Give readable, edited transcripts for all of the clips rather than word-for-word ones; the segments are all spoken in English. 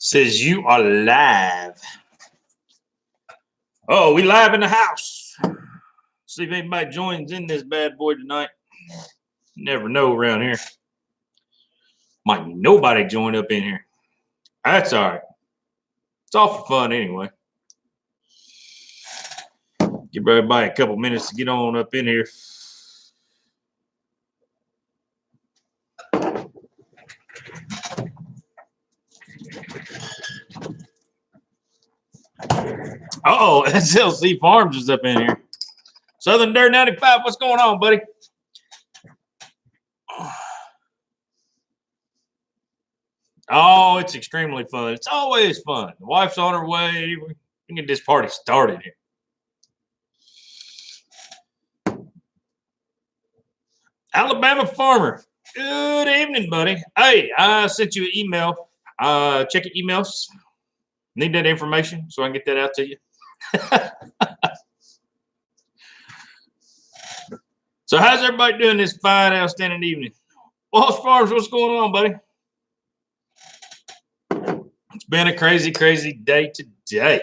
Says you are live. Oh, we live in the house. See if anybody joins in this bad boy tonight. You never know around here. Might nobody join up in here. That's all right. It's all for fun anyway. Give everybody a couple minutes to get on up in here. Uh-oh, SLC Farms is up in here. Southern Dirt 95, what's going on, buddy? Oh, it's extremely fun. It's always fun. The wife's on her way. We can get this party started here. Alabama Farmer. Good evening, buddy. Hey, I sent you an email. Check your emails. Need that information so I can get that out to you. So how's everybody doing this fine, outstanding evening? Walsh Farms, what's going on, buddy? It's been a crazy, crazy day today.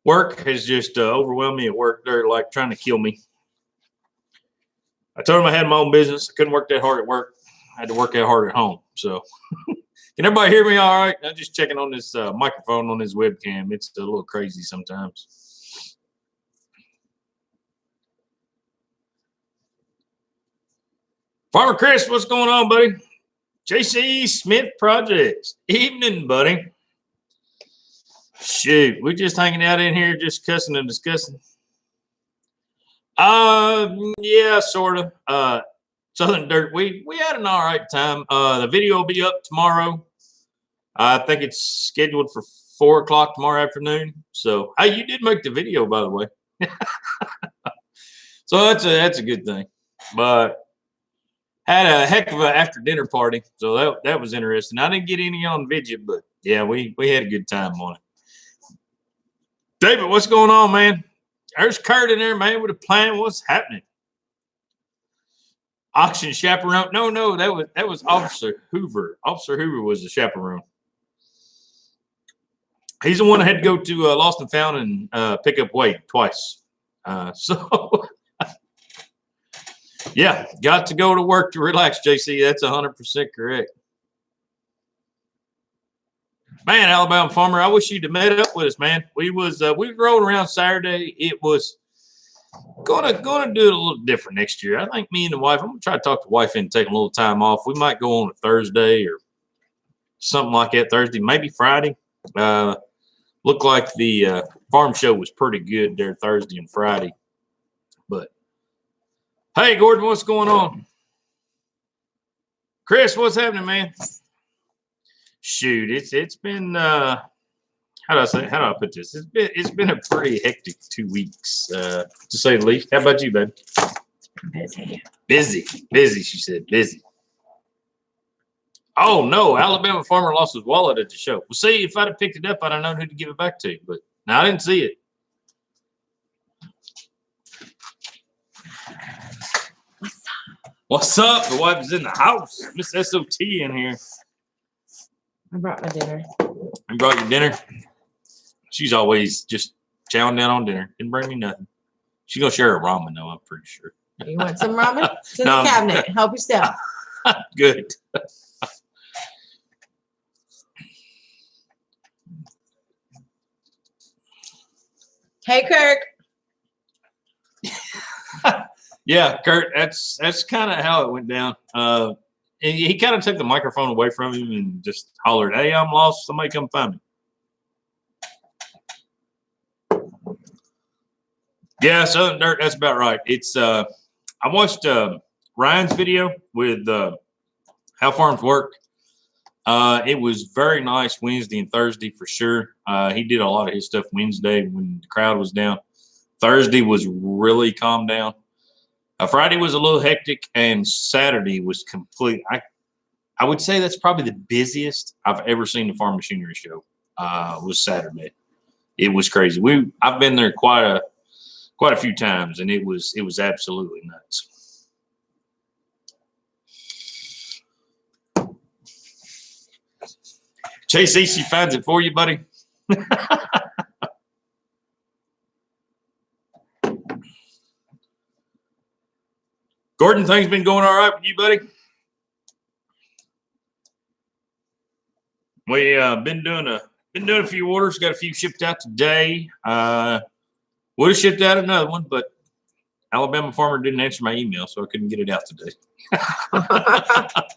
Work has just overwhelmed me at work. They're like trying to kill me. I told them I had my own business. I couldn't work that hard at work. I had to work that hard at home. So can everybody hear me all right? I'm just checking on this microphone on this webcam. It's a little crazy sometimes. Farmer Chris, what's going on, buddy? JC Smith Projects. Evening, buddy. Shoot, we're just hanging out in here, just cussing and discussing. Yeah, sort of. Southern Dirt, we had an all right time. The video will be up tomorrow. I think it's scheduled for 4 o'clock tomorrow afternoon. So, hey, you did make the video, by the way. So that's a good thing. But had a heck of an after dinner party, so that was interesting. I didn't get any on video, but yeah, we had a good time on it. David, what's going on, man? There's Kurt in there, man, with a plan. What's happening? Auction chaperone? No, that was Officer Hoover. Officer Hoover was the chaperone. He's the one that had to go to Lost and Found and pick up Wade twice. So. Yeah, got to go to work to relax, JC. That's 100% correct. Man, Alabama Farmer, I wish you'd have met up with us, man. We was rolling around Saturday. It was gonna do it a little different next year. I think me and the wife, I'm gonna try to talk the wife into taking a little time off. We might go on a Thursday or something like that. Thursday, maybe Friday. Looked like the farm show was pretty good there Thursday and Friday, but. Hey, Gordon, what's going on? Chris, what's happening, man? Shoot, it's been how do I put this? It's been a pretty hectic 2 weeks, to say the least. How about you, babe? Busy, she said, busy. Oh no, Alabama Farmer lost his wallet at the show. Well, see, if I'd have picked it up, I'd have known who to give it back to, but no, I didn't see it. What's up? The wife is in the house. Miss S.O.T. in here. I brought my dinner. You brought your dinner? She's always just chowing down on dinner. Didn't bring me nothing. She's going to share her ramen, though, I'm pretty sure. You want some ramen? It's in the cabinet. Help yourself. Good. Hey, Kirk. Yeah, Kurt, that's kind of how it went down. He kind of took the microphone away from him and just hollered, "Hey, I'm lost. Somebody come find me." Yeah, Southern Dirt, that's about right. It's I watched Ryan's video with How Farms Work. It was very nice Wednesday and Thursday for sure. He did a lot of his stuff Wednesday when the crowd was down. Thursday was really calmed down. Friday was a little hectic, and Saturday was complete. I would say that's probably the busiest I've ever seen the farm machinery show. Was Saturday. It was crazy. I've been there quite a few times, and it was absolutely nuts. Chase Easy finds it for you, buddy. Gordon, things been going all right with you, buddy? We been doing a few orders. Got a few shipped out today. Would have shipped out another one, but Alabama farmer didn't answer my email, so I couldn't get it out today.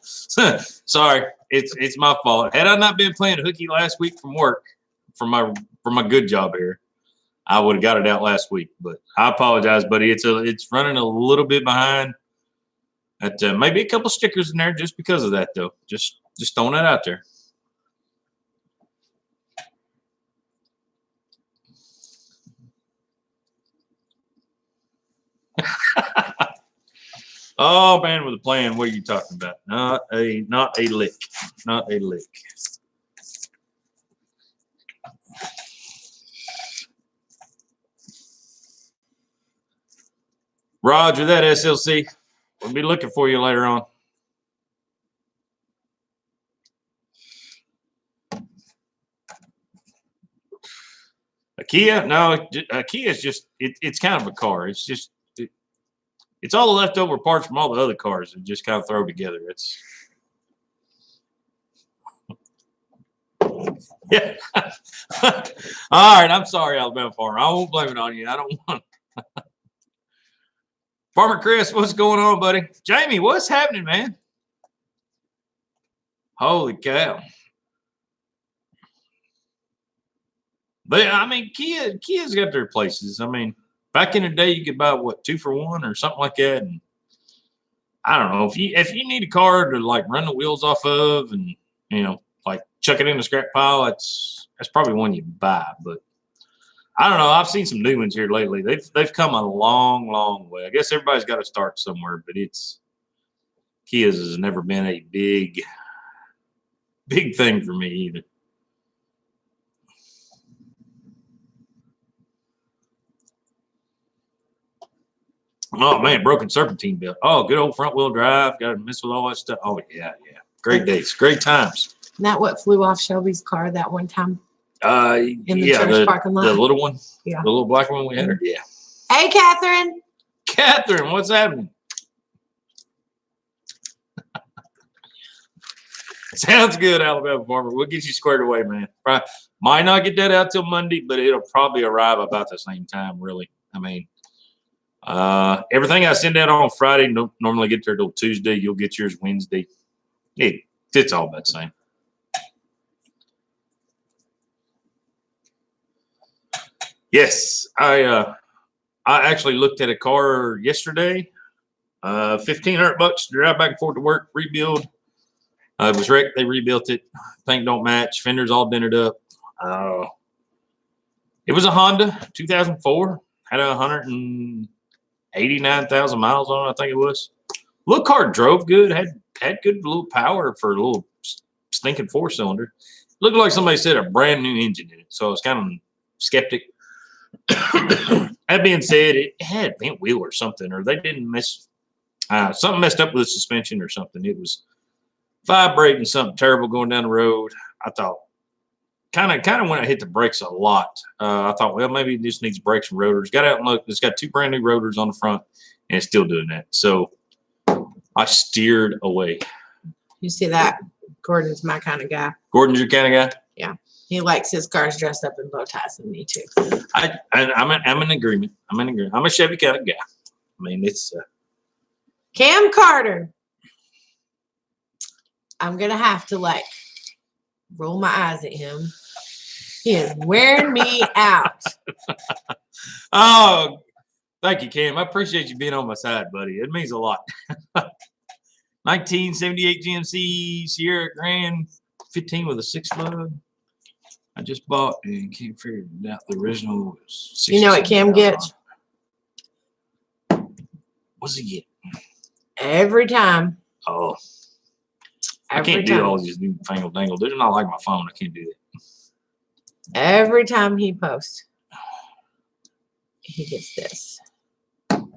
Sorry, it's my fault. Had I not been playing hooky last week from work, from my good job here, I would have got it out last week. But I apologize, buddy. It's running a little bit behind. Maybe a couple stickers in there just because of that, though. Just throwing that out there. Oh man, with a plan. What are you talking about? Not a lick. Not a lick. Roger that, SLC. We'll be looking for you later on. A Kia? No, a Kia is just it's kind of a car. It's just it's all the leftover parts from all the other cars and just kind of throw together. It's yeah. All right, I'm sorry, Alabama farmer. I won't blame it on you. I don't want. Farmer Chris, what's going on, buddy? Jamie, what's happening, man? Holy cow. I mean, Kia's got their places. I mean, back in the day, you could buy what 2 for $1 or something like that. And I don't know if you need a car to like run the wheels off of, and like chuck it in the scrap pile. That's probably one you buy. But I don't know. I've seen some new ones here lately. They've come a long, long way. I guess everybody's got to start somewhere, but Kia's has never been a big thing for me either. Oh man, broken serpentine belt. Oh, good old front wheel drive. Got to mess with all that stuff. Oh yeah. Great days, great times. Isn't that what flew off Shelby's car that one time? In the church parking lot. The little one. Yeah. The little black one we had her. Yeah. Hey, Catherine. Catherine, what's happening? Sounds good, Alabama farmer. We'll get you squared away, man. Might not get that out till Monday, but it'll probably arrive about the same time, really. I mean, everything I send out on Friday normally get there till Tuesday. You'll get yours Wednesday. It's all about the same. Yes, I actually looked at a car yesterday. $1,500 to drive back and forth to work, rebuild. It was wrecked. They rebuilt it. Paint don't match. Fenders all dented up. It was a Honda 2004. Had 189,000 miles on it, I think it was. Little car drove good. Had good little power for a little stinking 4-cylinder. Looked like somebody set a brand new engine in it, so I was kind of skeptic. That being said, it had a bent wheel or something, or they didn't something messed up with the suspension or something. It was vibrating something terrible going down the road. I thought, kind of when I hit the brakes a lot, I thought, well, maybe it just needs brakes and rotors. Got out and looked. It's got 2 brand new rotors on the front, and it's still doing that. So I steered away. You see that? Gordon's my kind of guy. Gordon's your kind of guy? Yeah. He likes his cars dressed up in bow ties, and me too. I'm in agreement. I'm a Chevy kind of guy. I mean, it's Cam Carter. I'm gonna have to roll my eyes at him. He is wearing me out. Oh, thank you, Cam. I appreciate you being on my side, buddy. It means a lot. 1978 GMC Sierra Grand 15 with a 6-lug. I just bought and can't figure it out. The original was you know what Cam gets? What's he get? Every time. Oh. I can't do all these new fangled dangle. They're not like my phone. I can't do that. Every time he posts, he gets this. The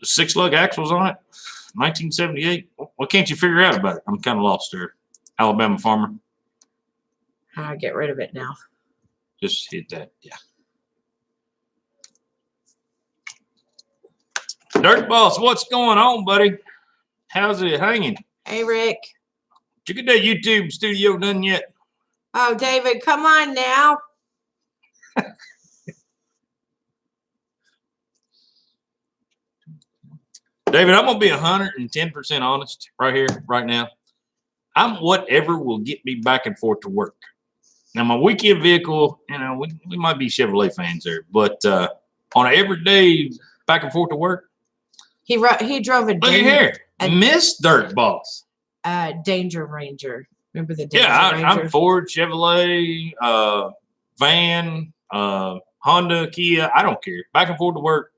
6-lug axles on it, 1978. What can't you figure out about it? I'm kind of lost there. Alabama farmer. How do I get rid of it now? Just hit that. Yeah. Dirtballs, what's going on, buddy? How's it hanging? Hey, Rick. Did you get that YouTube studio done yet? Oh, David, come on now. David, I'm gonna be 110% honest right here, right now. I'm whatever will get me back and forth to work. Now, my weekend vehicle, you know, we might be Chevrolet fans there, but on an everyday back and forth to work, He drove a look at here, Miss Dirtballs. Danger Ranger. Remember the Danger Ranger? I'm Ford, Chevrolet, van, Honda, Kia. I don't care. Back and forth to work,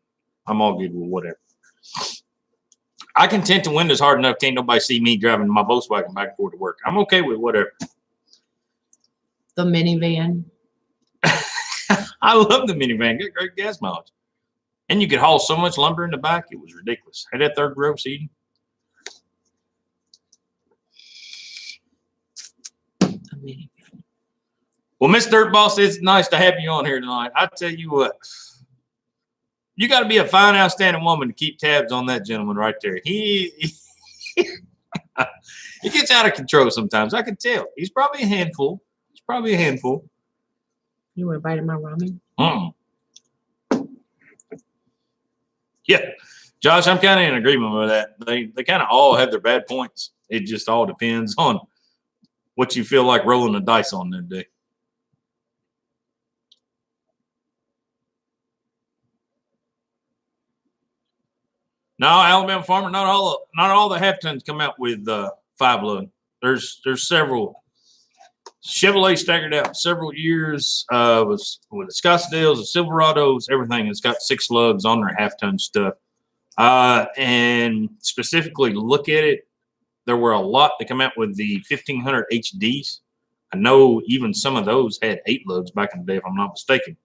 I'm all good with whatever. I can tint the windows hard enough. Can't nobody see me driving my Volkswagen back and forth to work. I'm okay with whatever. The minivan. I love the minivan. Got great gas mileage. And you could haul so much lumber in the back. It was ridiculous. Had that third row seating. A minivan. Well, Miss Dirtboss, it's nice to have you on here tonight. I tell you what. You got to be a fine, outstanding woman to keep tabs on that gentleman right there. He gets out of control sometimes. I can tell. He's probably a handful. You want to bite of my ramen? Yeah. Josh, I'm kind of in agreement with that. They kind of all have their bad points. It just all depends on what you feel like rolling the dice on that day. No, Alabama farmer, not all the half tons come out with 5-load. There's several. Chevrolet staggered out several years with the Scottsdales, the Silverados, everything. It's got 6 lugs on their half-ton stuff. And specifically, look at it. There were a lot that come out with the 1500 HDs. I know even some of those had 8 lugs back in the day, if I'm not mistaken.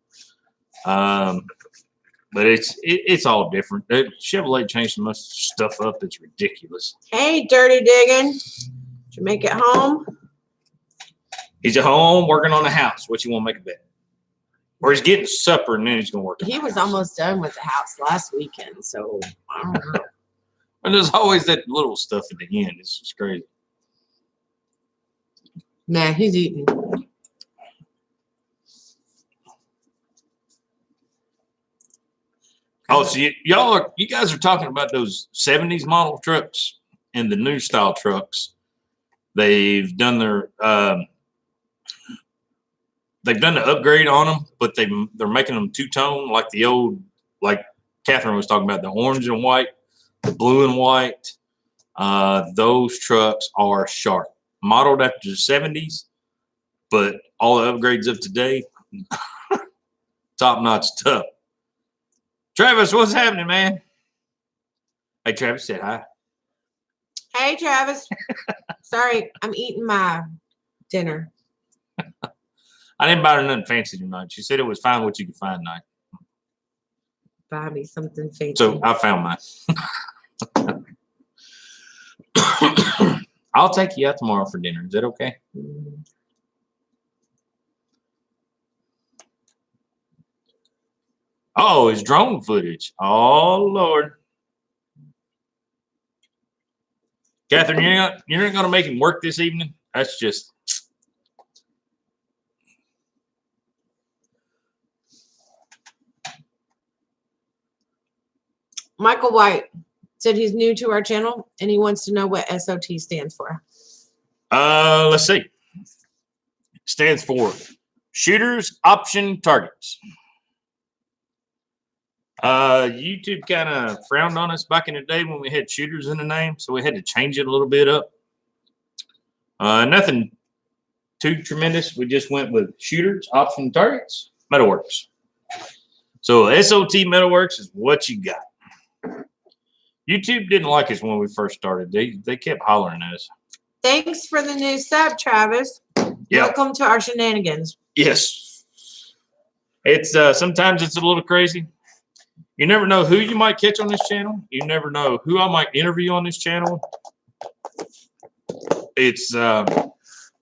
But it's all different. Chevrolet changed so much stuff up. It's ridiculous. Hey, Dirty Diggin'. Did you make it home? He's at home working on the house. What you want to make a bet? Or he's getting supper and then he's going to work. He was almost done with the house last weekend, so I don't know. And there's always that little stuff at the end. It's just crazy. Nah, he's eating. Oh, so you guys are talking about those 70s model trucks and the new style trucks. They've done the upgrade on them, but they're making them two-tone like the old, like Catherine was talking about, the orange and white, the blue and white. Those trucks are sharp, modeled after the 70s, but all the upgrades of today, top-notch stuff. Travis, what's happening, man? Hey, Travis said hi. Hey, Travis. Sorry, I'm eating my dinner. I didn't buy her nothing fancy tonight. She said it was fine what you could find tonight. Buy me something fancy. So I found mine. I'll take you out tomorrow for dinner. Is that okay? Mm. Oh, it's drone footage. Oh, Lord. Catherine, you're not going to make him work this evening? That's just... Michael White said he's new to our channel and he wants to know what SOT stands for. Let's see. It stands for Shooters Option Targets. YouTube kind of frowned on us back in the day when we had shooters in the name, so we had to change it a little bit up. Nothing too tremendous. We just went with Shooters Option Targets Metal Works. So SOT Metal Works is what you got. YouTube didn't like us when we first started. They kept hollering at us. Thanks for the new sub, Travis. Yeah. Welcome to our shenanigans. Yes. It's sometimes it's a little crazy. You never know who you might catch on this channel. You never know who I might interview on this channel. It's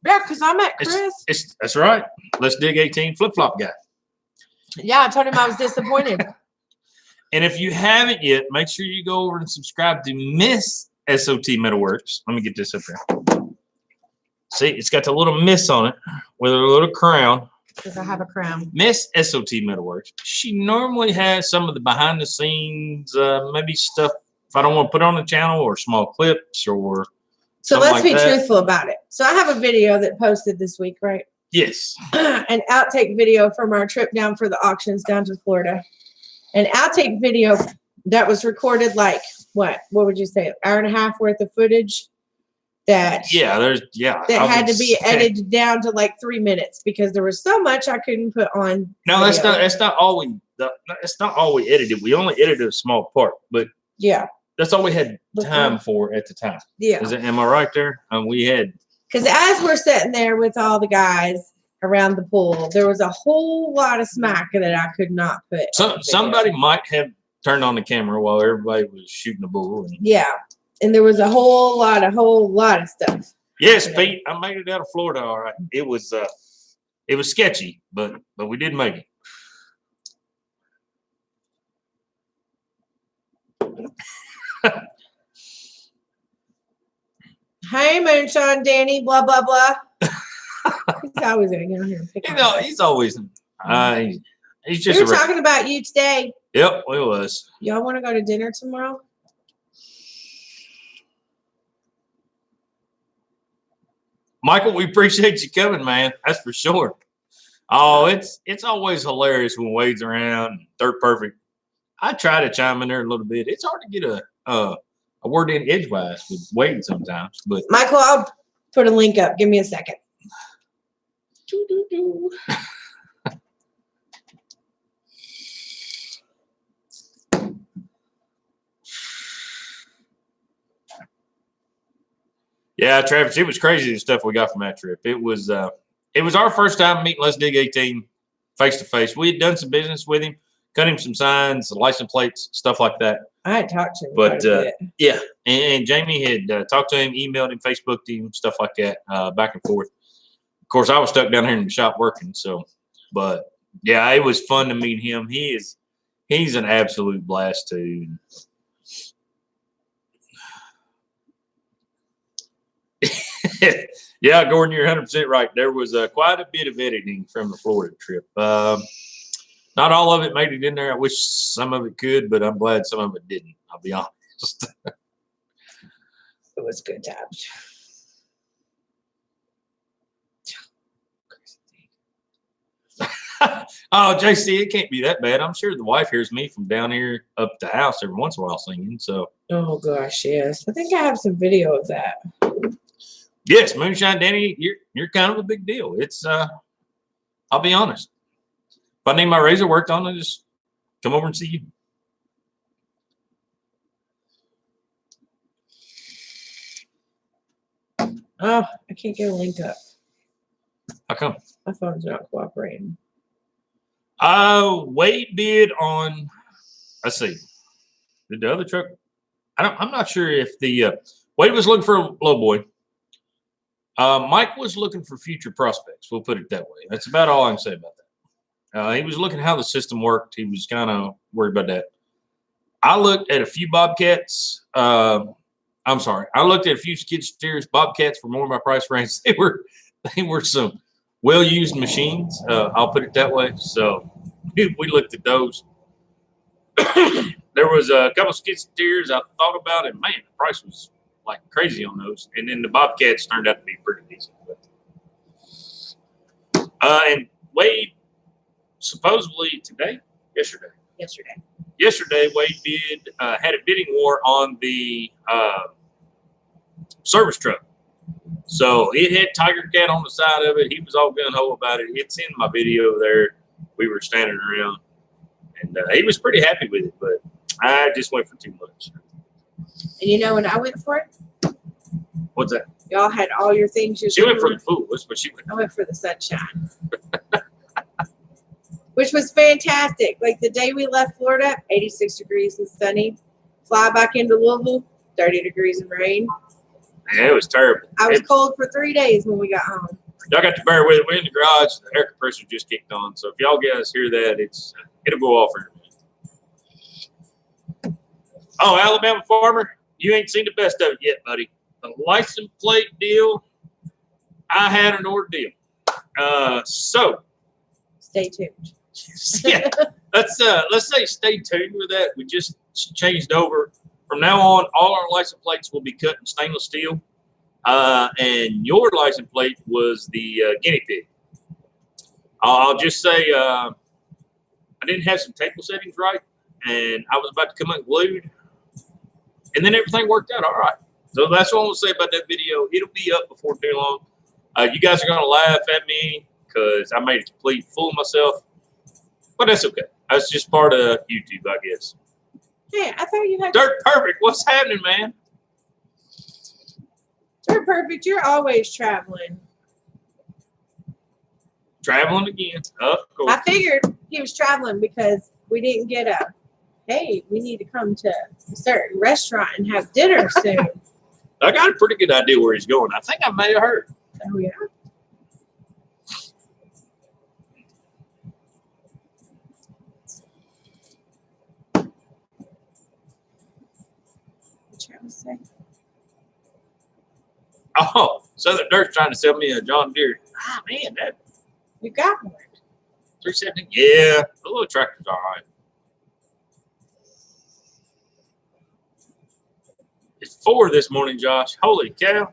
Yeah, because I met Chris. That's right. Let's Dig 18 flip flop guy. Yeah, I told him I was disappointed. And if you haven't yet, make sure you go over and subscribe to Miss SOT Metal Works. Let me get this up here. See, it's got the little miss on it with a little crown. Because I have a crown. Miss SOT Metal Works. She normally has some of the behind the scenes, maybe stuff if I don't want to put on the channel or small clips or. So let's like be that. truthful about it. So I have a video that posted this week, right? Yes. An outtake video from our trip down for the auctions down to Florida. An outtake video that was recorded like what would you say, an hour and a half worth of footage that that had to be edited down to like 3 minutes because there was so much I couldn't put on. No, that's not all we edited. We only edited a small part, but yeah, that's all we had time for at the time. Yeah. Am I right there? We had, because as we're sitting there with all the guys around the pool, there was a whole lot of smack that I could not put. So somebody might have turned on the camera while everybody was shooting the bull. Yeah. And there was a whole lot of stuff. Yes, Pete, I made it out of Florida. All right. It was sketchy, but we did make it. Hey, Moonshine Danny, blah, blah, blah. He's always going to get on here and pick on he's always, he's just. We were talking about you today. Yep, it was. Y'all want to go to dinner tomorrow? Michael, we appreciate you coming, man. That's for sure. Oh, it's always hilarious when Wade's around. Dirt Perfect. I try to chime in there a little bit. It's hard to get a word in edgewise with Wade sometimes. But Michael, I'll put a link up. Give me a second. Yeah, Travis, it was crazy the stuff we got from that trip. It was our first time meeting Let's Dig 18 face to face. We had done some business with him, cut him some signs, license plates, stuff like that. I had talked to him, but yeah, and Jamie had talked to him, emailed him, Facebooked him, stuff like that, back and forth. Of course, I was stuck down here in the shop working, so. But yeah, it was fun to meet him. He's an absolute blast too. Yeah, Gordon, you're 100% right. There was quite a bit of editing from the Florida trip. Not all of it made it in there. I wish some of it could, but I'm glad some of it didn't. I'll be honest. It was good times. Oh, JC, it can't be that bad. I'm sure the wife hears me from down here up the house every once in a while singing. So. Oh gosh, yes. I think I have some video of that. Yes, Moonshine Danny, you're kind of a big deal. It's I'll be honest. If I need my razor worked on, I'll just come over and see you. Oh, I can't get a link up. How come? My phone's not cooperating. Wade bid on, let's see. Did the other truck? I'm not sure if the Wade was looking for a low boy. Mike was looking for future prospects. We'll put it that way. That's about all I can say about that. He was looking at how the system worked. He was kind of worried about that. I looked at a few Bobcats. I looked at a few skid steers. Bobcats were more in my price range. They were some well-used machines. I'll put it that way. So we looked at those. There was a couple skid steers I thought about, and man, the price was like crazy on those. And then the Bobcats turned out to be pretty decent. And Wade supposedly yesterday Wade had a bidding war on the service truck. So it had Tiger Cat on the side of it. He was all gung-ho about it. It's in my video there. We were standing around, and he was pretty happy with it, but I just went for too much. And you know when I went for it? What's that? Y'all had all your things. She went for the pool. That's what she went for. I went for the sunshine. Which was fantastic. Like the day we left Florida, 86 degrees and sunny. Fly back into Louisville, 30 degrees and rain. Yeah, it was terrible. I was cold for 3 days when we got home. Y'all got to bear with it. We're in the garage. The air compressor just kicked on. So if y'all guys hear that, it'll go off in a minute. Oh, Alabama farmer, you ain't seen the best of it yet, buddy. The license plate deal, I had an ordeal. So Stay tuned. yeah, let's say stay tuned with that. We just changed over. From now on, all our license plates will be cut in stainless steel. And your license plate was the guinea pig. I'll just say I didn't have some table settings right, and I was about to come unglued, and then everything worked out all right. So that's what I want to say about that video. It'll be up before too long. You guys are going to laugh at me because I made a complete fool of myself, but that's okay. That's just part of YouTube, I guess. Hey, I thought you had Dirt Perfect. What's happening, man? Dirt Perfect. You're always traveling. Traveling again. Of course. I figured he was traveling because we didn't get hey, we need to come to a certain restaurant and have dinner soon. I got a pretty good idea where he's going. I think I may have heard. Oh, yeah. What you was saying? Oh, Southern Dirt's trying to sell me a John Deere. Ah, man, that You got one. 370. Yeah, the little tractor's all right. It's 4 this morning, Josh. Holy cow.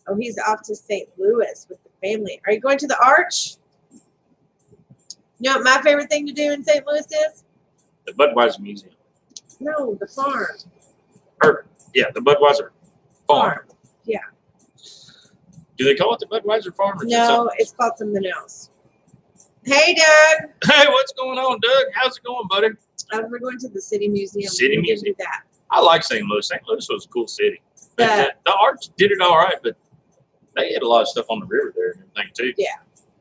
Oh, he's off to St. Louis with the family. Are you going to the Arch? You know what my favorite thing to do in St. Louis is? The Budweiser Museum. No, the farm. Yeah, the Budweiser Farm. Yeah. Do they call it the Budweiser Farm? Or No, it's called something else. Hey, Doug. Hey, what's going on, Doug? How's it going, buddy? We're going to the City Museum. City We can Museum. do that. I like St. Louis. St. Louis was a cool city. Yeah. The Arch did it all right, but they had a lot of stuff on the river there and everything, too.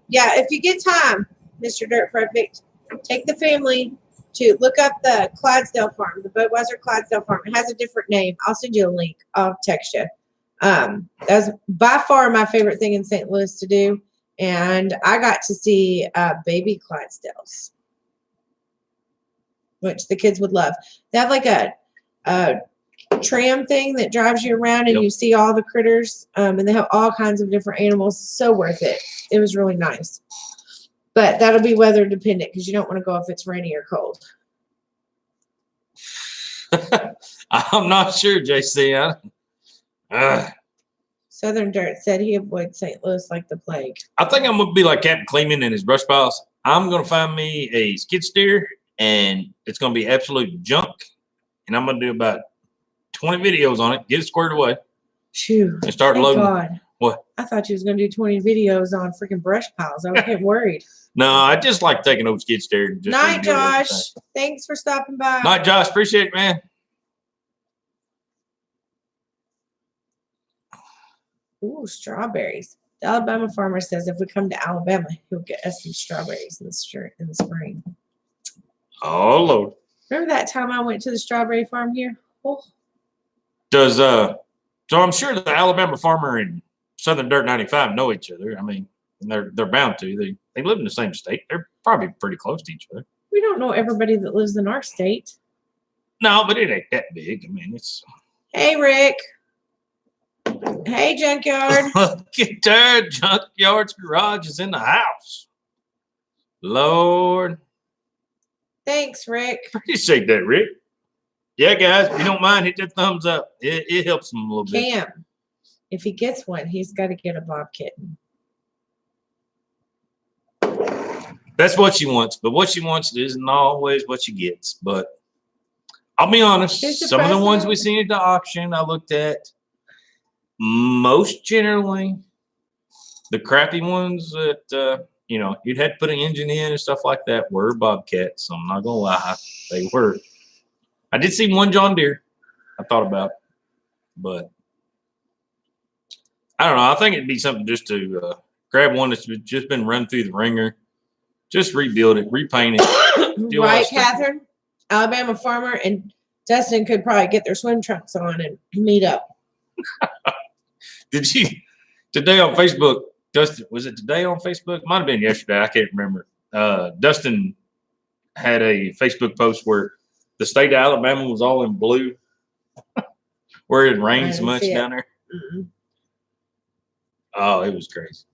Yeah, if you get time, Mr. Dirt Perfect, take the family to look up the Clydesdale farm, the Budweiser Clydesdale farm. It has a different name. I'll send you a link. I'll text you. That's by far my favorite thing in St. Louis to do. And I got to see baby Clydesdales, which the kids would love. They have like a tram thing that drives you around and Yep. you see all the critters. And they have all kinds of different animals. So worth it. It was really nice. But that'll be weather dependent because you don't want to go if it's rainy or cold. I'm not sure, JC. Southern Dirt said he avoids St. Louis like the plague. I think I'm going to be like Captain Kleeman and his brush piles. I'm going to find me a skid steer, and it's going to be absolute junk. And I'm going to do about 20 videos on it, get it squared away, Phew. and start Thank loading. God. What? I thought you was going to do 20 videos on freaking brush piles. I was getting worried. No, I just like taking over skid steer. And just Night, redoing Josh. everything. Thanks for stopping by. Night, Josh. Appreciate it, man. Ooh, strawberries. The Alabama farmer says if we come to Alabama, he'll get us some strawberries in the spring. Oh, Lord. Remember that time I went to the strawberry farm here? Oh, So I'm sure the Alabama farmer and Southern Dirt 95 know each other. I mean, they're bound to. They live in the same state. They're probably pretty close to each other. we don't know everybody that lives in our state. No, but it ain't that big. I mean, it's Hey, Rick. Hey, Junkyard. look at that. Junkyard's garage is in the house. Lord. Thanks, Rick. Appreciate that, Rick. Yeah, guys, if you don't mind, hit that thumbs up. It helps him a little bit. Cam, if he gets one, he's got to get a Bob Kitten. That's what she wants, but what she wants isn't always what she gets. But I'll be honest, Here's the some of the ones present. we seen at the auction, I looked at. Most generally, the crappy ones that you'd had to put an engine in and stuff like that were Bobcats. So I'm not gonna lie, they were. I did see one John Deere I thought about, but I don't know. I think it'd be something just to grab one that's just been run through the ringer, just rebuild it, repaint it. do all that Right, stuff. Catherine? Alabama farmer and Dustin could probably get their swim trunks on and meet up. Did you today on Facebook? Dustin, was it today on Facebook? Might have been yesterday. I can't remember. Dustin had a Facebook post where the state of Alabama was all in blue, where it rained so much down there. Mm-mm. Oh, it was crazy.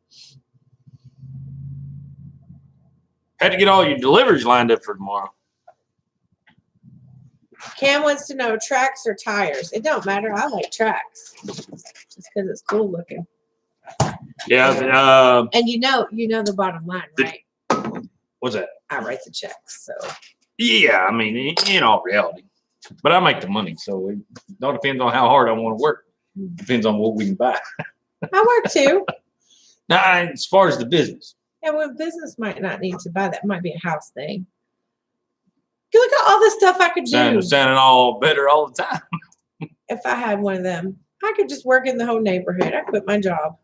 Had to get all your deliveries lined up for tomorrow. Cam wants to know tracks or tires. It don't matter. I like tracks just because it's cool looking. Yeah. And you know the bottom line, right? What's that? I write the checks, so. Yeah, I mean, in all reality, but I make the money, so it all depends on how hard I want to work. Depends on what we can buy. I work too. Now, as far as the business. Yeah, well, business might not need to buy that. Might be a house thing. Look at all the stuff I could do. Sounding all better all the time. If I had one of them, I could just work in the whole neighborhood. I quit my job.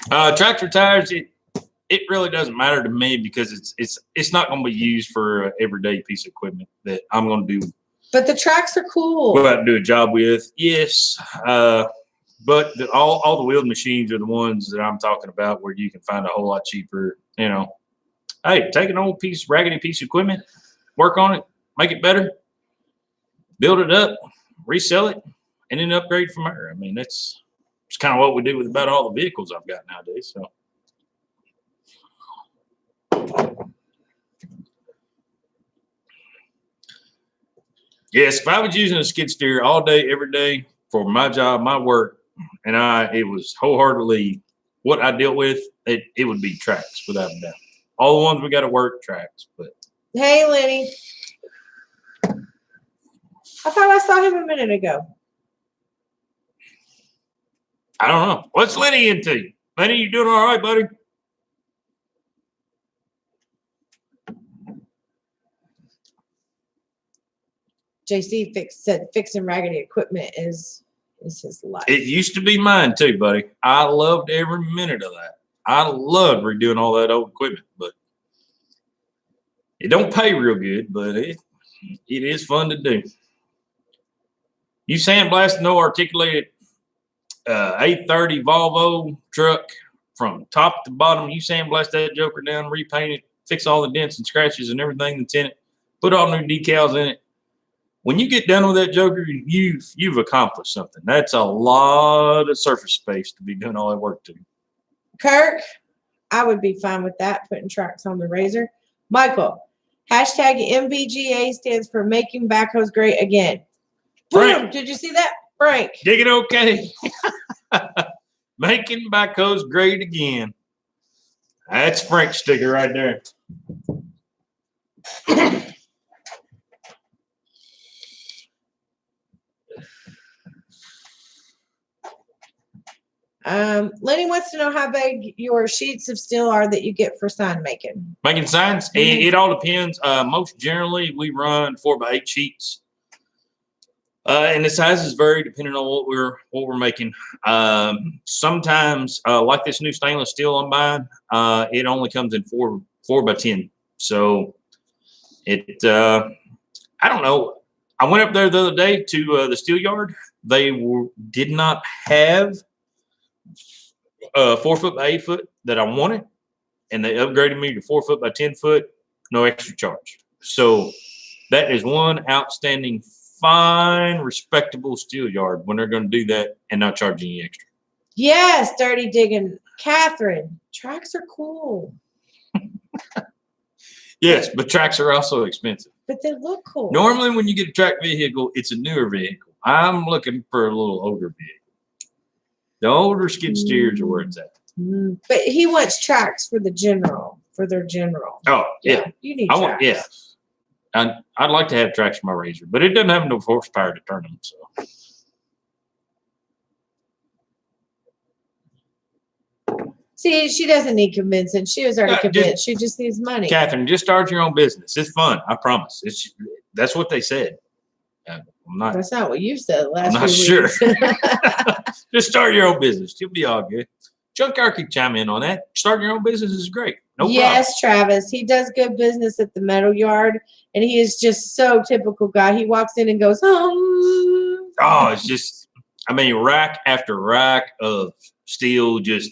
Tractor tires, it really doesn't matter to me because it's not going to be used for an everyday piece of equipment that I'm going to do. But the tracks are cool. Go out and do a job with. Yes. But all the wheeled machines are the ones that I'm talking about where you can find a whole lot cheaper. You know, hey, take an old raggedy piece of equipment, work on it, make it better, build it up, resell it, and then upgrade from there. I mean, it's kind of what we do with about all the vehicles I've got nowadays. So. Yes, if I was using a skid steer all day, every day for my job, my work, and it was wholeheartedly what I dealt with, it would be tracks without a doubt. All the ones we got to work tracks. But hey, Lenny. I thought I saw him a minute ago. I don't know. What's Lenny into? Lenny, you doing all right, buddy? JC said fixing raggedy equipment is his life. It used to be mine too, buddy. I loved every minute of that. I loved redoing all that old equipment, but it don't pay real good, but it is fun to do. You sandblast no articulated 830 Volvo truck from top to bottom. You sandblast that joker down, repaint it, fix all the dents and scratches and everything that's in it, put all new decals in it. When you get done with that joker, you've accomplished something. That's a lot of surface space to be doing all that work to. Kirk, I would be fine with that, putting tracks on the razor. Michael, hashtag MBGA stands for making backhoes great again. Frank, boom, did you see that? Frank. dig it okay. Making backhoes great again. That's Frank's sticker right there. Lenny wants to know how big your sheets of steel are that you get for sign making. Making signs, it all depends. Most generally, we run 4x8 sheets, and the sizes vary depending on what we're making. Sometimes, like this new stainless steel I'm buying, it only comes in 4x10. So I don't know. I went up there the other day to the steel yard. They did not have 4 foot by 8 foot that I wanted, and they upgraded me to 4 foot by 10 foot, no extra charge. So that is one outstanding, fine, respectable steel yard when they're going to do that and not charge any extra. Yes, dirty digging. Catherine, tracks are cool. Yes, but tracks are also expensive. But they look cool. Normally, when you get a track vehicle, it's a newer vehicle. I'm looking for a little older vehicle. The older skid steers are where it's at. But he wants tracks for their general. Oh, yeah. You need tracks. Yeah. I'd like to have tracks for my razor, but it doesn't have enough horsepower to turn them. So. See, she doesn't need convincing. She was already convinced. She just needs money. Catherine, just start your own business. It's fun. I promise. That's what they said. That's not what you said last I'm not few sure. weeks. Just start your own business. You'll be all good. Junkyard can chime in on that. Starting your own business is great. No yes, problem. Travis. He does good business at the metal yard, and he is just so typical guy. He walks in and goes, Oh, it's just, I mean, rack after rack of steel, just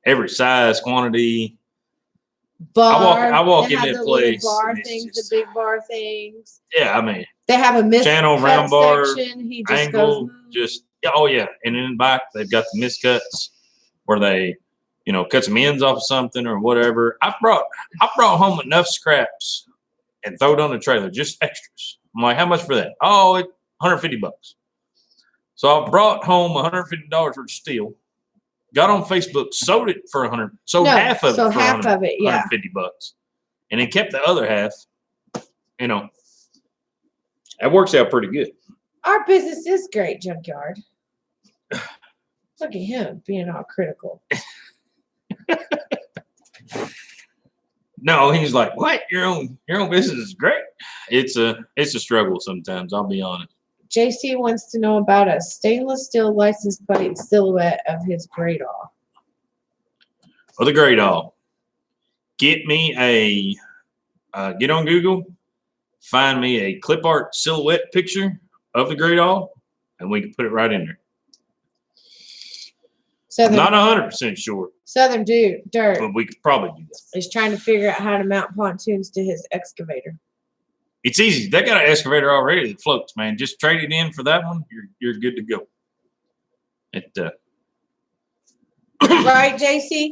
every size, quantity. Bar. I walk they in have that the place. little bar and it's things, just- the big bar things. yeah, I mean, They have a channel, miscut round bar, section. He just angle, goes. just yeah, oh yeah. And in the back, they've got the miscuts where they, cut some ends off of something or whatever. I brought home enough scraps and throw it on the trailer, just extras. I'm like, how much for that? Oh, $150. So I brought home $150 worth of steel. Got on Facebook, sold it for $100. Sold half of it for half of it, yeah. $150, and then kept the other half. That works out pretty good. Our business is great, Junkyard. Look at him being all critical. No, he's like, what? Your own business is great. It's a struggle sometimes. I'll be honest. JC wants to know about a stainless steel license plate silhouette of his great awe. For the great all, get me get on Google, find me a clip art silhouette picture of the great all, and we can put it right in there. Southern, Not 100% sure, Southern Dirt but we could probably do that. is trying to figure out how to mount pontoons to his excavator. It's easy. They got an excavator already that floats, man. Just trade it in for that one. You're good to go. Right, JC?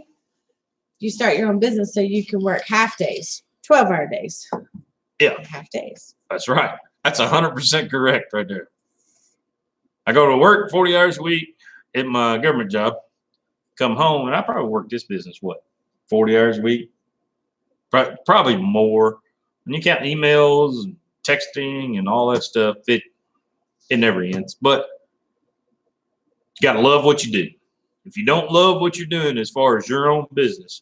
You start your own business so you can work half days, 12-hour days. Yeah, Half days. that's right. That's 100% correct right there. I go to work 40 hours a week at my government job, come home, and I probably work this business, 40 hours a week? Probably more. When you count emails and texting and all that stuff, it never ends. But you got to love what you do. If you don't love what you're doing as far as your own business,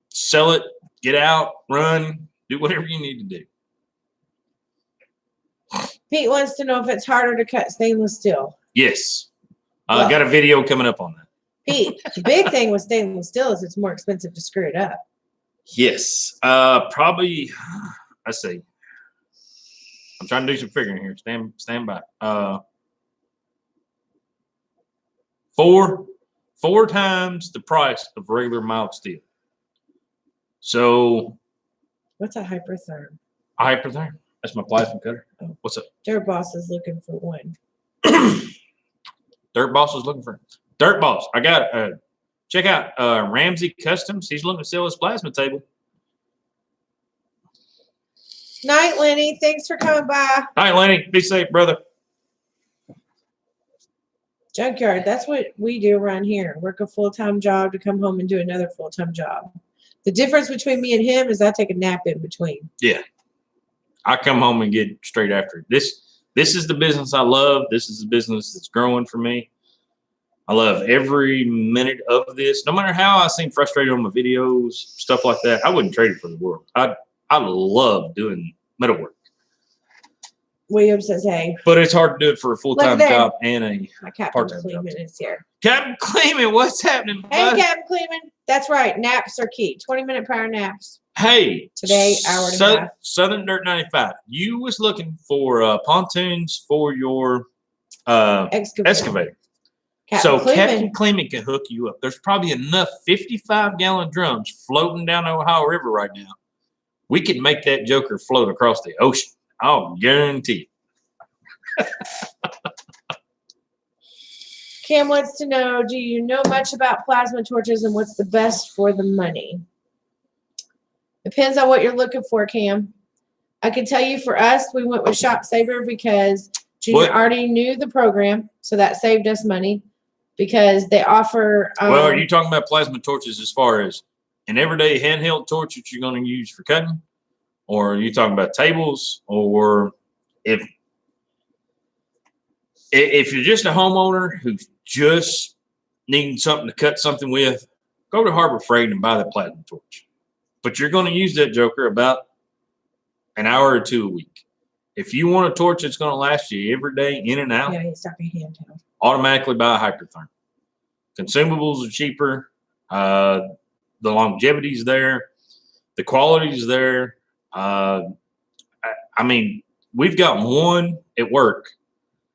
sell it, get out, run, do whatever you need to do. Pete wants to know if it's harder to cut stainless steel. Yes. Well- Got a video coming up on that. Pete, the big thing with stainless steel is it's more expensive to screw it up. Yes. Probably, let's see. I'm trying to do some figuring here. Stand by. Four times the price of regular mild steel. So What's a hypertherm? hypertherm. That's my plasma cutter. What's up? Dirtballs is looking for one. Dirtballs is looking for Dirtballs. I got check out Ramsey Customs. He's looking to sell his plasma table. Night, Lenny. Thanks for coming by. All right, Lenny. Be safe, brother. Junkyard, that's what we do around here. Work a full-time job to come home and do another full-time job. The difference between me and him is I take a nap in between. Yeah. I come home and get straight after it. This is the business I love. This is the business that's growing for me. I love every minute of this. No matter how I seem frustrated on my videos, stuff like that, I wouldn't trade it for the world. I love doing metal work. William says, hey. But it's hard to do it for a full-time there. job and a My Captain part-time job. Kleeman is here. Captain Clayman, what's happening, Hey, bud? Captain Kleeman. That's right. Naps are key. 20-minute power naps. Hey, Today, hour and a half. Southern Dirt 95. You was looking for pontoons for your excavator. Captain Kleeman. Captain Clayman can hook you up. There's probably enough 55-gallon drums floating down the Ohio River right now. We can make that joker float across the ocean. I'll guarantee it. Cam wants to know, do you know much about plasma torches and what's the best for the money? Depends on what you're looking for, Cam. I can tell you for us, we went with Shop Sabre because Junior already knew the program, so that saved us money because they offer. Well, are you talking about plasma torches as far as an everyday handheld torch that you're going to use for cutting? Or are you talking about tables? Or if you're just a homeowner who's just needing something to cut something with, go to Harbor Freight and buy the plasma torch. But you're going to use that joker about an hour or two a week. If you want a torch that's going to last you every day in and out, yeah, it's not a handheld. Automatically buy a hypertherm. Consumables are cheaper. The longevity's there. The quality's there. I mean, we've got one at work.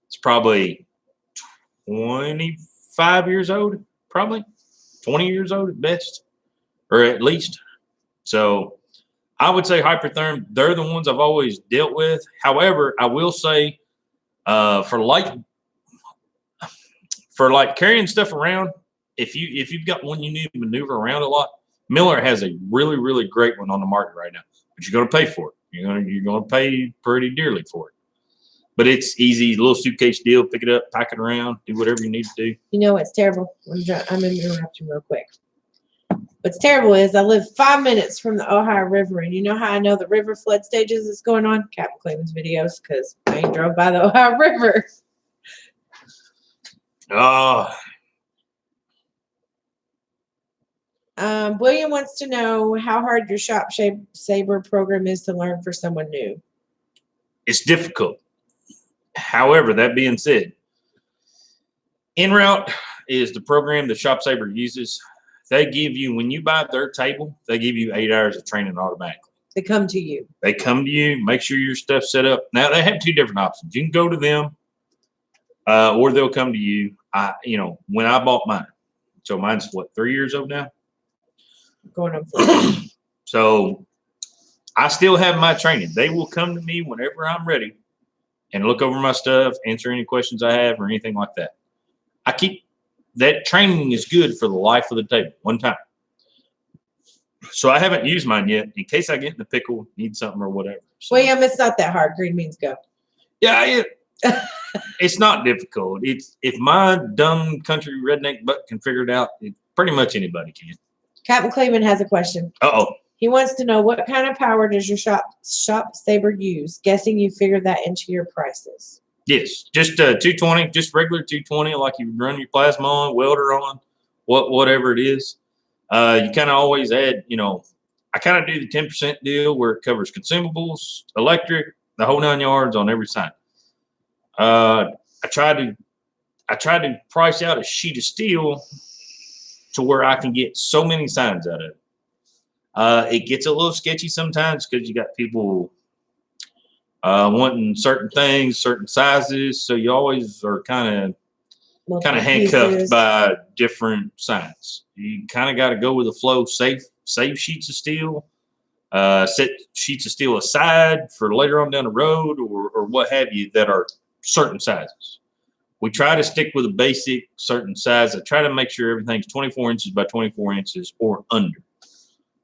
It's probably 25 years old, probably 20 years old at best, or at least. So I would say Hypertherm, they're the ones I've always dealt with. However, I will say for carrying stuff around, if you've got one you need to maneuver around a lot, Miller has a really, really great one on the market right now. But you're going to pay for it. You're gonna pay pretty dearly for it. But it's easy, little suitcase deal. Pick it up, pack it around, do whatever you need to do. You know what's terrible? I'm going to interrupt you real quick. What's terrible is I live 5 minutes from the Ohio River, and you know how I know the river flood stages is going on? Captain Clayton's videos, because I ain't drove by the Ohio River. Oh. William wants to know how hard your Shop Sabre program is to learn for someone new. It's difficult. However, that being said, En Route is the program that Shop Sabre uses. They give you, when you buy their table, they give you 8 hours of training automatically. They come to you. They come to you, make sure your stuff's set up. Now, they have two different options. You can go to them, or they'll come to you. When I bought mine, so mine's what, 3 years old now? Going on 4. So I still have my training. They will come to me whenever I'm ready and look over my stuff, answer any questions I have or anything like that. That training is good for the life of the table, one time. So I haven't used mine yet in case I get in a pickle, need something or whatever. So, William, it's not that hard. Green means go. Yeah, it's not difficult. It's if my dumb country redneck butt can figure it out, pretty much anybody can. Captain Cleveland has a question. Uh-oh. He wants to know, what kind of power does your Shop Sabre use? Guessing you figured that into your prices. Yes, just 220, just regular 220, like you run your plasma on, welder on, whatever it is. You kind of always add, I kind of do the 10% deal where it covers consumables, electric, the whole 9 yards on every sign. I tried to price out a sheet of steel to where I can get so many signs out of it. It gets a little sketchy sometimes because you got people wanting certain things, certain sizes. So you always are kind of handcuffed by different signs. You kind of got to go with the flow, save sheets of steel, set sheets of steel aside for later on down the road or what have you that are certain sizes. We try to stick with a basic certain size. I try to make sure everything's 24 inches by 24 inches or under.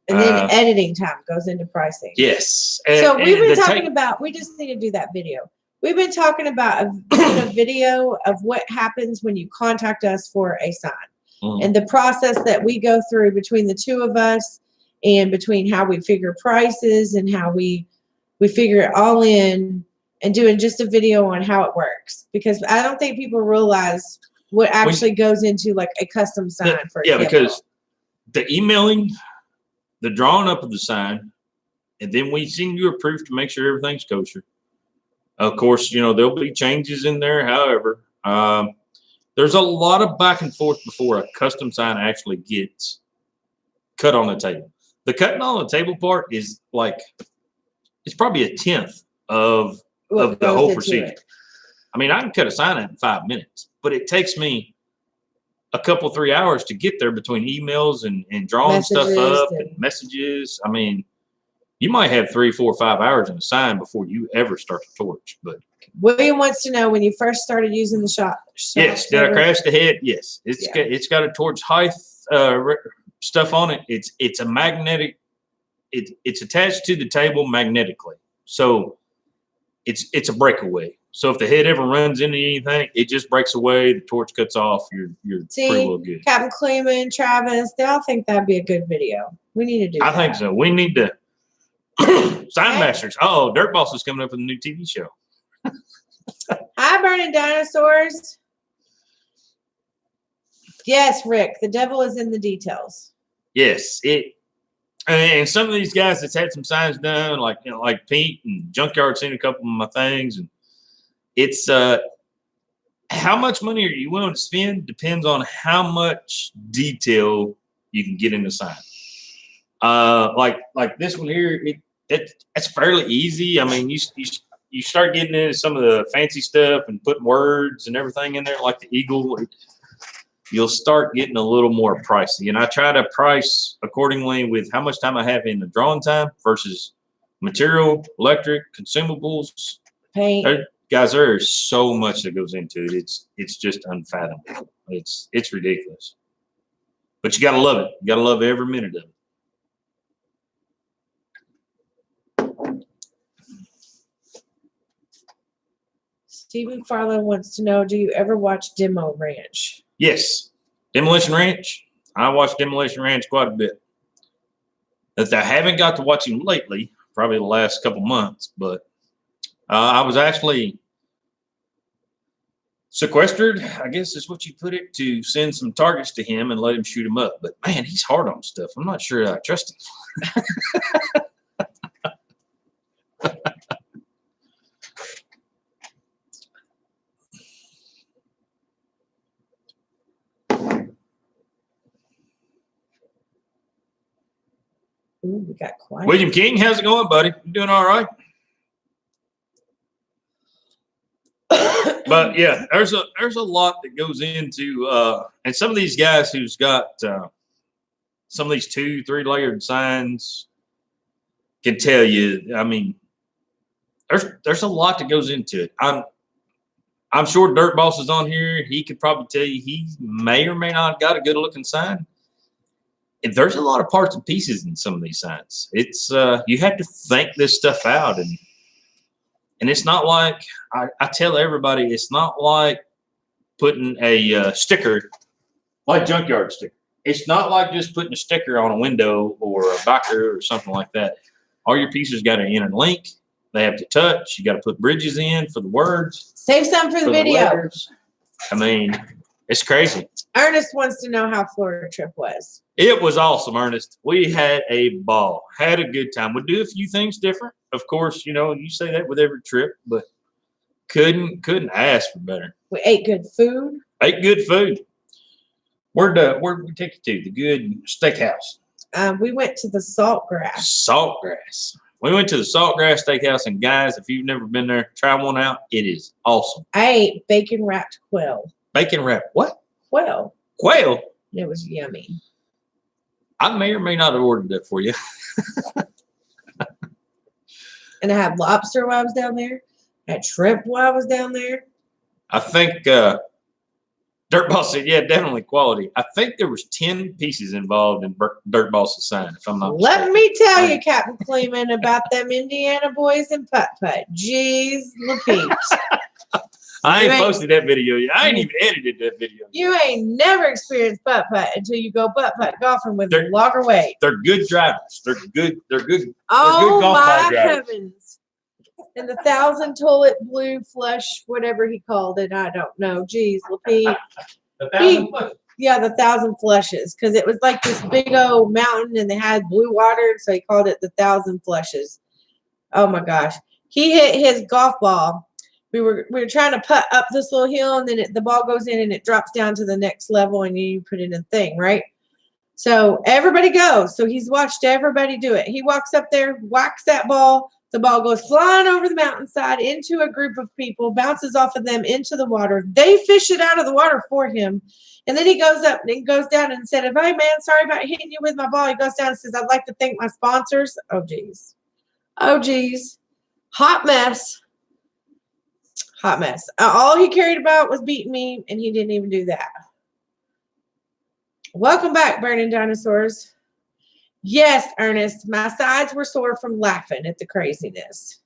And then editing time goes into pricing. Yes. So we've been talking about, we just need to do that video. We've been talking about a video of what happens when you contact us for a sign. And the process that we go through between the two of us and between how we figure prices and how we figure it all in and doing just a video on how it works. Because I don't think people realize what actually goes into like a custom sign for a demo. Because the emailing, the drawing up of the sign, and then we send you a proof to make sure everything's kosher. Of course, there'll be changes in there. However, there's a lot of back and forth before a custom sign actually gets cut on the table. The cutting on the table part is it's probably a 10th of the whole procedure. I mean, I can cut a sign in 5 minutes, but it takes me a couple, 3 hours to get there between emails and drawing stuff up and messages. I mean, you might have 3, 4, 5 hours in a sign before you ever start to torch. But William wants to know, when you first started using the shop. Yes, did I crash the head? Yes, it's got a torch height stuff on it. It's a magnetic. It's attached to the table magnetically, so it's a breakaway. So if the head ever runs into anything, it just breaks away. The torch cuts off. You're pretty well good. Captain Cleveland, Travis, they all think that'd be a good video. We need to do that. I think so. We need to. Sign Masters. Oh, Dirtballs is coming up with a new TV show. Hi, Burning Dinosaurs. Yes, Rick, the devil is in the details. Yes, and some of these guys that's had some signs done, like Pete and Junkyard, seen a couple of my things, and it's how much money are you willing to spend depends on how much detail you can get in the sign. Like this one here, it's fairly easy. I mean, you you start getting into some of the fancy stuff and putting words and everything in there, like the eagle, you'll start getting a little more pricey. And I try to price accordingly with how much time I have in the drawing time versus material, electric, consumables, paint. Guys, there is so much that goes into it. It's just unfathomable. It's ridiculous. But you gotta love it. You gotta love every minute of it. Stephen Farlow wants to know, do you ever watch Demo Ranch? Yes. Demolition Ranch. I watch Demolition Ranch quite a bit. That I haven't got to watch him lately, probably the last couple months, but I was actually sequestered, I guess is what you put it, to send some targets to him and let him shoot him up. But man, he's hard on stuff. I'm not sure I trust him. Ooh, we got quiet. William King, how's it going, buddy? You doing all right? But yeah, there's a lot that goes into and some of these guys who's got some of these 2-3 layered signs can tell you. I mean, there's a lot that goes into it. I'm sure Dirtballs is on here. He could probably tell you he may or may not have got a good looking sign. There's a lot of parts and pieces in some of these signs. It's you have to think this stuff out, and it's not like I tell everybody, it's not like putting a sticker, like Junkyard sticker. It's not like just putting a sticker on a window or a backer or something like that. All your pieces got to interlink. They have to touch. You got to put bridges in for the words. Save some for the video. I mean, it's crazy. Ernest wants to know how Florida trip was. It was awesome, Ernest. We had a ball, had a good time. We'll do a few things different. Of course, you know, you say that with every trip, but couldn't ask for better. We ate good food. Ate good food. Where'd we take you to? The good steakhouse. We went to the Saltgrass. Saltgrass. We went to the Saltgrass Steakhouse, and guys, if you've never been there, try one out. It is awesome. I ate bacon wrapped quail. Bacon wrapped what? Quail. Quail? It was yummy. I may or may not have ordered that for you. And I had lobster while I was down there. I had shrimp while I was down there. I think Dirtballs said, yeah, definitely quality. I think there was 10 pieces involved in Dirtballs' sign, if I'm not mistaken. Let me tell you, Captain Kleeman, about them Indiana boys and putt-putt. Jeez, Lapeeps. I ain't posted that video yet. I ain't even edited that video. You ain't never experienced putt-putt until you go putt-putt golfing with a logger weight. They're good drivers. They're good. Oh, they're good golf ball drivers. Heavens. And the 1,000 tulip blue flush, whatever he called it, I don't know. Jeez, Lapeep. The 1,000 flushes. Yeah, the 1,000 flushes. Because it was like this big old mountain and they had blue water. So he called it the 1,000 flushes. Oh my gosh. He hit his golf ball. We were trying to putt up this little hill, and then the ball goes in and it drops down to the next level, and you put it in the thing, right? So everybody goes. So he's watched everybody do it. He walks up there, whacks that ball. The ball goes flying over the mountainside into a group of people, bounces off of them into the water. They fish it out of the water for him. And then he goes up and goes down and said, hey, man, sorry about hitting you with my ball. He goes down and says, I'd like to thank my sponsors. Oh, geez. Oh, geez. Hot mess. Hot mess. All he cared about was beating me, and he didn't even do that. Welcome back, Burning Dinosaurs. Yes, Ernest, my sides were sore from laughing at the craziness.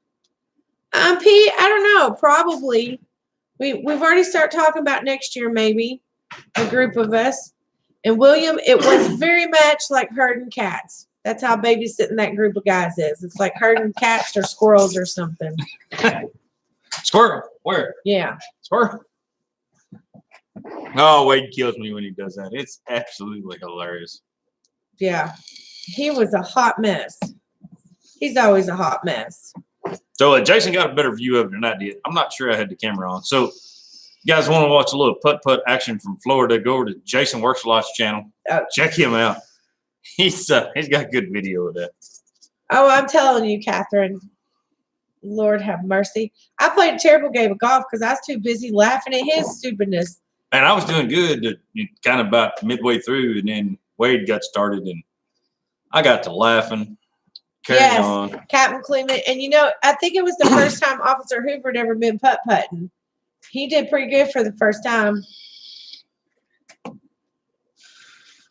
Pete, I don't know. Probably. We've already started talking about next year, maybe, a group of us. And William, it was very much like herding cats. That's how babysitting that group of guys is. It's like herding cats or squirrels or something. Squirrel. Where? Yeah. Squirrel. Oh, Wade kills me when he does that. It's absolutely hilarious. Yeah. He was a hot mess. He's always a hot mess. So Jason got a better view of it than I did. I'm not sure I had the camera on. So you guys want to watch a little putt-putt action from Florida, go over to Jason Works a Lot's channel. Oh. Check him out. He's got good video of that. Oh, I'm telling you, Catherine. Lord have mercy. I played a terrible game of golf because I was too busy laughing at his stupidness. And I was doing good kind of about midway through, and then Wade got started, and I got to laughing, carried on. Captain Clement. And, you know, I think it was the first time Officer Hoover had ever been putt-putting. He did pretty good for the first time.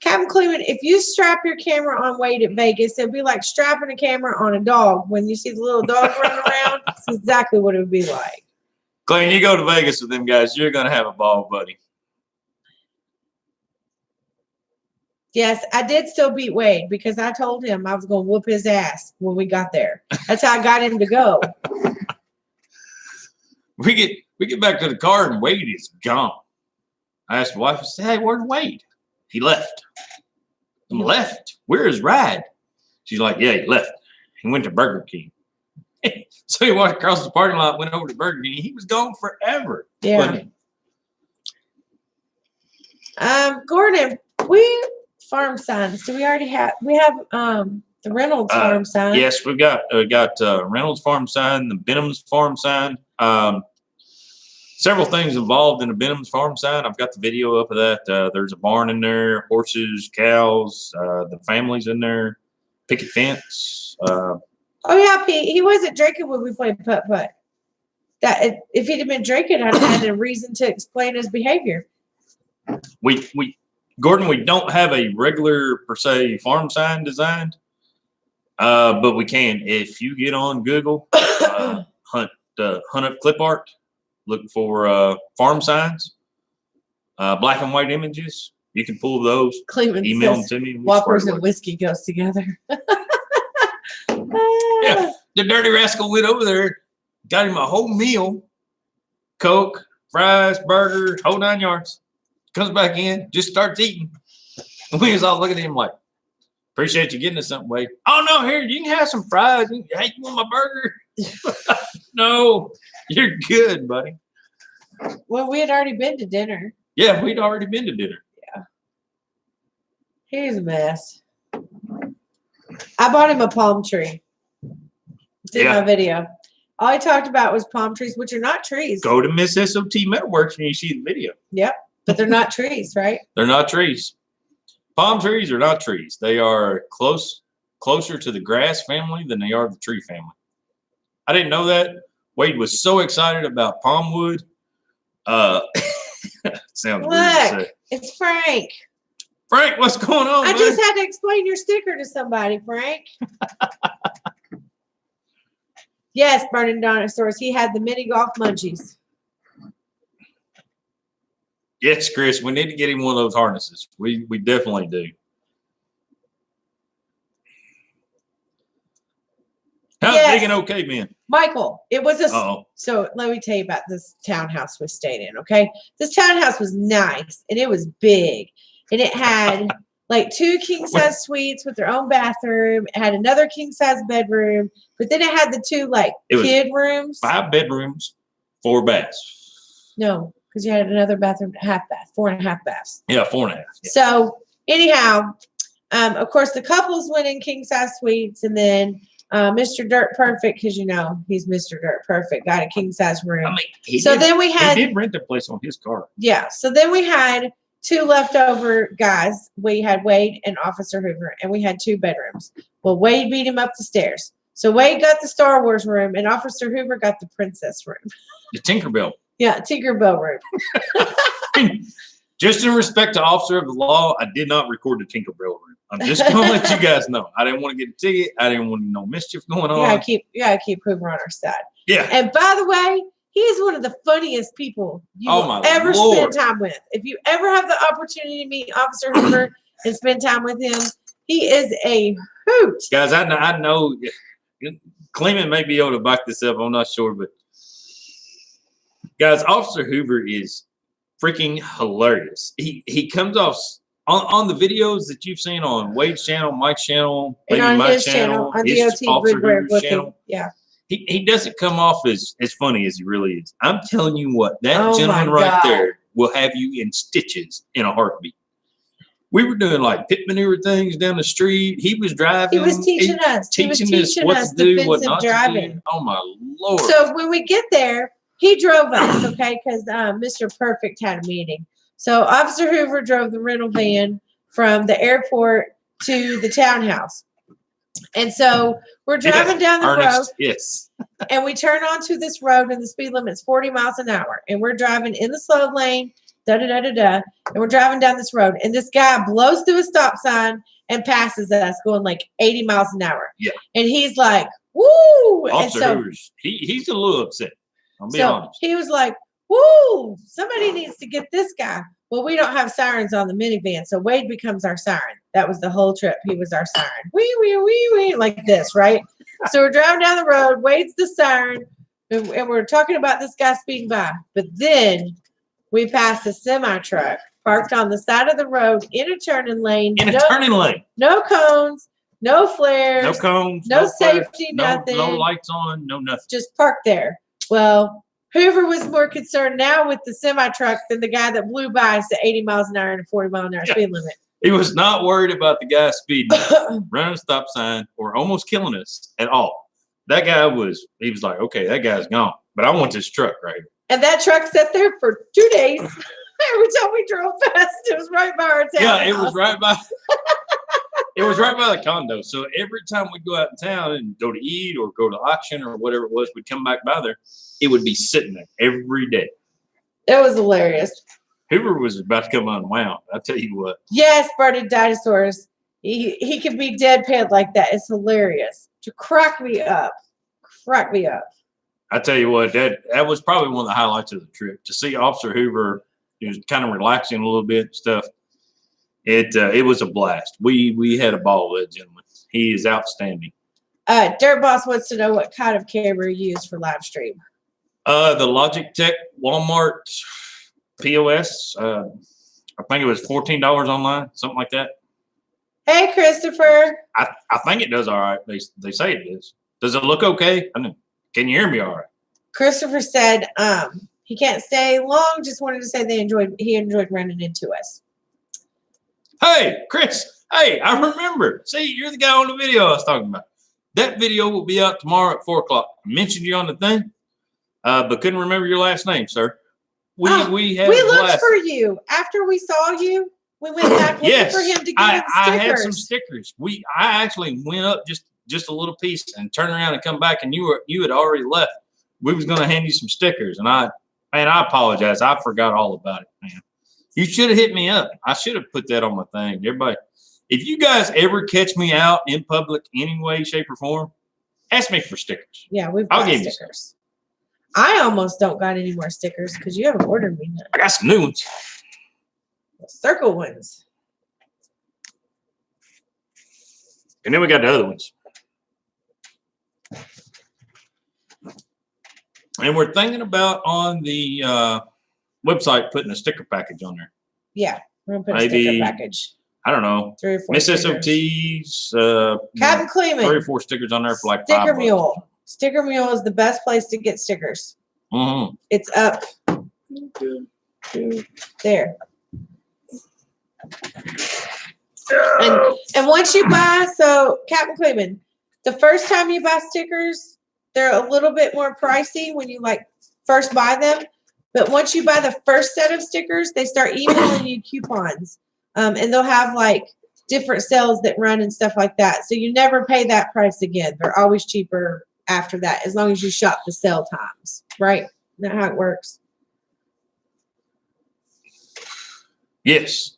Captain Clement, if you strap your camera on Wade at Vegas, it'd be like strapping a camera on a dog. When you see the little dog running around, that's exactly what it would be like. Clayton, you go to Vegas with them guys, you're going to have a ball, buddy. Yes, I did still beat Wade because I told him I was going to whoop his ass when we got there. That's how I got him to go. We get back to the car, and Wade is gone. I asked the wife, I said, hey, where's Wade? He left. He left. Where's his ride? She's like, yeah, he left. He went to Burger King. So he walked across the parking lot, went over to Burger King. He was gone forever. Yeah. Gordon, farm signs. Do we already have? We have the Reynolds farm sign. Yes, we got Reynolds farm sign, the Benham's farm sign. Several things involved in the Benham's farm sign. I've got the video up of that. There's a barn in there, horses, cows, the family's in there, picket fence. Oh yeah, Pete. He wasn't drinking when we played putt-putt. That if he'd have been drinking, I'd have had a reason to explain his behavior. Gordon, we don't have a regular per se farm sign designed, but we can. If you get on Google, hunt up clip art, look for farm signs, black and white images. You can pull those. Cleveland email them to me. Whoppers and whiskey goes together. Yeah, the dirty rascal went over there, got him a whole meal, Coke, fries, burger, whole 9 yards. Comes back in, just starts eating. And we was all looking at him like, appreciate you getting us something, Wade. Oh, no, here, you can have some fries. Hey, you want my burger? No, you're good, buddy. Well, we had already been to dinner. Yeah, we'd already been to dinner. Yeah. Here's a mess. I bought him a palm tree. Did my video. All I talked about was palm trees, which are not trees. Go to Miss SOT Metal Works when you see the video. Yep. But they're not trees, right? They're not trees. Palm trees are not trees. They are closer to the grass family than they are the tree family. I didn't know that. Wade was so excited about palm wood. Sounds weird to say. It's Frank. Frank, what's going on? I just had to explain your sticker to somebody, Frank. Yes, Burning Dinosaurs. He had the mini golf munchies. Yes, Chris, we need to get him one of those harnesses. We definitely do. How's big and okay, man? Michael, it was so let me tell you about this townhouse we stayed in, okay? This townhouse was nice, and it was big, and it had like 2 king-size suites with their own bathroom. It had another king-size bedroom, but then it had the 2 like kid rooms. 5 bedrooms, 4 baths. No. Because you had another bathroom, half bath, 4.5 baths. Yeah, 4.5. Yeah. So anyhow, of course, the couples went in king size suites, and then Mr. Dirt Perfect, because you know he's Mr. Dirt Perfect, got a king size room. I mean, then we had he did rent a place on his car. Yeah. So then we had 2 leftover guys. We had Wade and Officer Hoover, and we had 2 bedrooms. Well, Wade beat him up the stairs. So Wade got the Star Wars room, and Officer Hoover got the princess room. The Tinkerbell. Yeah, Tinkerbell room. Just in respect to officer of the law, I did not record the Tinkerbell room. I'm just going to let you guys know. I didn't want to get a ticket. I didn't want no mischief going on. You gotta keep Hoover on our side. Yeah. And by the way, he is one of the funniest people you will ever spend time with. If you ever have the opportunity to meet Officer Hoover and spend time with him, he is a hoot. Guys, I know Clement may be able to back this up. I'm not sure, but guys, Officer Hoover is freaking hilarious. He comes off on the videos that you've seen on Wade's channel, Mike's channel, and on my channel, on the OT Officer Hoover's channel. Yeah. He doesn't come off as funny as he really is. I'm telling you what, that gentleman right there will have you in stitches in a heartbeat. We were doing like pit maneuver things down the street. He was driving. He was teaching us. He was teaching us defensive driving. Oh my Lord. So when we get there, he drove us, okay, because Mr. Perfect had a meeting. So Officer Hoover drove the rental van from the airport to the townhouse. And so we're driving down the road. Yes. And we turn onto this road and the speed limit's 40 miles an hour. And we're driving in the slow lane, and we're driving down this road. And this guy blows through a stop sign and passes us going like 80 miles an hour. Yeah. And he's like, woo! Officer and so, Hoover's, he's a little upset. I'll be so honest. he was like, woo! Somebody needs to get this guy. Well, we don't have sirens on the minivan, so Wade becomes our siren. That was the whole trip. He was our siren. Wee, wee, wee, wee, like this, right? So we're driving down the road. Wade's the siren, and we're talking about this guy speeding by. But then we passed a semi-truck parked on the side of the road in a turning lane. Turning lane. No cones, no flares. No cones. No flares, safety, nothing. No lights on, no nothing. Just parked there. Well, Hoover was more concerned now with the semi-truck than the guy that blew by us at 80 miles an hour and a 40 mile an hour speed limit. He was not worried about the guy speeding, running a stop sign, or almost killing us at all. That guy he was like, okay, that guy's gone. But I want this truck right here. And that truck sat there for 2 days. Every time we drove past, it was right by our town. Yeah, it was right by it was right by the condo. So every time we'd go out in town and go to eat or go to auction or whatever it was, we'd come back by there. It would be sitting there every day. It was hilarious. Hoover was about to come unwound. I tell you what. Yes, Barted Dinosaurs. He can be deadpan like that. It's hilarious. To crack me up. Crack me up. I tell you what, that was probably one of the highlights of the trip. To see Officer Hoover, he was kind of relaxing a little bit and stuff. It was a blast. We had a ball with that gentleman. He is outstanding. Dirtballs wants to know what kind of camera you use for live stream. The Logitech Walmart POS. I think it was $14 online, something like that. Hey, Christopher. I think it does all right. They say it does. Does it look okay? I mean, can you hear me all right? Christopher said he can't stay long. Just wanted to say he enjoyed running into us. Hey, Chris. Hey, I remember. See, you're the guy on the video I was talking about. That video will be out tomorrow at 4 o'clock. I mentioned you on the thing, but couldn't remember your last name, sir. We looked for you after we saw you. We went back looking for him to get him stickers. I had some stickers. I actually went up just a little piece and turned around and come back, and you had already left. We was going to hand you some stickers, and I apologize. I forgot all about it, man. You should have hit me up. I should have put that on my thing. Everybody, if you guys ever catch me out in public any way, shape, or form, ask me for stickers. Yeah, I'll give stickers. I almost don't got any more stickers because you haven't ordered me none. I got some new ones. The circle ones. And then we got the other ones. And we're thinking about on the website putting a sticker package on there. Yeah, we're going to put a sticker package. I don't know. 3 or 4 Miss stickers. S.O.T's. Captain Cleveland. 3 or 4 stickers on there for like Sticker $5. Mule. Sticker Mule is the best place to get stickers. Mm-hmm. It's up there. And once you buy, so Captain Cleveland, the first time you buy stickers, they're a little bit more pricey when you like first buy them. But once you buy the first set of stickers, they start emailing you coupons. And they'll have like different sales that run and stuff like that. So you never pay that price again. They're always cheaper after that, as long as you shop the sale times, right? Isn't that how it works? Yes.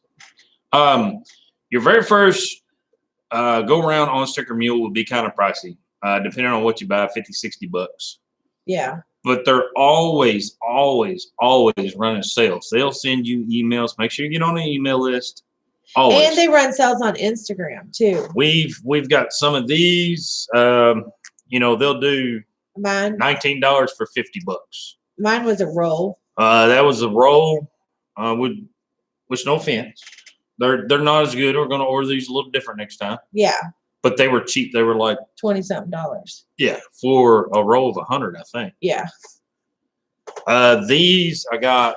Your very first go around on Sticker Mule will be kind of pricey, depending on what you buy, $50-$60. Yeah. But they're always running sales. They'll send you emails. Make sure you get on the email list. Always. And they run sales on Instagram too. We've got some of these. They'll do mine $19 for $50. Mine was a roll. That was a roll. Which no offense, they're not as good. We're going to order these a little different next time. Yeah. But they were cheap. They were like $20-something. Yeah, for a roll of 100, I think. Yeah. These I got.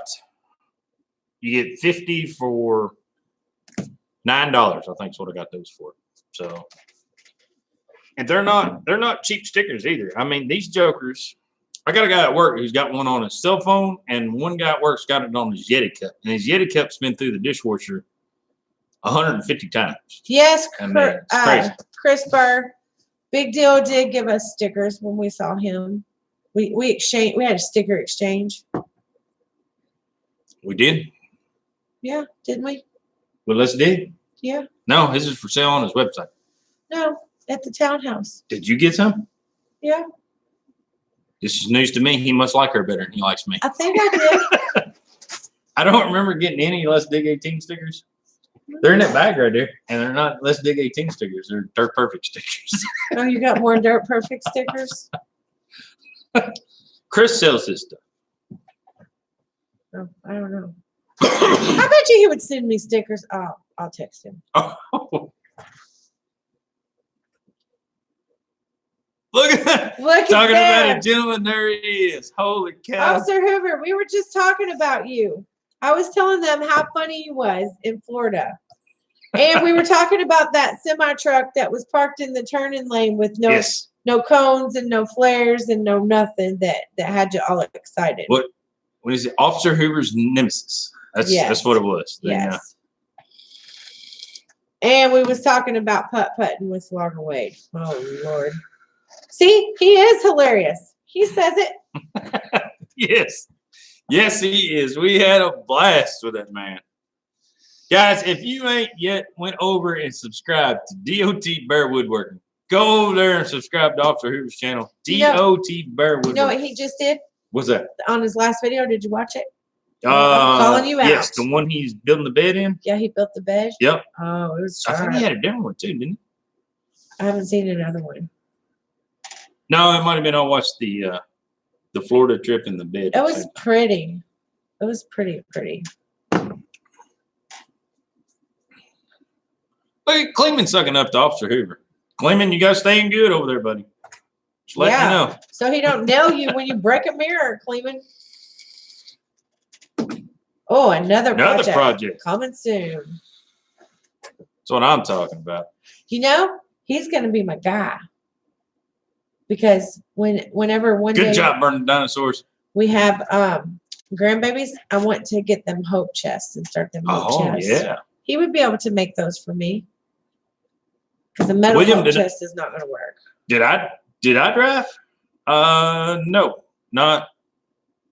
You get 50 for $9, I think is what I got those for. So, and they're not cheap stickers either. I mean, these jokers. I got a guy at work who's got one on his cell phone, and one guy at work's got it on his Yeti cup. And his Yeti cup's been through the dishwasher 150 times. Yes, I mean, it's crazy. Chris Burr, Big Deal did give us stickers when we saw him. We exchanged. We had a sticker exchange. We did. Yeah, didn't we? Well, let's did. Yeah. No, his is for sale on his website. No, at the townhouse. Did you get some? Yeah. This is news to me. He must like her better than he likes me. I think I did. I don't remember getting any Let's Dig 18 stickers. They're in that bag right there, and they're not Let's Dig 18 stickers. They're Dirt Perfect stickers. Oh, you got more Dirt Perfect stickers? Chris sells his stuff. Oh, I don't know. I bet you he would send me stickers. I'll text him. Oh. Look at that. Look Talking at about a gentleman. There he is. Holy cow. Officer Hoover, we were just talking about you. I was telling them how funny you was in Florida. And we were talking about that semi-truck that was parked in the turning lane with no cones and no flares and no nothing that had you all excited. What is it? Officer Hoover's nemesis. That's what it was. Yes. And we was talking about putt-putting with Florida Wade. Oh, Lord. See, he is hilarious. He says it. Yes. Yes, he is. We had a blast with that man. Guys, if you ain't yet went over and subscribed to DOT Bear Woodworking, go over there and subscribe to Officer Hoover's channel. DOT Bear Woodworking. You know what he just did? What's that? On his last video, did you watch it? I'm calling you out. Yes, the one he's building the bed in. Yeah, he built the bed. Yep. Oh, it was I think he had a different one too, didn't he? I haven't seen another one. No, it might have been. I watched the Florida trip in the bed. It was pretty. It was pretty. Look at Cleveland sucking up to Officer Hoover. Cleveland, you guys staying good over there, buddy. Just let me know. So he don't nail you when you break a mirror, Cleveland. Oh, another project coming soon. That's what I'm talking about. You know, he's going to be my guy. Because whenever one day. Good job burning dinosaurs. We have grandbabies, I want to get them hope chests and start them hope chests. Oh, yeah. He would be able to make those for me. Because the metal hope chest is not going to work. Did I drive? No. Not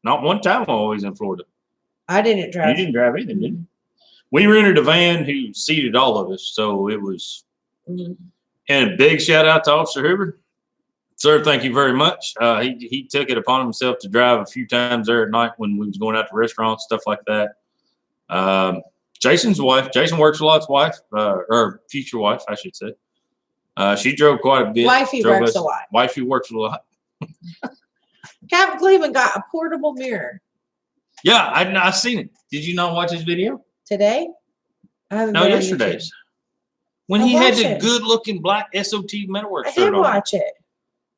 one time while I was in Florida. I didn't drive. You didn't drive either, did you? We rented a van who seated all of us, so it was. And a big shout out to Officer Hoover. Sir, thank you very much. He took it upon himself to drive a few times there at night when we was going out to restaurants, stuff like that. Jason's wife, Jason Works a Lot's wife, or future wife, I should say. She drove quite a bit. Wifey works a lot. Wifey works a lot. Captain Cleveland got a portable mirror. Yeah, I seen it. Did you not watch his video? Today? I haven't. No, yesterday's. When he had the good-looking black SOT Metal Works shirt on. I did watch it.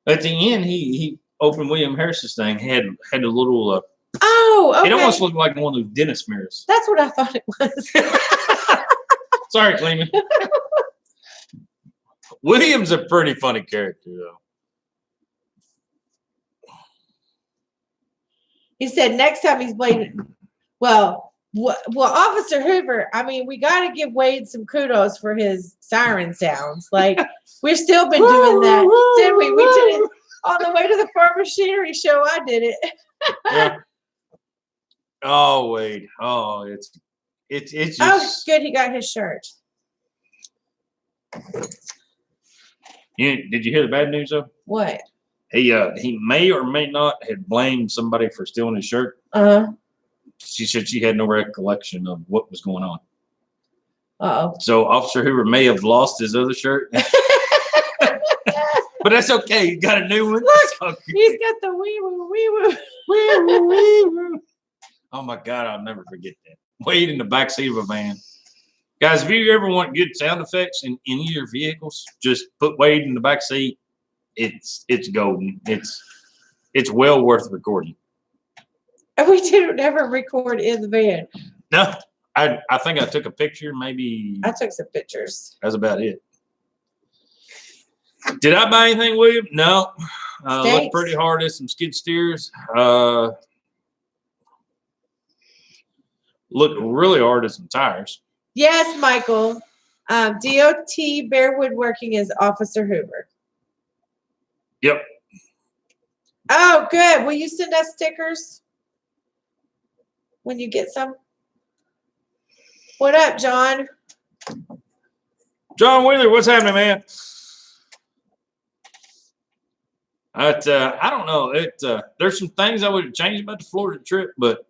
At the end, he opened William Harris's thing. Had a little. Oh, okay. It almost looked like one of those dentist mirrors. That's what I thought it was. Sorry, Cleveland. William's a pretty funny character, though. He said next time he's blading. Well, Officer Hoover, I mean, we got to give Wade some kudos for his siren sounds. Like, we've still been doing that, didn't we? We did it on the way to the farm machinery show. I did it. Yeah. Oh, Wade. Oh, it's just. Oh, good. He got his shirt. Did you hear the bad news, though? What? He may or may not have blamed somebody for stealing his shirt. She said she had no recollection of what was going on. Uh-oh. So Officer Hoover may have lost his other shirt. But that's okay. He got a new one. Look, he's got the wee-woo, wee-woo. Wee-woo, wee-woo. Oh, my God. I'll never forget that. Wade in the backseat of a van. Guys, if you ever want good sound effects in any of your vehicles, just put Wade in the back seat. It's golden. It's well worth recording. And we didn't ever record in the van. No, I think I took a picture. Maybe I took some pictures. that's about it. Did I buy anything, William? No. Looked pretty hard at some skid steers. Looked really hard at some tires. Yes, Michael. DOT Bear Woodworking is Officer Hoover. Yep. Oh, good. Will you send us stickers when you get some? What up, John? John Wheeler, what's happening, man? I don't know. There's some things I would have changed about the Florida trip, but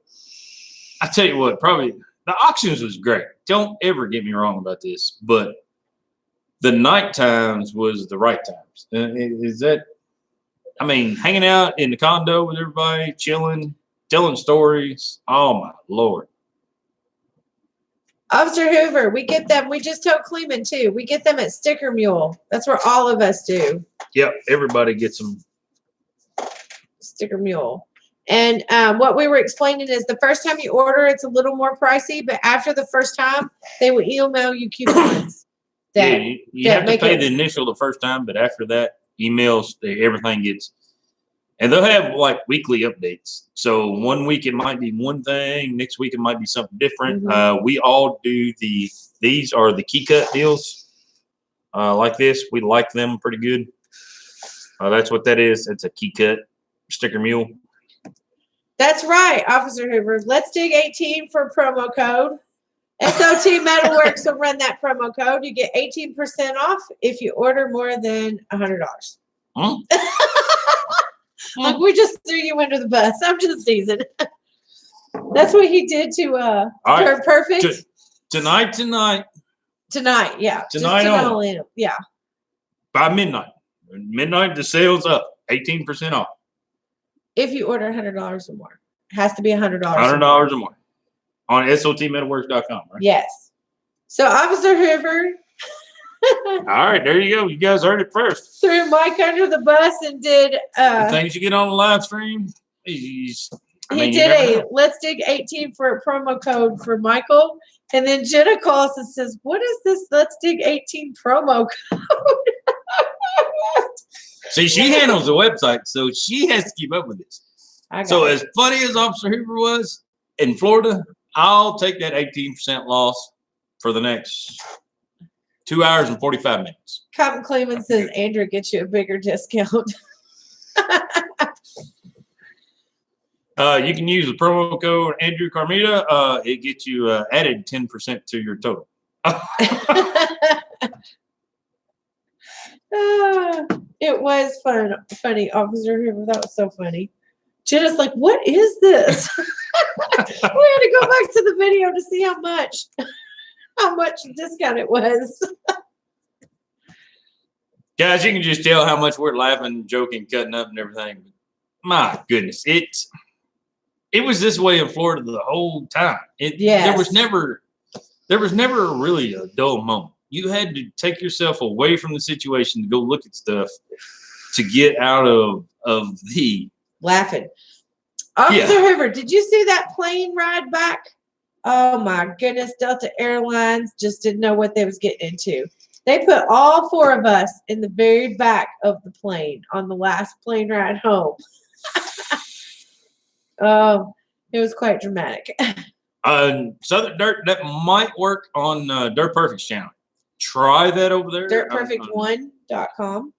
I tell you what, probably the auctions was great. Don't ever get me wrong about this, but the night times was the right times. Is that? I mean, hanging out in the condo with everybody, chilling, telling stories. Oh my Lord. Officer Hoover, we get them. We just told Cleveland too. We get them at Sticker Mule. That's where all of us do. Yep, everybody gets them. Sticker Mule. And what we were explaining is the first time you order, it's a little more pricey, but after the first time, they will email you coupons. Yeah, you have to pay the initial the first time, but after that, emails, everything gets, and they'll have like weekly updates. So one week it might be one thing, next week it might be something different. Mm-hmm. We all do these are the key cut deals like this. We like them pretty good. That's what that is. It's a key cut sticker mule. That's right, Officer Hoover. Let's dig 18 for promo code. SOT Metal Works will run that promo code. You get 18% off if you order more than $100. Huh? Like we just threw you under the bus. I'm just teasing. That's what he did to Dirt Perfect. Tonight, yeah. Tonight only. Yeah. By midnight. Midnight, the sale's up. 18% off. If you order $100 or more. It has to be $100. $100 or more. On SOTmetalworks.com, right? Yes. So Officer Hoover. All right, there you go. You guys heard it first. Threw Mike under the bus and did the things you get on the live stream. He did a Let's Dig 18 for a promo code for Michael. And then Jenna calls and says, what is this Let's Dig 18 promo code? See, she handles the website, so she has to keep up with this. So as funny as Officer Hoover was in Florida, I'll take that 18% loss for the next 2 hours and 45 minutes. Cotton Cleveland says Andrew gets you a bigger discount. You can use the promo code Andrew Carmita. It gets you added 10% to your total. It was funny, Officer Hoover. That was so funny. Jenna's like, what is this? We had to go back to the video to see how much discount it was. Guys, you can just tell how much we're laughing, joking, cutting up and everything. My goodness. It was this way in Florida the whole time. There was never really a dull moment. You had to take yourself away from the situation to go look at stuff to get out of the laughing. Officer Hoover, did you see that plane ride back? Oh my goodness, Delta Airlines just didn't know what they was getting into. They put all four of us in the very back of the plane on the last plane ride home. Oh, it was quite dramatic. Southern Dirt, that might work on Dirt Perfect's channel. Try that over there. Dirtperfect1.com.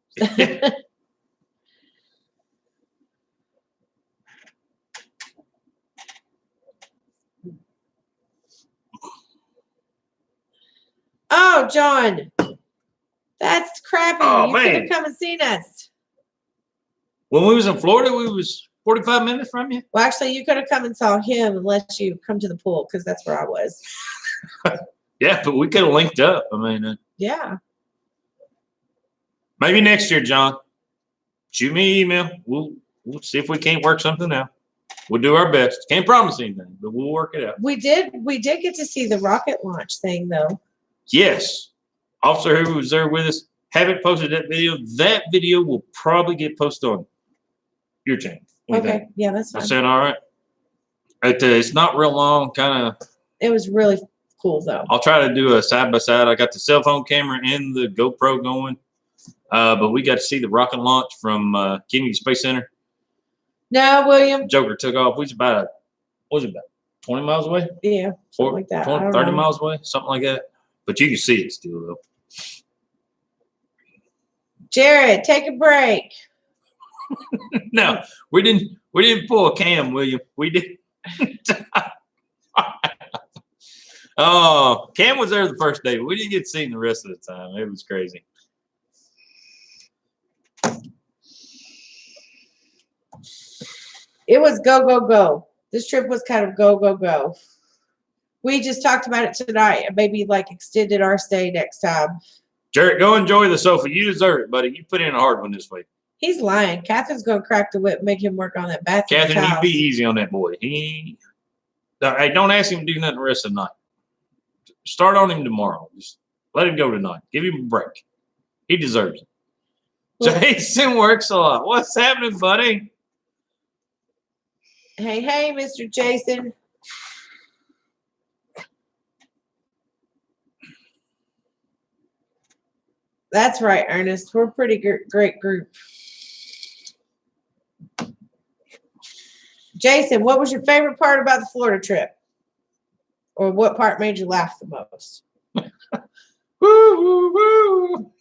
Oh, John. That's crappy. Oh, you man. could have come and seen us. When we was in Florida, we was 45 minutes from you. Well, actually, you could have come and saw him unless you come to the pool because that's where I was. Yeah, but we could have linked up. I mean, yeah. Maybe next year, John. Shoot me an email. We'll see if we can't work something out. We'll do our best. Can't promise anything, but we'll work it out. We did get to see the rocket launch thing, though. Yes. Officer Hoover was there with us. Haven't posted that video. That video will probably get posted on your channel. Okay. Yeah, that's fine. That sound all right? It's not real long. Kind of. It was really cool though. I'll try to do a side by side. I got the cell phone camera and the GoPro going, but we got to see the rocket launch from Kennedy Space Center. No, William. Joker took off. We was about 20 miles away? Yeah, something like that. 30 miles away, something like that. But you can see it still, though. Jared, take a break. No, we didn't pull a Cam, William. We did. Oh, Cam was there the first day. We didn't get seen the rest of the time. It was crazy. It was go, go, go. This trip was kind of go, go, go. We just talked about it tonight and maybe like extended our stay next time. Jared, go enjoy the sofa. You deserve it, buddy. You put in a hard one this week. He's lying. Catherine's going to crack the whip, make him work on that bathroom. Catherine, you be easy on that boy. Hey, don't ask him to do nothing the rest of the night. Start on him tomorrow. Just let him go tonight. Give him a break. He deserves it. Well, Jason works a lot. What's happening, buddy? Hey, hey, Mr. Jason. That's right, Ernest. We're a pretty great group. Jason, what was your favorite part about the Florida trip? Or what part made you laugh the most? Woo, woo, woo.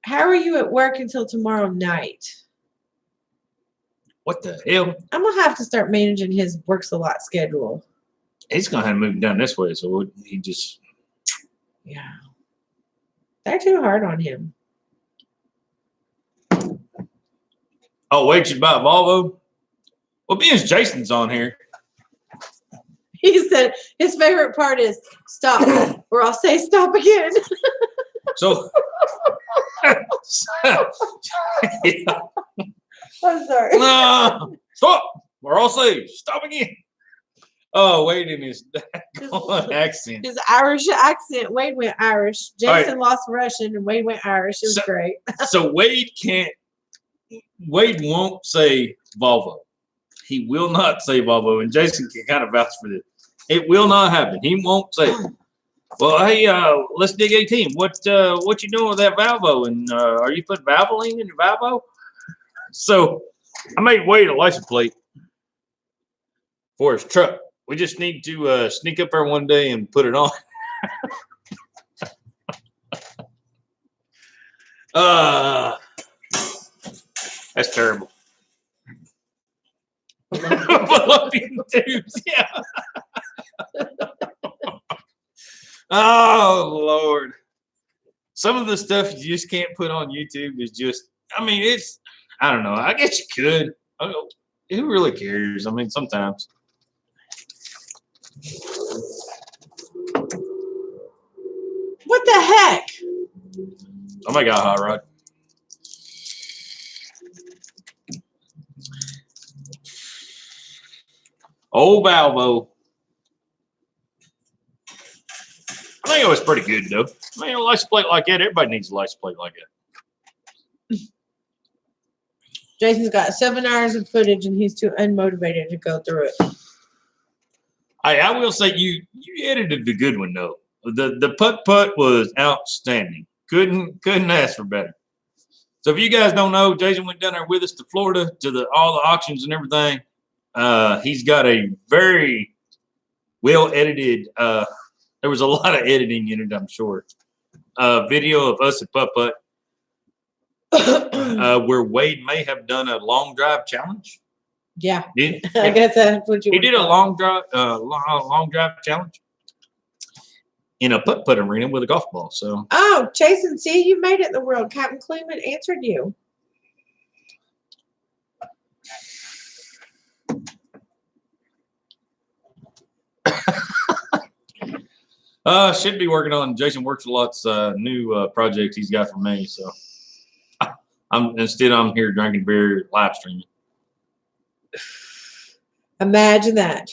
How are you at work until tomorrow night? What the hell? I'm going to have to start managing his works a lot schedule. He's going to have to move down this way, so he just... Yeah. They're too hard on him. Oh, wait, you buy a Volvo? Well, being Jason's on here. He said his favorite part is stop, or I'll say stop again. So... Yeah. I'm sorry. Stop! Or I'll say stop again. Oh, Wade in his accent. His Irish accent. Wade went Irish. Jason lost Russian and Wade went Irish. It was great. So Wade won't say Volvo. He will not say Volvo. And Jason can kind of vouch for this. It will not happen. He won't say it. Well, hey, let's dig 18. What you doing with that Volvo? And are you putting Valvoline in your Volvo? So I made Wade a license plate for his truck. We just need to sneak up there one day and put it on. That's terrible. Fallopian tubes, yeah. Oh, Lord. Some of the stuff you just can't put on YouTube is just, I mean, I don't know. I guess you could. Who really cares? I mean, sometimes. What the heck? Oh my God, Hot Rod. Old Volvo. I think it was pretty good, though. I mean, a license plate like that, everybody needs a license plate like that. Jason's got 7 hours of footage and he's too unmotivated to go through it. I will say you edited the good one, though. The putt was outstanding. Couldn't ask for better. So if you guys don't know, Jason went down there with us to Florida to all the auctions and everything. He's got a very well edited. There was a lot of editing in it, I'm sure. Video of us at Putt Putt, where Wade may have done a long drive challenge. Yeah, I guess that's what you. He did a long drive challenge in a putt putt arena with a golf ball. So. Oh, Jason, see, you made it in the world. Captain Cleveland answered you. Should be working on Jason Works a Lot's new project he's got for me. So I'm here drinking beer, live streaming. Imagine that.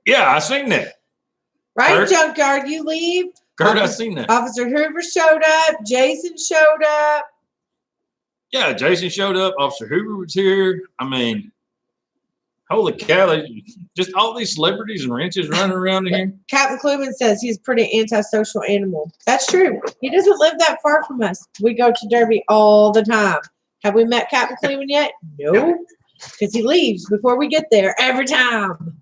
Yeah, I seen that. Right, Kurt? Junkyard, you leave. Kurt, I seen that. Officer Hoover showed up. Jason showed up. Yeah, Jason showed up. Officer Hoover was here. I mean, holy cow! Just all these celebrities and wrenches running around here. Captain Kluman says he's a pretty antisocial animal. That's true. He doesn't live that far from us. We go to Derby all the time. Have we met Captain Kluman yet? No, because he leaves before we get there every time.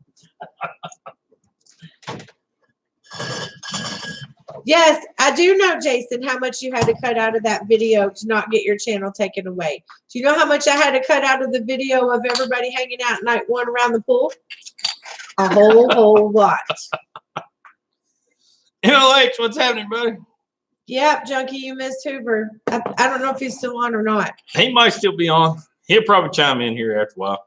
Yes, I do know, Jason, how much you had to cut out of that video to not get your channel taken away. Do you know how much I had to cut out of the video of everybody hanging out night one around the pool? A whole lot. NLH, what's happening, buddy? Yep, Junkie, you missed Hoover. I don't know if he's still on or not. He might still be on. He'll probably chime in here after a while.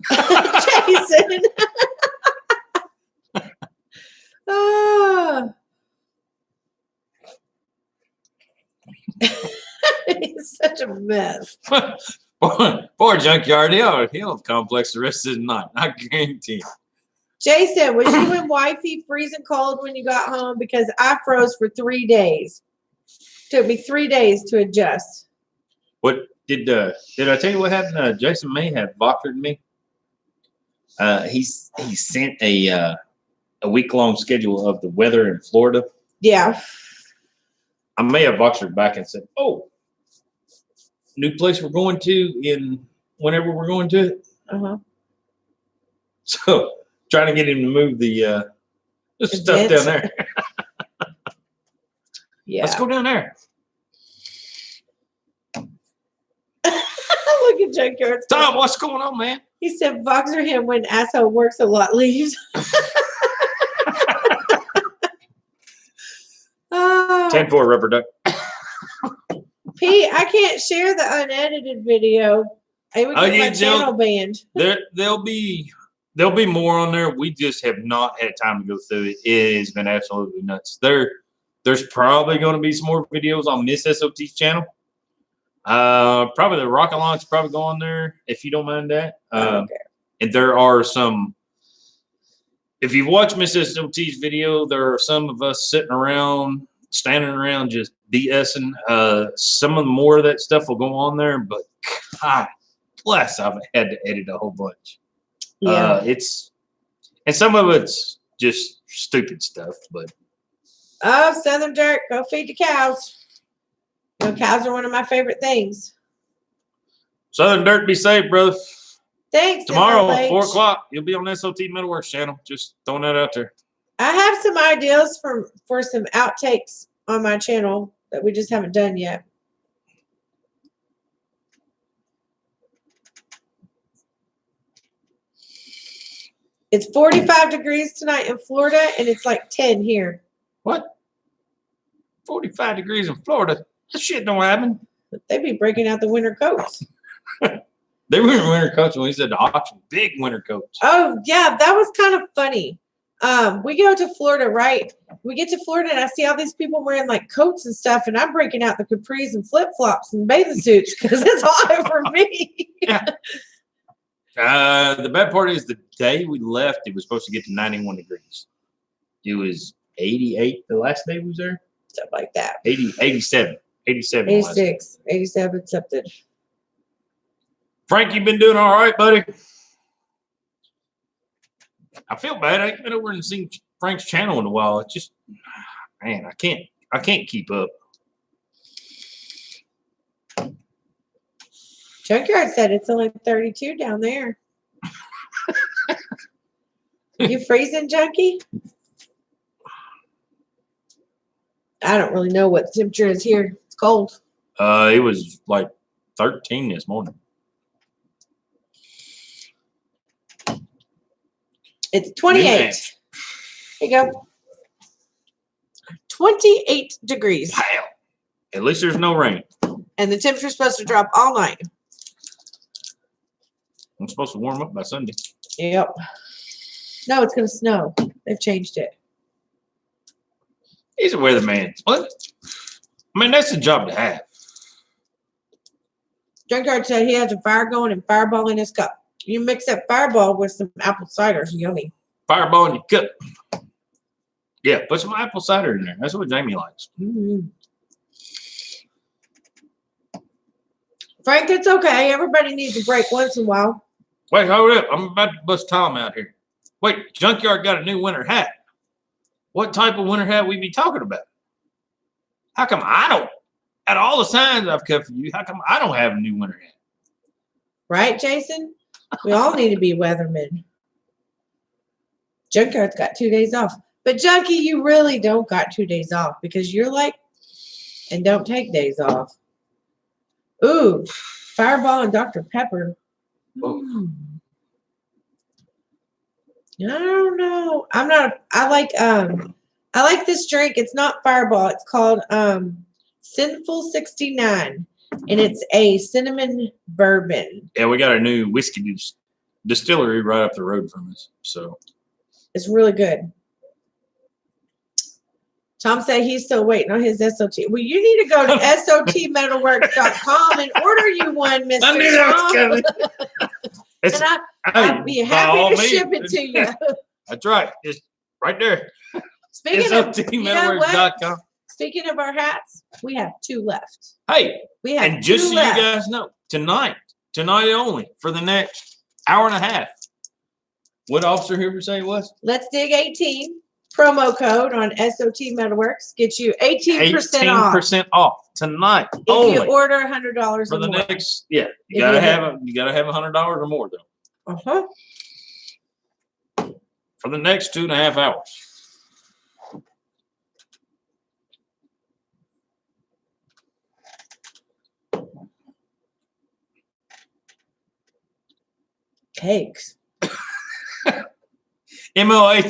Jason. Oh. He's such a mess. Poor Junkyard. He'll complex the rest of the night. I guarantee you. Jason, was you and wifey freezing cold when you got home? Because I froze for 3 days. Took me 3 days to adjust. What did I tell you what happened? Jason may have boxered me. He sent a week-long schedule of the weather in Florida. Yeah. I may have boxered back and said, "Oh, new place we're going to in whenever we're going to it." Uh-huh. So trying to get him to move the stuff down there. Yeah. Let's go down there. Look at Junkyard. Tom, what's going on, man? He said, "Boxer him when asshole works a lot leaves." 10-4 rubber duck. Pete, I can't share the unedited video. I would get my channel banned. There'll be more on there. We just have not had time to go through it. It has been absolutely nuts. There's probably going to be some more videos on Miss S.O.T's channel. Probably the rocket launch probably go on there if you don't mind that. Okay. And there are some. If you watch Miss S.O.T's video, there are some of us sitting around, standing around, just BSing. Some of the more of that stuff will go on there, but God bless, I've had to edit a whole bunch. Yeah. And some of it's just stupid stuff, but. Oh, Southern Dirt, go feed the cows. You know, cows are one of my favorite things. Southern Dirt, be safe, brother. Thanks. Tomorrow, SLH. 4 o'clock, you'll be on the SOT Metal Works channel. Just throwing that out there. I have some ideas for some outtakes on my channel that we just haven't done yet. It's 45 degrees tonight in Florida, and it's like 10 here. What? 45 degrees in Florida? That shit don't happen. They be breaking out the winter coats. They were in winter coats when we said the auction. Big winter coats. Oh, yeah, that was kind of funny. We go to Florida, right? We get to Florida, and I see all these people wearing, like, coats and stuff, and I'm breaking out the capris and flip-flops and bathing suits because it's hot for me. Yeah. The bad part is the day we left, it was supposed to get to 91 degrees. It was 88 the last day we was there. Stuff like that. 87. 86, 87, something. Frank, you been doing all right, buddy? I feel bad. I ain't been over and seen Frank's channel in a while. It's just, man, I can't keep up. Junkyard said it's only 32 down there. You freezing, Junkie? I don't really know what the temperature is here. It's cold. It was like 13 this morning. It's 28. Here you go. 28 degrees. Wow. At least there's no rain. And the temperature's supposed to drop all night. I'm supposed to warm up by Sunday. Yep. No, it's going to snow. They've changed it. He's a weatherman. What? I mean, that's a job to have. Junkyard said he has a fire going and fireball in his cup. You mix that fireball with some apple cider. Yummy. Fireball in your cup. Yeah, put some apple cider in there. That's what Jamie likes. Mm-hmm. Frank, it's okay. Everybody needs a break once in a while. Wait, hold up. I'm about to bust Tom out here. Wait, Junkyard got a new winter hat. What type of winter hat we be talking about? How come I don't? Out of all the signs I've cut for you, how come I don't have a new winter hat? Right, Jason? We all need to be weathermen. Junkyard's got 2 days off. But Junkie, you really don't got 2 days off because you're like, and don't take days off. Ooh, Fireball and Dr. Pepper. Mm. I don't know. I like this drink. It's not Fireball. It's called Sinful 69. And it's a cinnamon bourbon. Yeah, we got a new whiskey distillery right up the road from us. So it's really good. Tom said he's still waiting on his SOT. Well, you need to go to SOTmetalworks.com and order you one, Mr. I knew that was coming. And I'd be happy to ship it to you. That's right. It's right there. Speaking of SOTmetalworks.com. Speaking of our hats, we have 2 left. Hey, we have and just 2 so left. you guys know, tonight only, for the next hour and a half. What Officer Hoover say it was? Let's Dig 18 promo code on SOT Metalworks gets you 18% off. 18% off tonight. If only. you order $100 for or the more. next, yeah, you gotta have $100 or more though. For the next 2.5 hours. Cakes. MOH,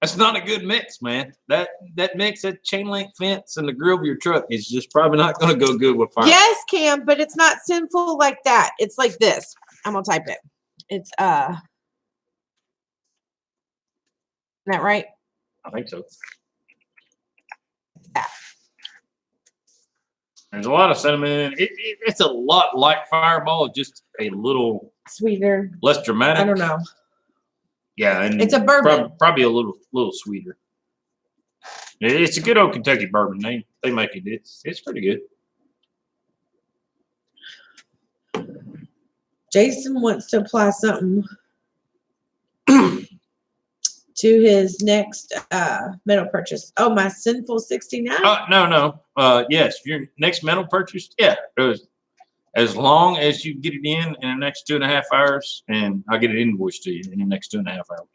that's not a good mix, man. That mix, that chain link fence and the grill of your truck is just probably not going to go good with fire. Yes, Cam, but it's not sinful like that. It's like this. I'm gonna type it. It's isn't that right? I think so. Yeah. There's a lot of cinnamon. It's a lot like Fireball, just a little sweeter, less dramatic. I don't know. Yeah, and it's a bourbon. Probably a little sweeter. It's a good old Kentucky bourbon. They make it. It's pretty good. Jason wants to apply something to his next metal purchase. Oh, my Sinful 69? No. Yes, your next metal purchase, yeah. As long as you get it in the next 2.5 hours, and I'll get it invoiced to you in the next 2.5 hours.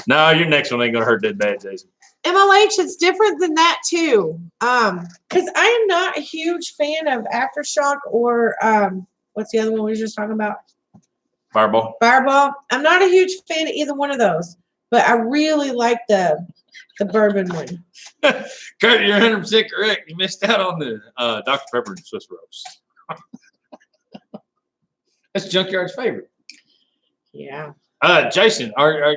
No, your next one ain't gonna hurt that bad, Jason. MLH, it's different than that too. Because I am not a huge fan of Aftershock or what's the other one we were just talking about? Fireball. I'm not a huge fan of either one of those, but I really like the bourbon one. Kurt, you're 100% correct. You missed out on the Dr. Pepper and Swiss Rolls. That's Junkyard's favorite. Yeah. Jason, are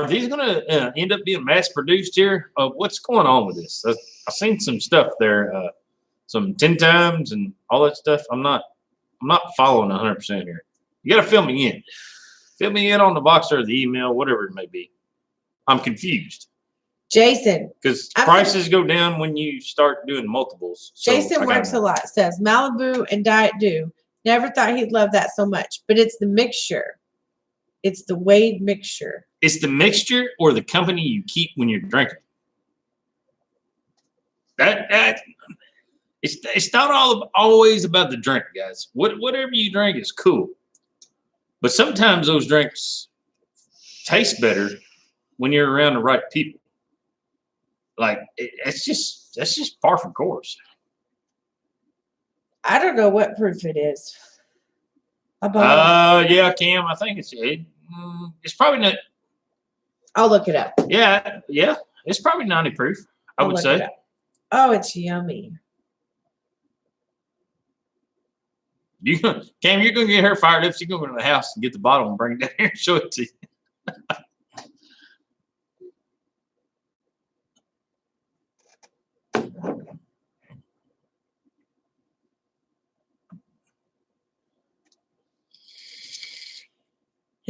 these going to end up being mass produced here? What's going on with this? I've seen some stuff there, some 10 times and all that stuff. I'm not following 100% here. You got to fill me in. Fill me in on the box or the email, whatever it may be. I'm confused. Jason. Because prices go down when you start doing multiples. So Jason works a lot. Says Malibu and Diet Dew. Never thought he'd love that so much. But it's the mixture. It's the Wade mixture. It's the mixture or the company you keep when you're drinking. It's not always about the drink, guys. Whatever you drink is cool. But sometimes those drinks taste better when you're around the right people. Like that's just par for course. I don't know what proof it is. Yeah, Cam. I think it's probably not. I'll look it up. Yeah. It's probably 90 proof. I would say. Oh, it's yummy. Cam, you're gonna get her fired up. She's gonna go to the house and get the bottle and bring it down here and show it to you.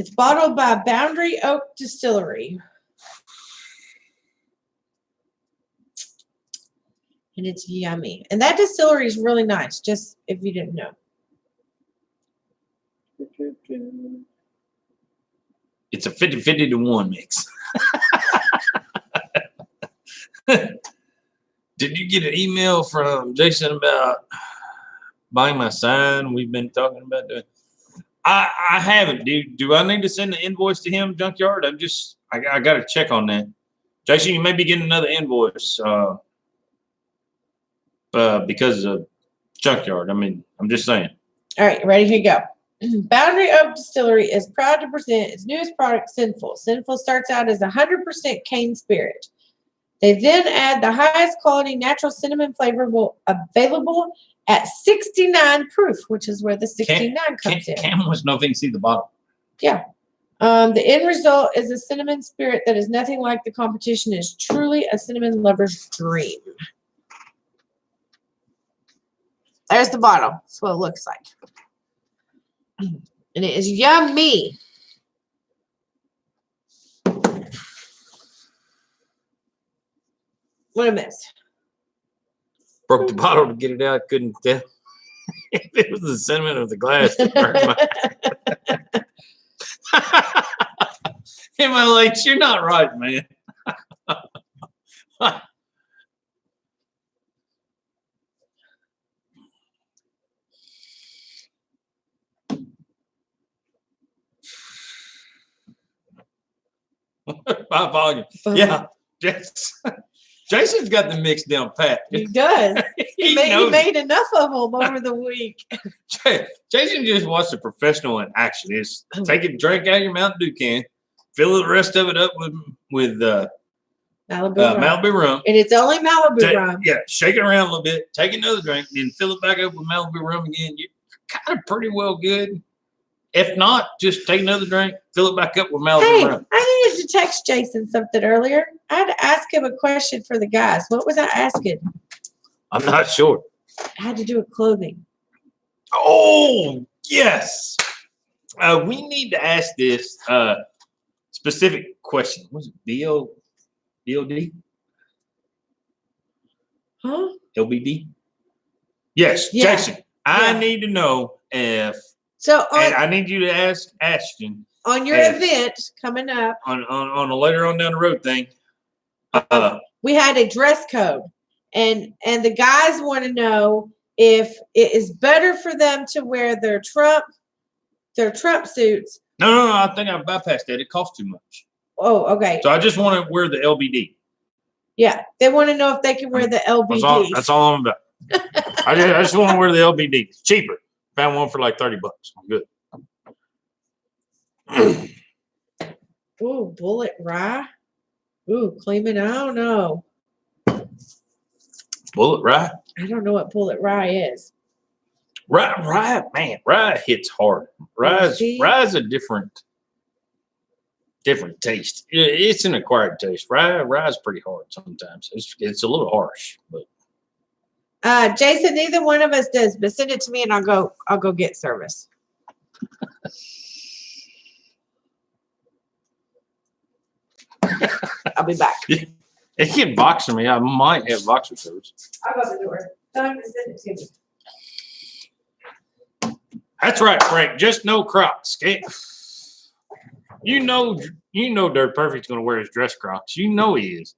It's bottled by Boundary Oak Distillery. And it's yummy. And that distillery is really nice, just if you didn't know. It's a 50-50 to 1 mix. Did you get an email from Jason about buying my sign? We've been talking about doing. I haven't. Do I need to send the invoice to him, Junkyard? I got to check on that. Jason, you may be getting another invoice because of Junkyard. I mean, I'm just saying. All right, ready to go. Boundary Oak Distillery is proud to present its newest product, Sinful. Sinful starts out as 100% cane spirit. They then add the highest quality natural cinnamon flavor available at 69 proof, which is where the 69 comes in. Cam wants no thing to see the bottle. Yeah. The end result is a cinnamon spirit that is nothing like the competition. Is truly a cinnamon lover's dream. There's the bottle. That's what it looks like. And it is yummy. What a mess. Broke the bottle to get it out. Couldn't tell if it was the cinnamon or the glass that burned my. In my legs, you're not right, man. By volume. Yeah. Jason's got the mix down pat. He does. he made enough of them over the week. Jason just watched a professional in action. Is take a drink out of your Mountain Dew can, fill the rest of it up with Malibu rum. And it's only Malibu rum. Yeah, shake it around a little bit, take another drink, then fill it back up with Malibu rum again. You're kind of pretty well good. If not, just take another drink, fill it back up with Malibu rum. I needed to text Jason something earlier. I had to ask him a question for the guys. What was I asking? I'm not sure. I had to do with clothing. Oh, yes. We need to ask this specific question. Was it BOD? Huh? LBD? Yes, yeah. Jason. I need to know if. So I need you to ask Ashton on your event coming up on a later on down the road thing. We had a dress code, and the guys want to know if it is better for them to wear their Trump suits. No. I think I bypassed that. It costs too much. Oh, okay. So I just want to wear the LBD. Yeah, they want to know if they can wear the LBD. That's all I'm about. I just want to wear the LBD. It's cheaper. Found one for like $30. I'm good. Ooh, Bullet Rye. Ooh, Cleveland. I don't know. Bullet Rye? I don't know what Bullet Rye is. Rye, man, Rye hits hard. Rye's a different taste. It's an acquired taste. Rye's pretty hard sometimes. It's a little harsh, but. Jason, neither one of us does, but send it to me and I'll go get service. I'll be back. It can boxer me. I might have boxer service. I'll go to the door. Tell him to send it to me. That's right, Frank. Just no Crocs. Okay? You know Dirt Perfect's gonna wear his dress Crocs. You know he is.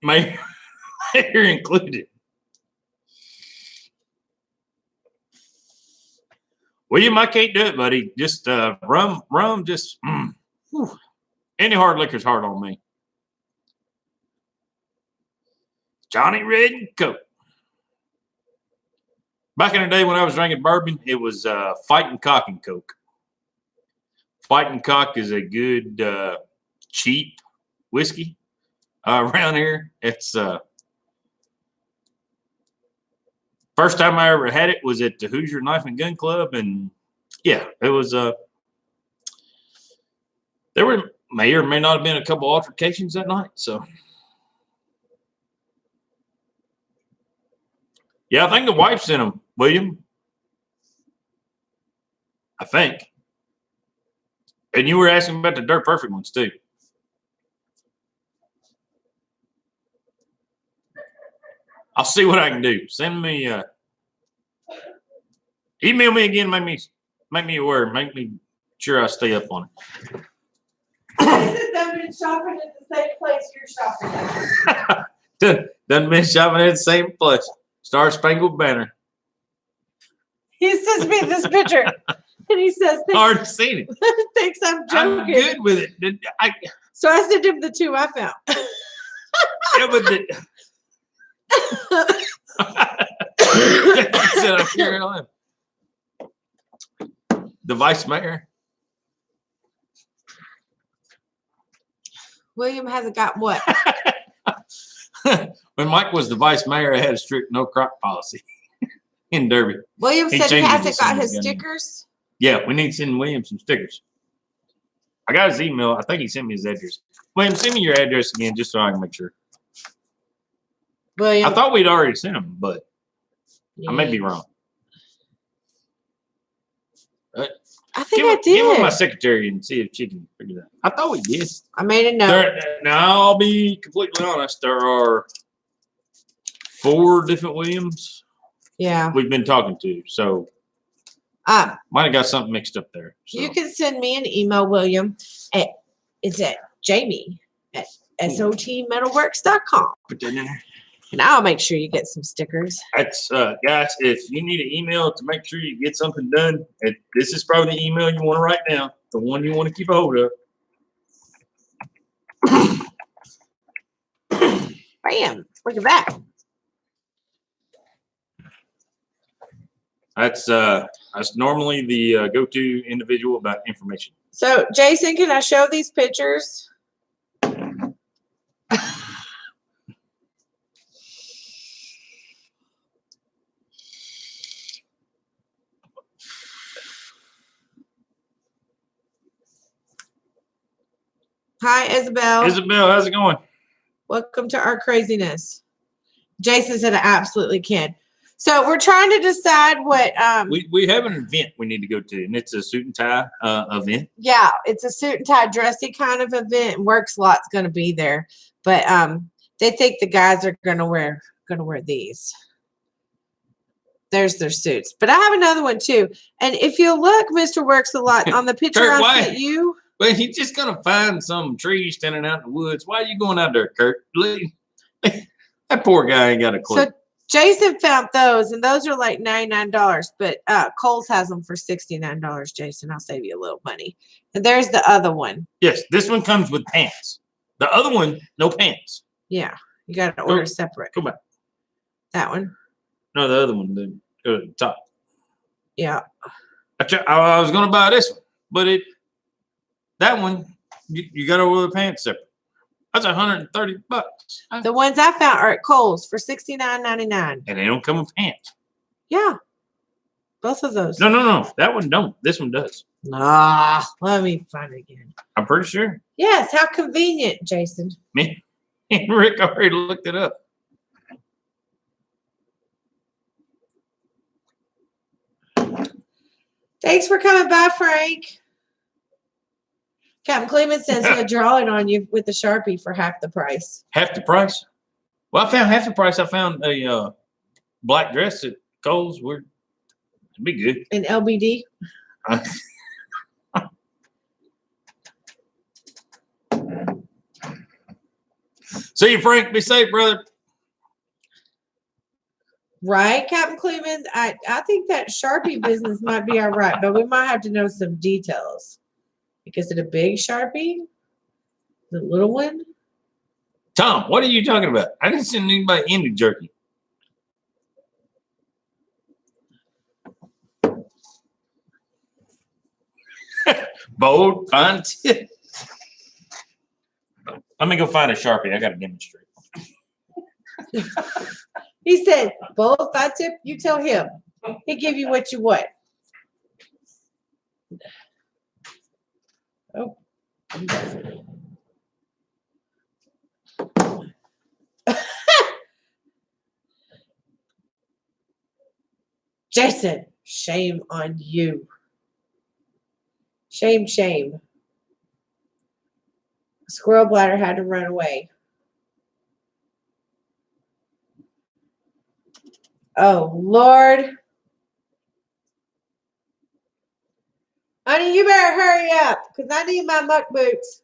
You're included. William, I can't do it, buddy. Just rum, just any hard liquor's hard on me. Johnny Red and Coke. Back in the day when I was drinking bourbon, it was Fighting Cock and Coke. Fighting Cock is a good cheap whiskey around here. It's first time I ever had it was at the Hoosier Knife and Gun Club, and yeah, it was there may or may not have been a couple altercations that night, so Yeah, I think the wife sent them, William. I think. And you were asking about the Dirt Perfect ones too. I'll see what I can do. Send me email me again, make me aware, make me sure I stay up on it. I've been shopping at the same place you're shopping at. Done been shopping at the same place. Star Spangled Banner. He sends me this picture. And he says, Hard seen it. thinks I'm joking. I'm good with it. So I sent him the two I found. Yeah, but said I'm carrying on. The vice mayor. William hasn't got what? When Mike was the vice mayor, I had a strict no crock policy in Derby. William He said he changed it hasn't as got soon as his he got in. stickers. Yeah, we need to send William some stickers. I got his email. I think he sent me his address. William, send me your address again just so I can make sure. William. I thought we'd already sent him, but I may be wrong. I think I did. Give him my secretary and see if she can figure that out. I thought we did. I made a note. Now, I'll be completely honest. There are 4 different Williams Yeah. we've been talking to. So might have got something mixed up there. So. You can send me an email, William. It's at Jamie at SOTmetalworks.com. Put that in there. And I'll make sure you get some stickers. That's guys, if you need an email to make sure you get something done, this is probably the email you want to write down, the one you want to keep a hold of. Bam. Look at that. That's normally the go-to individual about information. So, Jason, can I show these pictures? Hi, Isabel. Isabel, how's it going? Welcome to our craziness. Jason said I absolutely can. So we're trying to decide what we have an event we need to go to, and it's a suit and tie event. Yeah, it's a suit and tie dressy kind of event. Works Lot's gonna be there. But they think the guys are gonna wear these. There's their suits. But I have another one too. And if you look, Mr. Works a Lot, on the picture Kurt, I sent you. Well, he's just gonna find some trees standing out in the woods. Why are you going out there, Kurt? That poor guy ain't got a clue. So Jason found those, and those are like $99. But Kohl's has them for $69. Jason, I'll save you a little money. And there's the other one. Yes, this one comes with pants. The other one, no pants. Yeah, you got to order separate. Come back. That one. No, the other one. Go to the top. Yeah. I was gonna buy this one, but that one you got to order the pants separate. That's $130. The ones I found are at Kohl's for $69.99. And they don't come with pants. Yeah. Both of those. No. That one don't. This one does. Nah. Let me find it again. I'm pretty sure. Yes. How convenient, Jason. Me and Rick already looked it up. Thanks for coming by, Frank. Captain Cleveland says he'll draw it on you with the Sharpie for half the price. Half the price? Well, I found half the price. I found a black dress at Kohl's. It'd be good. An LBD? See you, Frank. Be safe, brother. Right, Captain Cleveland? I think that Sharpie business might be all right, but we might have to know some details. Is it a big Sharpie? The little one? Tom, what are you talking about? I didn't send anybody any jerky. Bold, fine tip. Let me go find a Sharpie. I got to demonstrate. He said, bold, fine tip, you tell him. He give you what you want. Oh. Jason, shame on you. Shame, shame. Squirrel bladder had to run away. Oh, Lord. Honey, you better hurry up because I need my muck boots.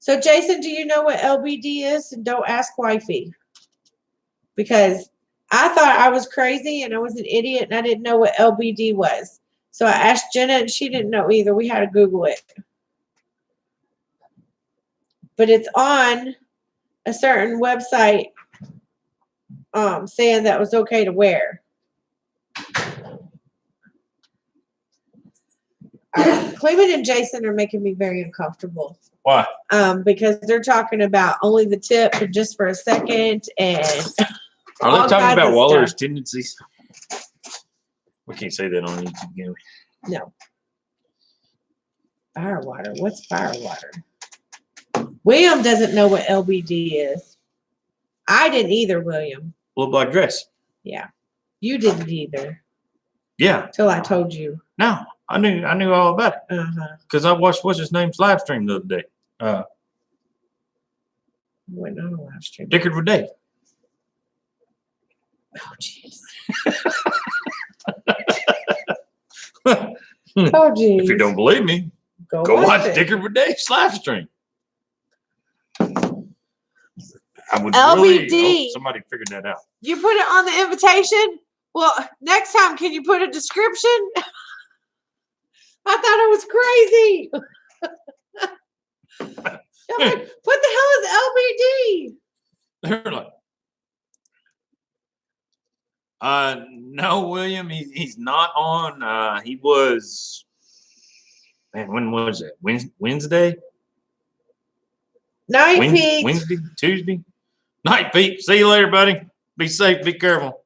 So, Jason, do you know what LBD is? And don't ask wifey. Because I thought I was crazy and I was an idiot and I didn't know what LBD was. So I asked Jenna and she didn't know either. We had to Google it. But it's on a certain website saying that was okay to wear. Clement and Jason are making me very uncomfortable. Why? Because they're talking about only the tip and just for a second and are they talking about Waller's stuff. tendencies? We can't say that on YouTube, can we? No. Firewater. What's firewater? William doesn't know what LBD is. I didn't either, William. Little black dress. Yeah. You didn't either. Yeah. Till I told you. No, I knew all about it. Because I watched what's his name's live stream the other day. Went on a live stream. Dickard with Dave. Oh, jeez. Oh, jeez. If you don't believe me, go watch Dickard with Dave's live stream. I would LBD. really hope somebody figured that out. You put it on the invitation? Well, next time, can you put a description? I thought it was crazy. I'm like, what the hell is LBD? They're like, no, William, he's not on. He was, man, when was it? Wednesday? Night Pete. Wednesday? Tuesday? Night Pete. See you later, buddy. Be safe. Be careful.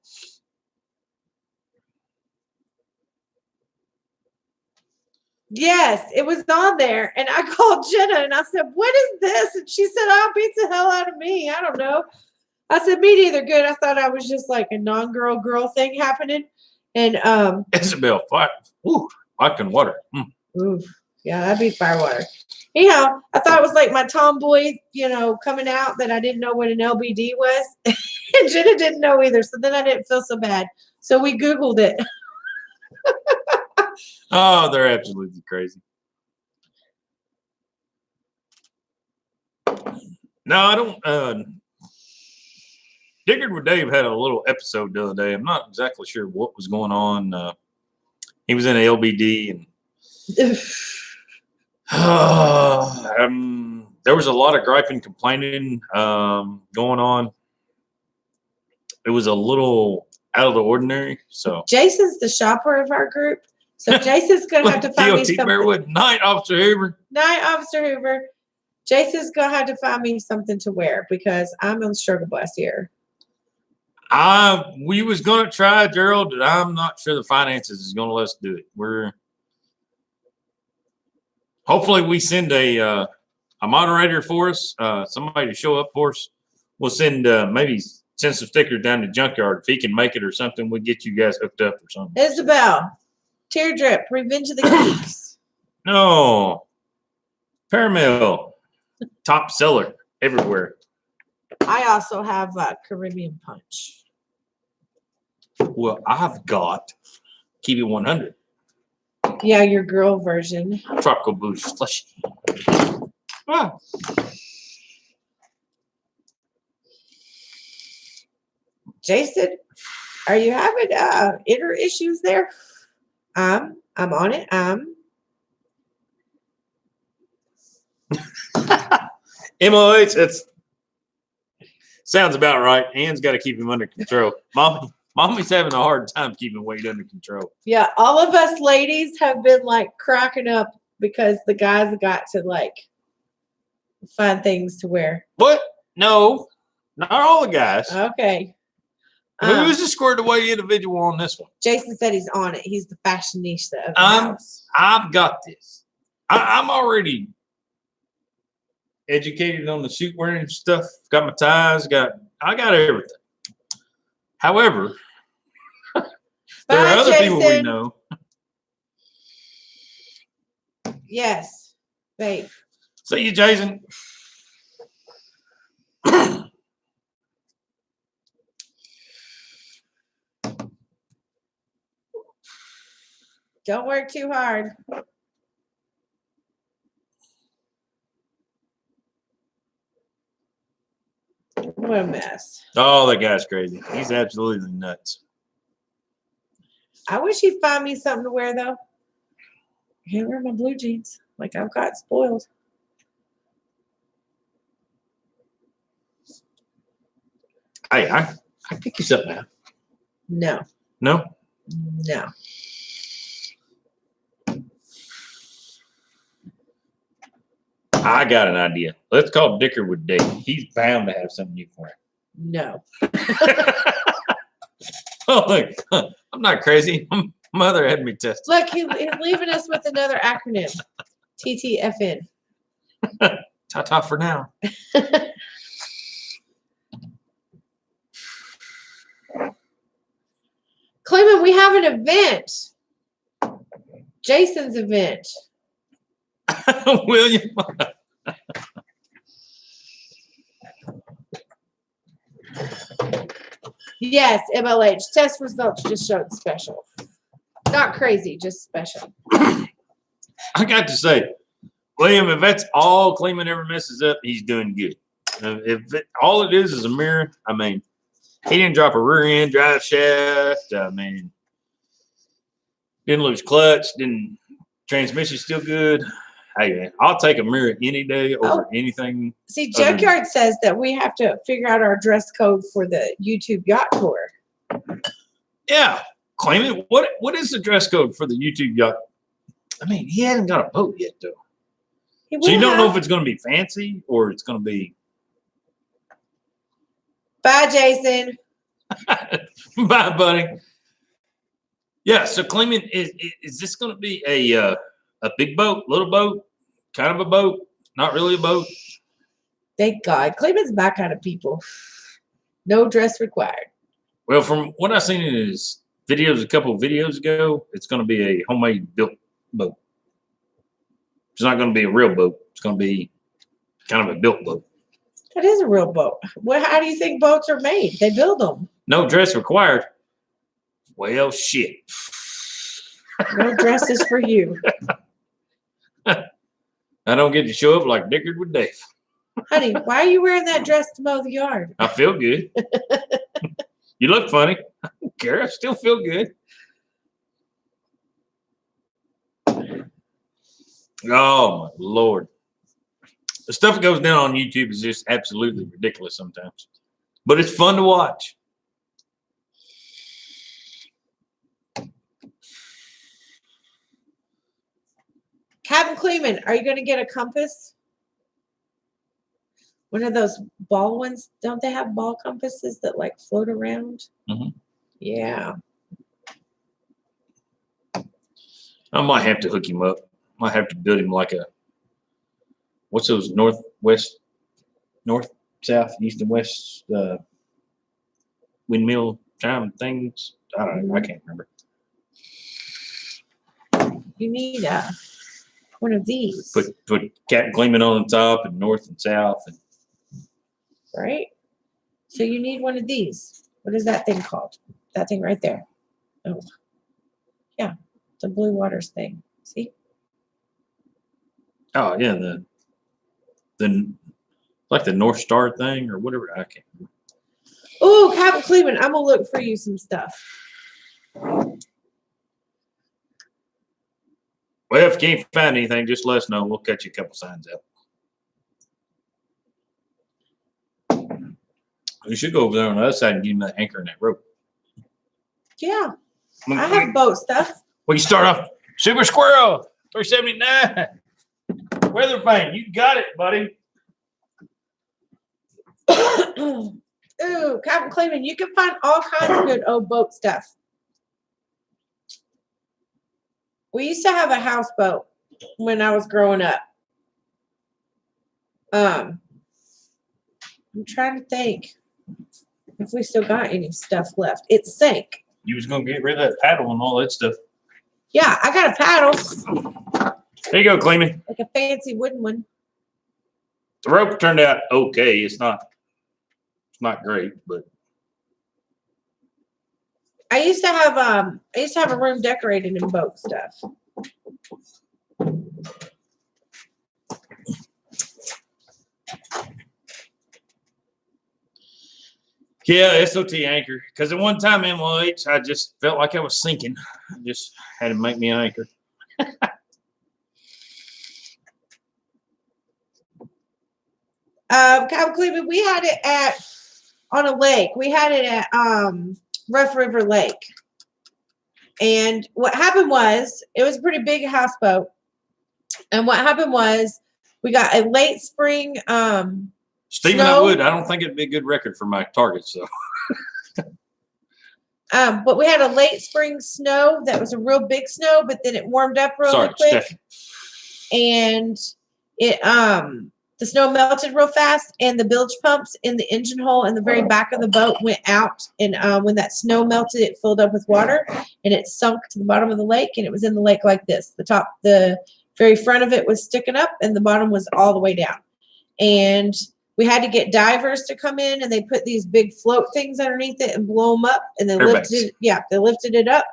Yes, it was on there. And I called Jenna and I said, what is this? And she said, oh, beats the hell out of me. I don't know. I said, me neither. Good. I thought I was just like a non-girl thing happening. And Isabel, vodka and water. Oof. Yeah, that'd be firewater. Anyhow, I thought it was like my tomboy, coming out that I didn't know what an LBD was. And Jenna didn't know either. So then I didn't feel so bad. So we Googled it. Oh, they're absolutely crazy. No, I don't. Dickard with Dave had a little episode the other day. I'm not exactly sure what was going on. He was in LBD and there was a lot of griping, complaining going on. It was a little out of the ordinary. So Jason's the shopper of our group. So Jason's going to have to find me something. Bearwood, Night Officer Hoover. Night Officer Hoover. Jason's going to have to find me something to wear because I'm on the struggle bus here. We was going to try, Gerald, but I'm not sure the finances is going to let us do it. Hopefully we send a moderator for us, somebody to show up for us. We'll send maybe send some stickers down to Junkyard. If he can make it or something, we'll get you guys hooked up or something. Isabel, Teardrip, Revenge of the Geeks. No. Paramil, top seller everywhere. I also have Caribbean Punch. Well, I've got Keep It 100. Yeah, your girl version. Tropical Blue Slushy. Ah. Jason, are you having inner issues there? I'm on it. MOH, it's sounds about right. Ann's got to keep him under control. Mommy's having a hard time keeping Wade under control. Yeah, all of us ladies have been like cracking up because the guys got to like find things to wear. What? No, not all the guys. Okay. Who's the squared away individual on this one? Jason said he's on it. He's the fashionista of the house. I've got this. I'm already educated on the suit wearing stuff. Got my ties. I got everything. However, there are other people we Jason. know. Yes, babe. See you, Jason. Don't work too hard. What a mess. Oh, that guy's crazy. He's absolutely nuts. I wish he'd find me something to wear, though. I can't wear my blue jeans. Like, I've got spoiled. Hey, I pick you something out. No. No? No. I got an idea. Let's call Dicker with Dave. He's bound to have something you can wear. No. Oh, look. I'm not crazy. My mother had me tested. Look, he's leaving us with another acronym. TTFN. Ta-ta for now. Clayman, we have an event. Jason's event. William. Yes, MLH. Test results just showed special. Not crazy, just special. I got to say, William, if that's all Cleveland ever messes up, he's doing good. All it is a mirror, I mean, he didn't drop a rear end drive shaft. I mean, didn't lose clutch. Transmission still good. Hey, man, I'll take a mirror any day over anything. See, Junkyard says that we have to figure out our dress code for the YouTube yacht tour. Yeah. Claim it. What is the dress code for the YouTube yacht? I mean, he hasn't got a boat yet, though. So you don't know if it's going to be fancy or it's going to be. Bye, Jason. Bye, buddy. Yeah. So, Clement, is this going to be a big boat, little boat, kind of a boat, not really a boat? Thank God. Cleveland's my kind of people. No dress required. Well, from what I've seen in his videos a couple of videos ago, it's going to be a homemade built boat. It's not going to be a real boat. It's going to be kind of a built boat. That is a real boat. Well, how do you think boats are made? They build them. No dress required. Well, shit. No dresses for you. I don't get to show up like Dickard with Dave. Honey, why are you wearing that dress to mow the yard? I feel good. You look funny. I don't care. I still feel good. Oh, my Lord. The stuff that goes down on YouTube is just absolutely ridiculous sometimes. But it's fun to watch. Captain Cleveland, are you going to get a compass? One of those ball ones? Don't they have ball compasses that like float around? Mm-hmm. Yeah. I might have to hook him up. Might have to build him like a, what's those north, south, east, and west windmill chime things? I don't know. I can't remember. You need one of these. Put Captain Clement on the top and north and south. And right? So you need one of these. What is that thing called? That thing right there. Oh. Yeah. The Blue Waters thing. See? oh yeah, the like the North Star thing or whatever. I can't remember. Oh, Captain Cleveland, I'm gonna look for you some stuff. Well, if you can't find anything, just let us know. We'll cut you a couple signs out. We should go over there on the other side and give him that anchor and that rope. Yeah. I have boat stuff. We can start off Super Squirrel 379. Weather Vane, you got it, buddy. Ooh, Captain Cleveland, you can find all kinds of good old boat stuff. We used to have a houseboat when I was growing up. I'm trying to think if we still got any stuff left. It sank. You was gonna get rid of that paddle and all that stuff. Yeah, I got a paddle. There you go, Cleamy. Like a fancy wooden one. The rope turned out okay. It's not great, but I used to have a room decorated in boat stuff. yeah, SOT anchor. Because at one time in MOH, I just felt like I was sinking. I just had to make me an anchor. Cleveland, we had it on a lake. We had it at Rough River Lake. And what happened was, it was a pretty big houseboat. And what happened was, we got a late spring Stephen, snow. I don't think it'd be a good record for my targets, though. But we had a late spring snow that was a real big snow, but then it warmed up really quick. Stephanie. And it the snow melted real fast, and the bilge pumps in the engine hole in the very back of the boat went out. And when that snow melted, it filled up with water, and it sunk to the bottom of the lake. And it was in the lake like this. The very front of it was sticking up, and the bottom was all the way down. And we had to get divers to come in, and they put these big float things underneath it and blow them up, and they lifted it up,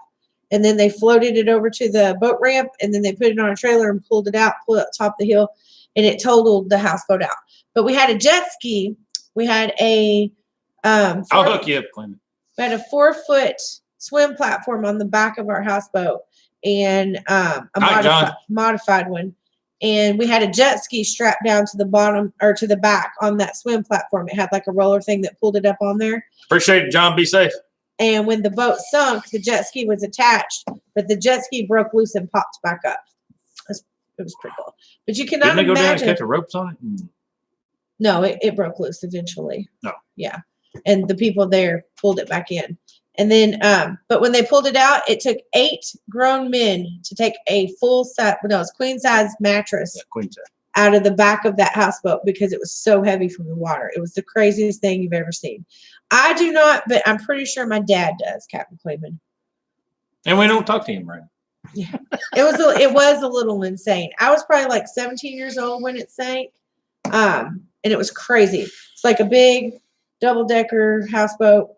and then they floated it over to the boat ramp, and then they put it on a trailer and pulled it out top the hill, and it totaled the houseboat out. But we had a jet ski. We had a I'll hook you up, Clement. we had a 4-foot swim platform on the back of our houseboat, and a modified one. And we had a jet ski strapped down to the bottom or to the back on that swim platform. It had like a roller thing that pulled it up on there. Appreciate it, John. Be safe. And when the boat sunk, the jet ski was attached, but the jet ski broke loose and popped back up. It was pretty cool. But you cannot Didn't they go down and imagine. cut the ropes on it? No, it broke loose eventually. No. Yeah. And the people there pulled it back in. And then, but when they pulled it out, it took 8 grown men to take a full set, it was queen size mattress Queen size. out of the back of that houseboat because it was so heavy from the water. It was the craziest thing you've ever seen. I do not, but I'm pretty sure my dad does, Captain Cleveland. And we don't talk to him right now. Yeah, it was a little insane. I was probably like 17 years old when it sank, and it was crazy. It's like a big double-decker houseboat.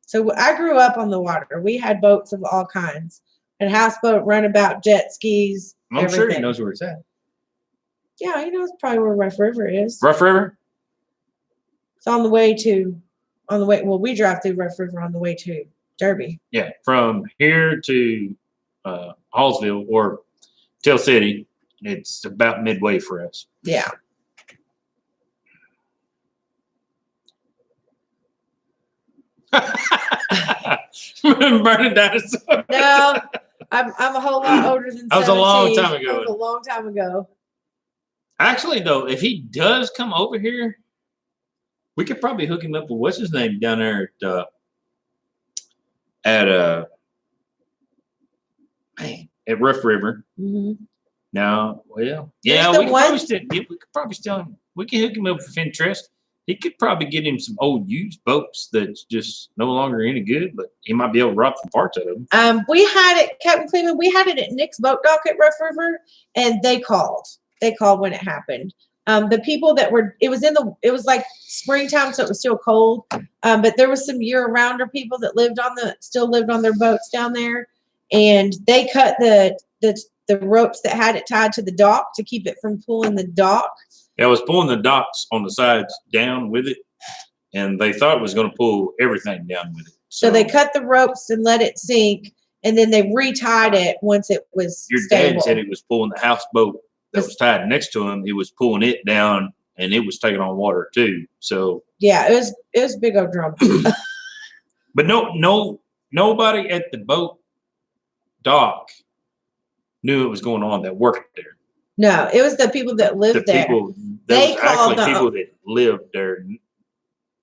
So I grew up on the water. We had boats of all kinds. And houseboat, runabout, jet skis, I'm everything. sure he knows where it's at. Yeah, he knows probably where Rough River is. Rough River? It's well, we drive through Rough River on the way to Derby. Yeah, from here to Hallsville or Tell City, it's about midway for us. Yeah. Burning dinosaurs. No, I'm a whole lot older than 17. That was a long time ago. That was a long time ago. Actually, though, if he does come over here, we could probably hook him up with what's his name down there at Rough River. Mm-hmm. Now, well, yeah, we could hook him up with Fintress. He could probably get him some old used boats that's just no longer any good, but he might be able to rob some parts out of them. We had it, Captain Cleveland. We had it at Nick's Boat Dock at Rough River, and they called. They called when it happened. The people that were, it was like springtime, so it was still cold. But there was some year-rounder people that still lived on their boats down there, and they cut the ropes that had it tied to the dock to keep it from pulling the dock. Yeah, I was pulling the docks on the sides down with it, and they thought it was going to pull everything down with it. So they cut the ropes and let it sink, and then they retied it once it was Your stable. dad said it was pulling the houseboat that was tied next to him. He was pulling it down, and it was taking on water too. So yeah, it was big old drama. But nobody at the boat dock knew it was going on that worked there. No, it was the people that lived there. People They was called actually people that lived there.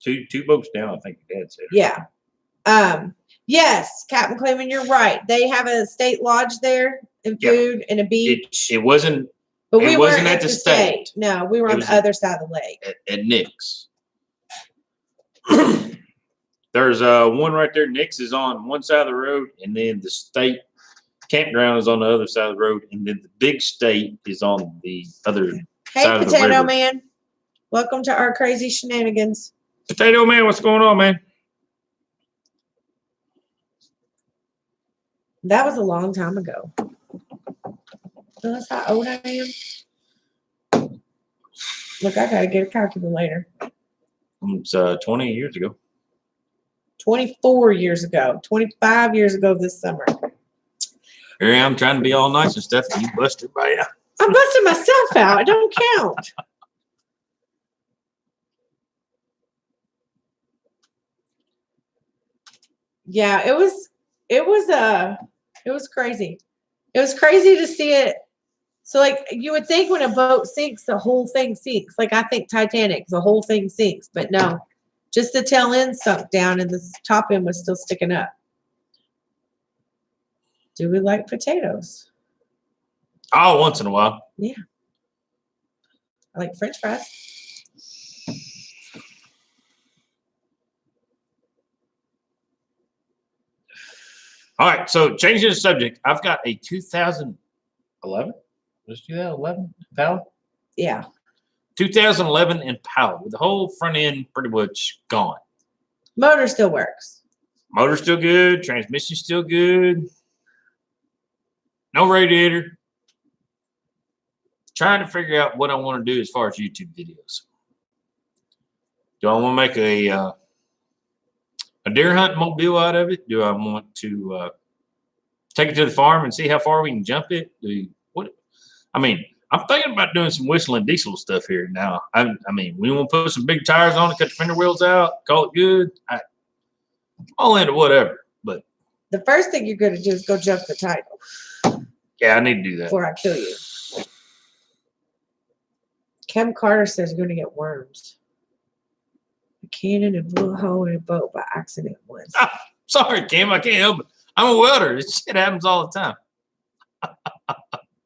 Two boats down, I think your dad said. Yeah. Yes, Captain Cleveland, you're right. They have a state lodge there and food and a beach. It wasn't But we It weren't wasn't at at the the state. state. No, we were It on was the other side of the lake. At Nick's. There's one right there. Nick's is on one side of the road, and then the state campground is on the other side of the road, and then the big state is on the other Hey, side of the Potato river. Man. Welcome to our crazy shenanigans. Potato Man, what's going on, man? That was a long time ago. That's how old I am. Look, I gotta get a calculator. It's 20 years ago. 24 years ago. 25 years ago this summer. Here I am trying to be all nice and stuff, and you busted by you. I'm busting myself out. It don't count. Yeah, it was crazy. It was crazy to see it. So like you would think when a boat sinks, the whole thing sinks. Like I think Titanic, the whole thing sinks, but no. Just the tail end sunk down and the top end was still sticking up. Do we like potatoes? Oh, once in a while. Yeah. I like French fries. All right, so changing the subject. I've got a 2011. Was it 2011 Impala? Yeah. 2011 Impala with the whole front end pretty much gone. Motor still works. Motor's still good. Transmission's still good. No radiator. Trying to figure out what I want to do as far as YouTube videos. Do I want to make a deer hunt mobile out of it? Do I want to take it to the farm and see how far we can jump it? I'm thinking about doing some whistling diesel stuff here now. I mean, we want to put some big tires on it, cut the fender wheels out, call it good. All into whatever. But the first thing you're going to do is go jump the title. Yeah, I need to do that before I kill you. Kevin Carter says you're going to get worms. A cannon and blew a hole in a boat by accident once. Sorry, Kim, I can't help it. I'm a welder. This shit happens all the time.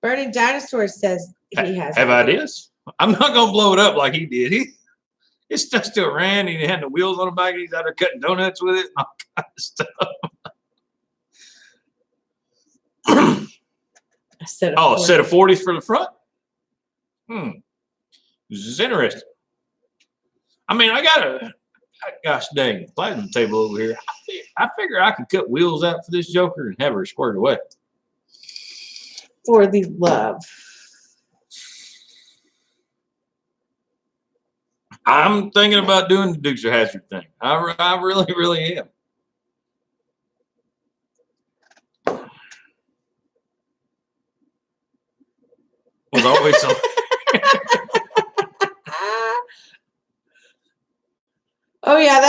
Burning Dinosaurs says he has ideas. I'm not gonna blow it up like he did. His stuff still ran. He had the wheels on the back. He's out there cutting donuts with it and all kind of stuff. A set a set of 40s for the front. This is interesting. I mean, I got a gosh dang platinum table over here. I figure I can cut wheels out for this joker and have her squared away. For the love. I'm thinking about doing the Dukes of Hazzard thing. I really, really am. Was always so. Oh yeah,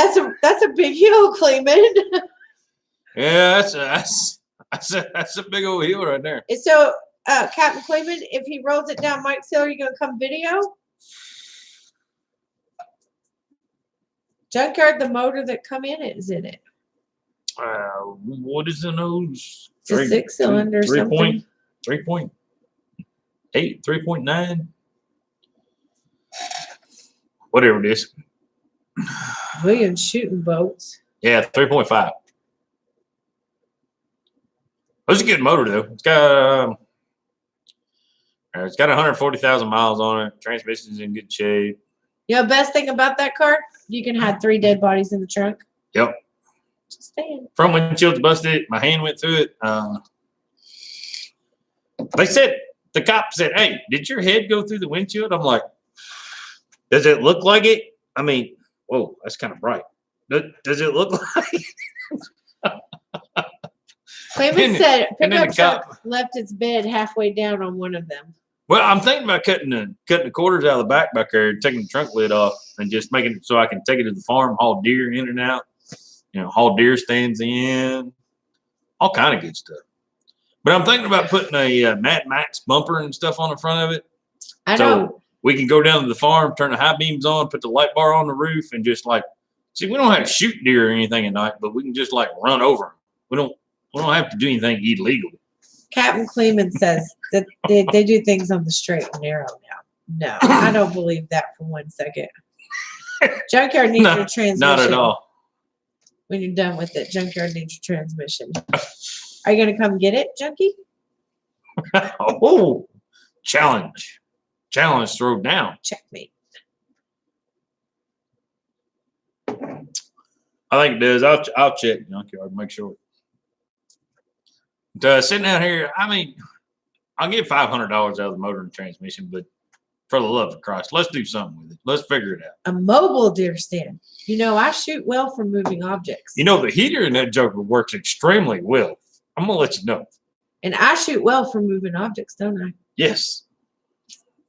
that's a big hill, Cleveland. Yeah, that's a big old hill right there. So, Captain Cleveland, if he rolls it down Mike's Hill, are you gonna come video? Junkyard, the motor that come in it is in it. What is in those? It's a 6-cylinder something. 3.8, 3.9. Whatever it is. Williams shooting boats. Yeah, 3.5. It's a good motor though. It's got 140,000 miles on it. Transmission's in good shape. You know, best thing about that car, you can have 3 dead bodies in the trunk. Yep. Just saying. Front windshield's busted. My hand went through it. They said, the cop said, "Hey, did your head go through the windshield?" I'm like, "Does it look like it?" I mean, whoa, that's kind of bright. Does it look like? Clayman said and then pickup truck left its bed halfway down on one of them. Well, I'm thinking about cutting the quarters out of the back there, taking the trunk lid off, and just making it so I can take it to the farm, haul deer in and out, haul deer stands in, all kind of good stuff. But I'm thinking about putting a Mad Max bumper and stuff on the front of it. I know. So we can go down to the farm, turn the high beams on, put the light bar on the roof, and just see, we don't have to shoot deer or anything at night, but we can just run over them. We don't have to do anything illegal. Captain Kleeman says that they do things on the straight and narrow now. No, I don't believe that for 1 second. Junkyard needs your transmission. Not at all. When you're done with it, Junkyard needs your transmission. Are you going to come get it, Junkie? Oh, challenge. Challenge thrown down. Checkmate. I think it does. I'll check Junkyard, make sure. Sitting out here, I mean, I'll get $500 out of the motor and transmission, but for the love of Christ, let's do something with it. Let's figure it out. A mobile deer stand. You know, I shoot well from moving objects. You know, the heater in that Joker works extremely well. I'm going to let you know. And I shoot well from moving objects, don't I? Yes.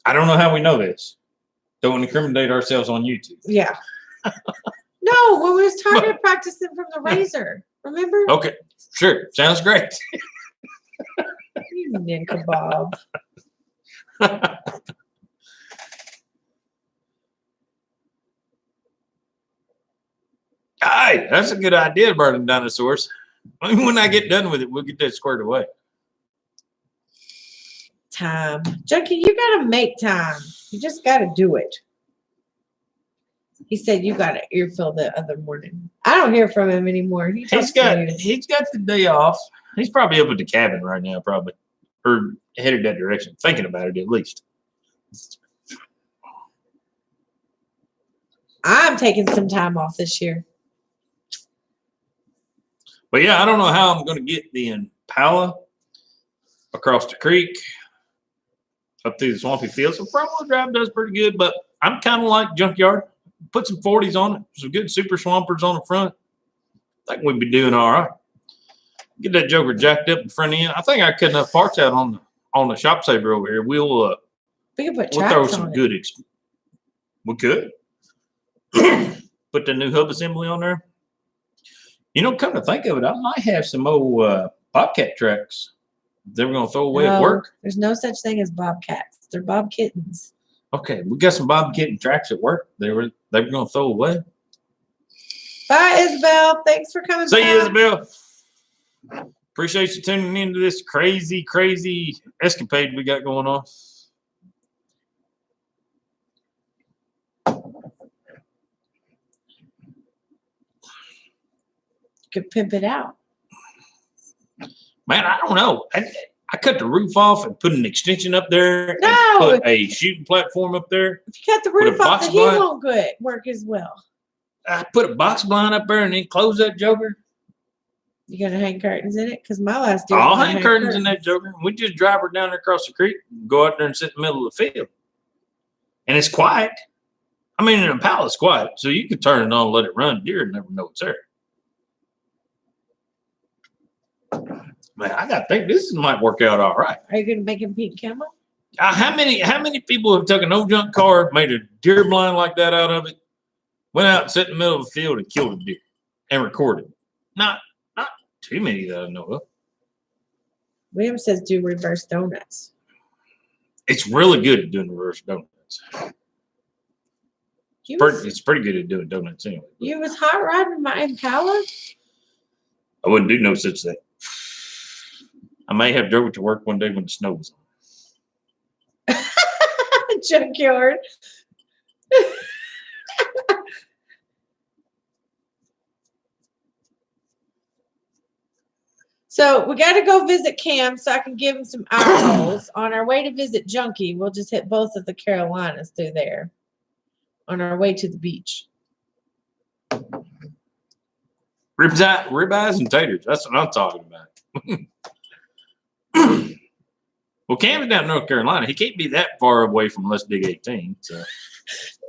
I don't know how we know this. Don't incriminate ourselves on YouTube. Yeah. No, when we was target practicing from the razor. Remember? Okay. Sure. Sounds great. You ninkabob. Hey, that's a good idea, burning dinosaurs. When I get done with it, we'll get that squared away. Time. Junkie, you got to make time. You just got to do it. He said you got an earful the other morning. I don't hear from him anymore. He's got the day off. He's probably up at the cabin right now, probably. Or headed that direction. Thinking about it at least. I'm taking some time off this year. But yeah, I don't know how I'm going to get the Impala across the creek up through the swampy fields. So front-wheel drive does pretty good, but I'm kind of like Junkyard. Put some 40s on it, some good super swampers on the front. I think we'd be doing all right. Get that Joker jacked up in front end. I think I cut enough parts out on the shop saver over here. We'll put throw some good. We could put the new hub assembly on there. You know, come to think of it, I might have some old Bobcat tracks they were going to throw away at work. There's no such thing as Bobcats. They're Bob Kittens. Okay, we got some Bobcat tracks at work. They were going to throw away. Bye, Isabel. Thanks for coming. See you, Isabel. Appreciate you tuning into this crazy, crazy escapade we got going on. Could pimp it out. Man, I don't know. I cut the roof off and put an extension up there. No. And put a shooting platform up there. If you cut the roof off, the heat won't work as well. I put a box blind up there and then close that Joker. You gonna hang curtains in it? Because my last deal. I'll hang curtains in that Joker. We just drive her down there across the creek, go out there and sit in the middle of the field. And it's quiet. I mean, an Impala's quiet, so you can turn it on and let it run. Deer never know it's there. Man, I gotta think this might work out all right. Are you gonna make him pink camel? How many people have taken an old junk car, made a deer blind like that out of it, went out and sat in the middle of the field and killed a deer and recorded? Not too many that I know of. William says do reverse donuts. It's really good at doing reverse donuts. It's pretty good at doing donuts anyway. You was hot rodding my Impala? I wouldn't do no such thing. I may have drove it to work one day when the snow was on. Junkyard. So we got to go visit Cam so I can give him some eye rolls. On our way to visit Junkie, we'll just hit both of the Carolinas through there on our way to the beach. Ribeyes and taters. That's what I'm talking about. Well, Cam's down in North Carolina. He can't be that far away from Let's Dig 18. So.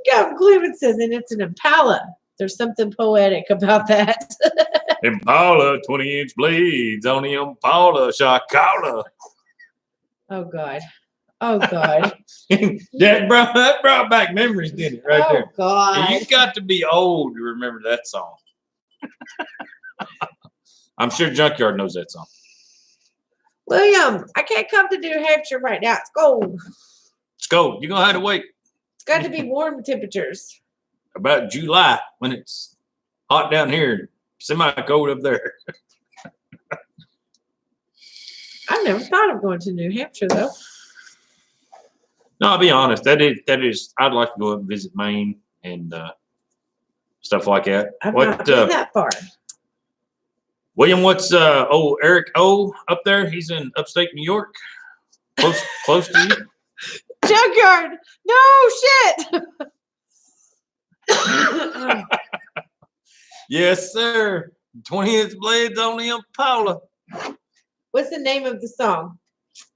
Gavin Cleveland says, and it's an Impala. There's something poetic about that. Impala, 20-inch blades on the Impala, Shakala. Oh, God. Oh, God. that brought back memories, didn't it, right there? Oh, God. And you've got to be old to remember that song. I'm sure Junkyard knows that song. William, I can't come to New Hampshire right now. It's cold. It's cold. You're going to have to wait. It's got to be warm temperatures. About July when it's hot down here, semi-cold up there. I've never thought of going to New Hampshire though. No, I'll be honest. That is. I'd like to go up and visit Maine and stuff like that. I've not been that far. William, what's Eric O up there? He's in upstate New York, close to you. Junkyard. No shit. Yes, sir. 20th blades on the Impala. What's the name of the song?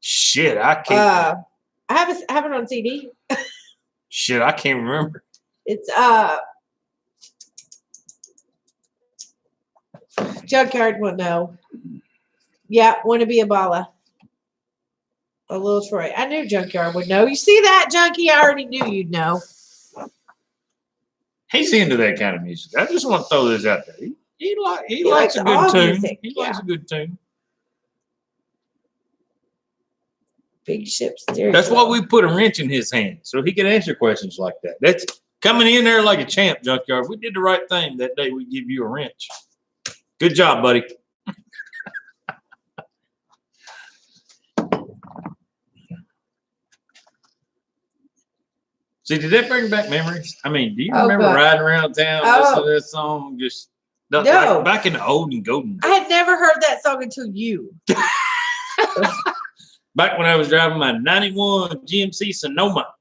Shit, I can't. I have it on CD. Shit, I can't remember. It's Junkyard will know. Yeah, wanna be a balla. A little Troy. I knew Junkyard would know. You see that, Junkie? I already knew you'd know. He's into that kind of music. I just want to throw this out there. He likes a good all tune. music, He likes a good tune. Big ship steering. That's why we put a wrench in his hand, so he can answer questions like that. That's coming in there like a champ, Junkyard. We did the right thing that day. We give you a wrench. Good job, buddy. See, did that bring back memories? I mean, do you remember riding around town listening to this song? Just like back in the old and golden days. I had never heard that song until you. Back when I was driving my 91 GMC Sonoma.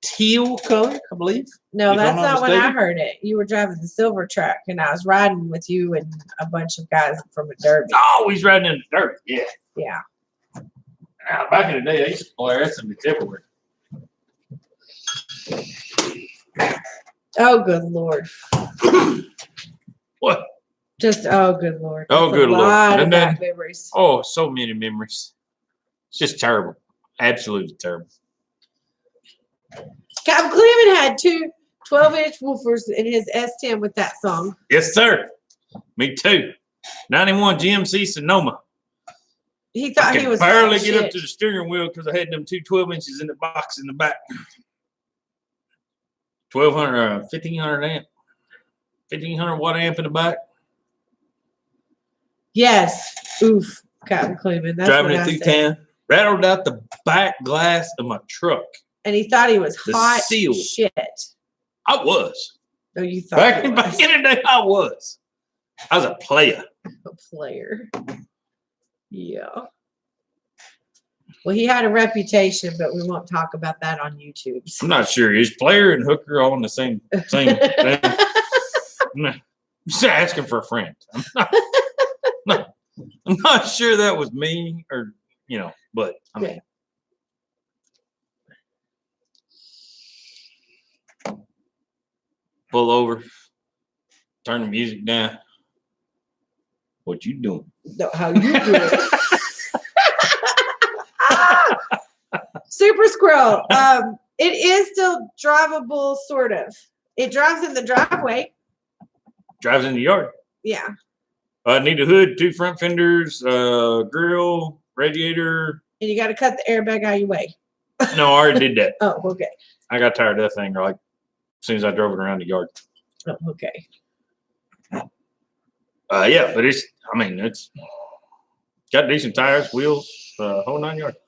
Teal color, I believe. No, that's not when I heard it. You were driving the silver truck, and I was riding with you and a bunch of guys from a derby. Oh, he's riding in the dirt. Yeah. Yeah. Back in the day, I used to play that some everywhere. Oh, good Lord. What? Just, oh, good Lord. Oh, good Lord. And then, memories. Oh, so many memories. It's just terrible. Absolutely terrible. Captain Cleveland had two 12-inch woofers in his S10 with that song. Yes, sir. Me too. 91 GMC Sonoma. He thought he was barely get up to the steering wheel because I had them two 12 inches in the box in the back. 1500 amp. 1500 watt amp in the back. Yes. Oof. Captain Cleveland. That's driving it through town. Rattled out the back glass of my truck. And he thought he was hot seal. Shit. I was. No, you thought back in the day, I was. I was a player. A player. Yeah. Well, he had a reputation, but we won't talk about that on YouTube. I'm not sure. Is player and hooker all in the same thing? I'm just asking for a friend. I'm not sure that was me or, but I mean. Pull over, turn the music down. What you doing? No, how you doing? Super Squirrel. It is still drivable, sort of. It drives in the driveway. Drives in the yard. Yeah. Need a hood, two front fenders, grill, radiator. And you got to cut the airbag out of your way. No, I already did that. Oh, okay. I got tired of that thing like as soon as I drove it around the yard. Oh, okay. Yeah, but it's got decent tires, wheels, whole 9 yards.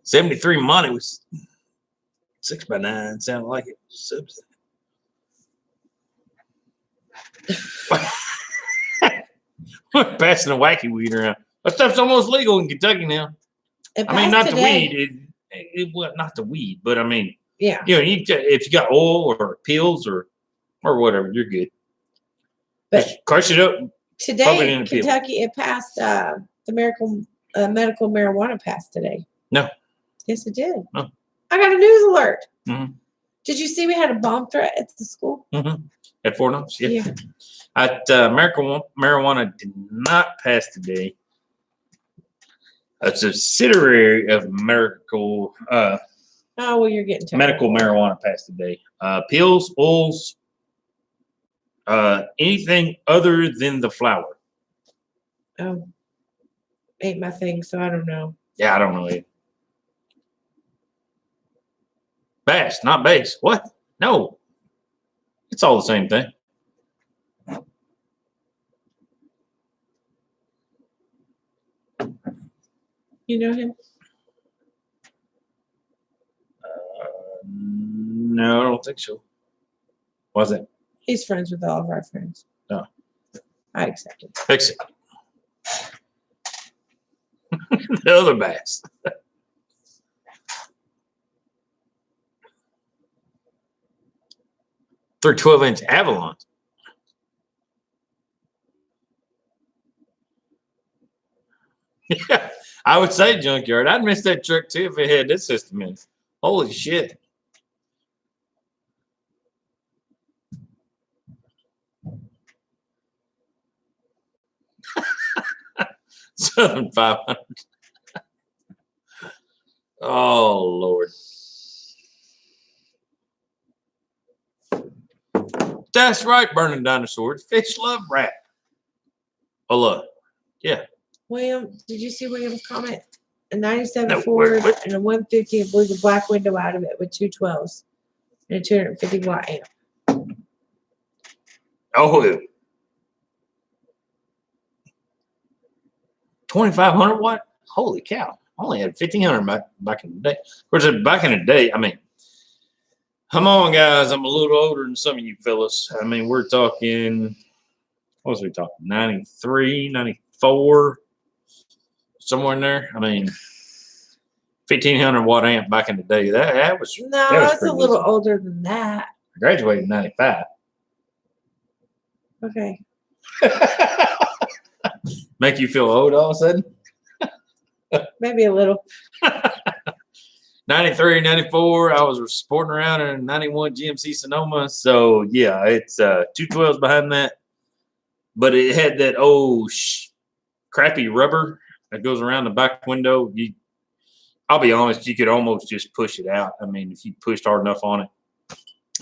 73 money was 6x9. Sounded like it. We're passing a wacky weed around. That stuff's almost legal in Kentucky now. I mean, not today. The weed. It well, not the weed, but I mean, yeah. If you got oil or pills or whatever, you're good. But just crush it up. Today in Kentucky, it passed the medical marijuana passed today. No. Yes, it did. Oh. I got a news alert. Mm-hmm. Did you see we had a bomb threat at the school? Mm-hmm. At Fort Knox? Yeah. At marijuana did not pass today. A subsidiary of medical you're getting medical marijuana passed today. Pills, oils, anything other than the flower. Oh, ain't my thing, so I don't know. Yeah, I don't know either. Bass, not base. What? No. It's all the same thing. You know him? No, I don't think so. Was it? He's friends with all of our friends. No. I accept it. Fix it. The other bass. They're 12-inch Avalons. Yeah, I would say Junkyard. I'd miss that truck too if it had this system in it. Holy shit. Southern 500. Oh, Lord. That's right, burning dinosaurs. Fish love rat. Oh, look. Yeah. William, did you see William's comment? A 97 No, Ford what? and a 150 and blew the black window out of it with 2 12s and a 250 watt amp. Oh, 2,500 watt? Holy cow. I only had 1,500 back in the day. Of course, back in the day, I mean, come on, guys. I'm a little older than some of you fellas. I mean, we're talking, what was we talking? 93, 94, somewhere in there. I mean, 1,500 watt amp back in the day. That was No, that was that's a pretty little decent. older than that. I graduated in 95. Okay. Make you feel old all of a sudden? Maybe a little. 93, 94, I was sporting around in a 91 GMC Sonoma. So, yeah, it's 212s behind that. But it had that old crappy rubber that goes around the back window. I'll be honest, you could almost just push it out. I mean, if you pushed hard enough on it,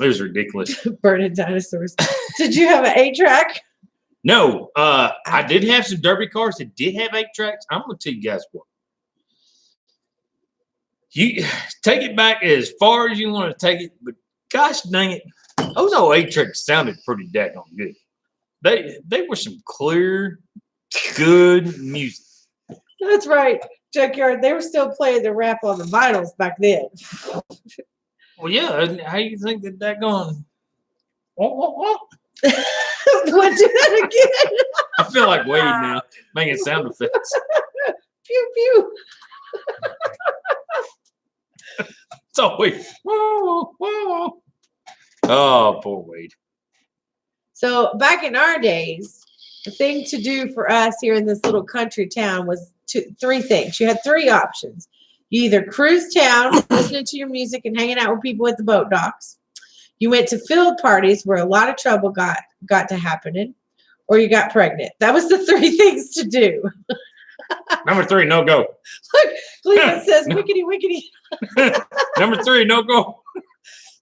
it was ridiculous. Burning dinosaurs. Did you have an 8-track? No, I did have some derby cars that did have 8 tracks. I'm going to tell you guys what. You take it back as far as you want to take it, but gosh dang it, those old 8 tracks sounded pretty daggone good. They were some clear, good music. That's right. Junkyard, they were still playing the rap on the vinyls back then. Well, yeah, how you think that going? What? What, do that again? I feel like Wade now, making sound effects. Pew, pew. It's always, whoa, whoa. Oh, poor Wade. So back in our days, the thing to do for us here in this little country town was 3 things. You had 3 options. You either cruise town, listening to your music and hanging out with people at the boat docks. You went to field parties where a lot of trouble got to happening, or you got pregnant. That was the 3 things to do. Number 3, no go. Look, Cleveland says, wickety, wickety. Number 3, no go.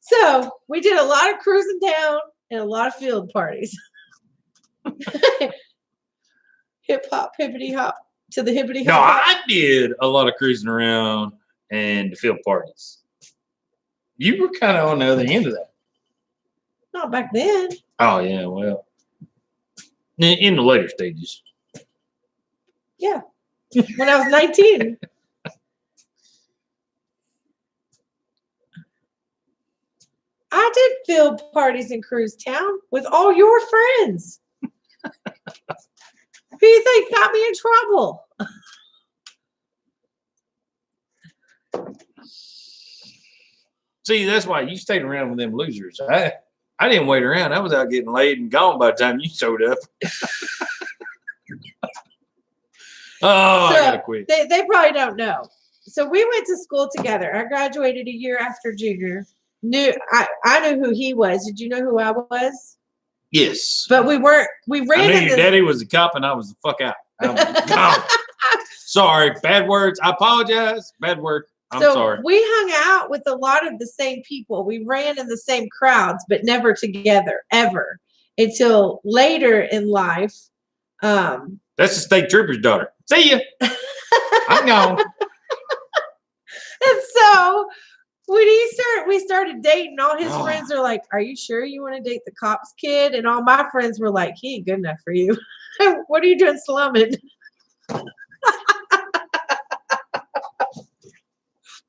So we did a lot of cruising down and a lot of field parties. Hip hop, hippity hop to the hippity No, hop. I did a lot of cruising around and the field parties. You were kind of on the other end of that. Not back then. Oh, yeah, well, in the later stages. Yeah. When I was 19. I did field parties in Cruise Town with all your friends. Who do you think got me in trouble? See, that's why you stayed around with them losers. I didn't wait around. I was out getting laid and gone by the time you showed up. Oh, I gotta quit. They probably don't know. So we went to school together. I graduated a year after junior. I knew who he was. Did you know who I was? Yes. But we ran I knew your daddy was a cop and I was the fuck out. I was gone. Sorry, bad words. I apologize. Bad word. I'm sorry. We hung out with a lot of the same people. We ran in the same crowds, but never together, ever. Until later in life. That's the state trooper's daughter. See ya. I'm gone. And so when we started dating, all his friends are like, "Are you sure you want to date the cop's kid?" And all my friends were like, "He ain't good enough for you. What are you doing slumming?"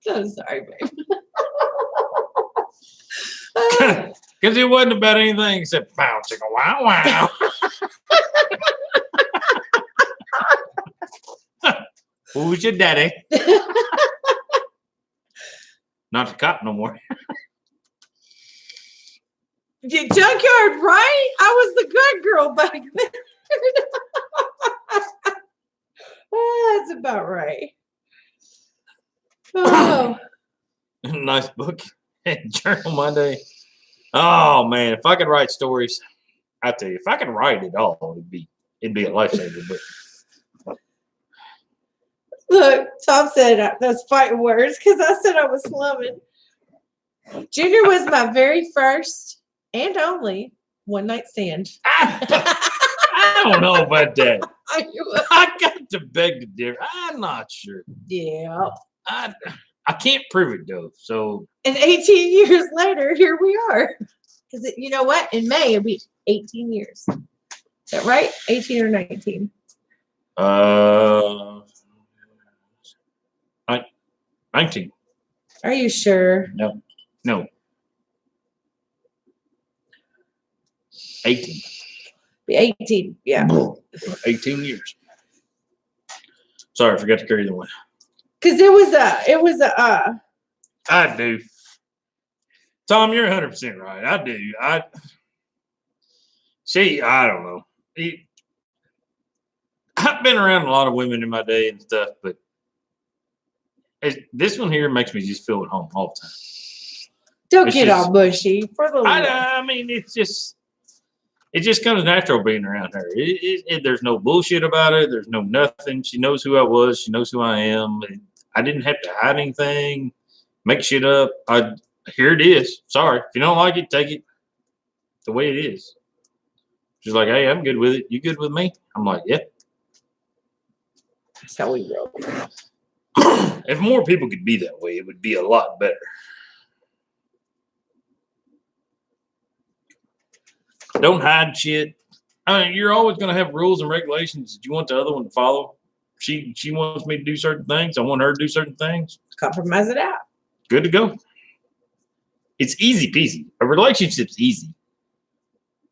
I'm sorry, babe. Because it wasn't about anything except bouncing a wow. Who's your daddy? Not the cop no more. Junkyard, right? I was the good girl back then. Oh, that's about right. Oh. Nice book. Journal Monday. Oh man, if I could write stories, I tell you, if I could write it all, it'd be a lifesaver. But Look, Tom said that's fighting words because I said I was slumming. Junior was my very first and only one night stand. I don't know about that. I got to beg to differ. I'm not sure. Yeah. I can't prove it though. So, and 18 years later, here we are. Because you know what? In May, it'll be 18 years. Is that right? 18 or 19? 19. Are you sure? No. 18. Be 18. Yeah. 18 years. Sorry, I forgot to carry the one. Because it was a. I do. Tom, you're 100% right. I do. I don't know. I've been around a lot of women in my day and stuff, but this one here makes me just feel at home all the time. Don't get all bushy for the. I mean, it just comes natural being around her. There's no bullshit about it. There's no nothing. She knows who I was. She knows who I am. I didn't have to hide anything, make shit up. Here it is. Sorry. If you don't like it, take it the way it is. She's like, hey, I'm good with it. You good with me? I'm like, yeah. That's how we roll. If more people could be that way, it would be a lot better. Don't hide shit. I mean, you're always going to have rules and regulations that you want the other one to follow. She wants me to do certain things. I want her to do certain things. Compromise it out. Good to go. It's easy peasy. A relationship's easy.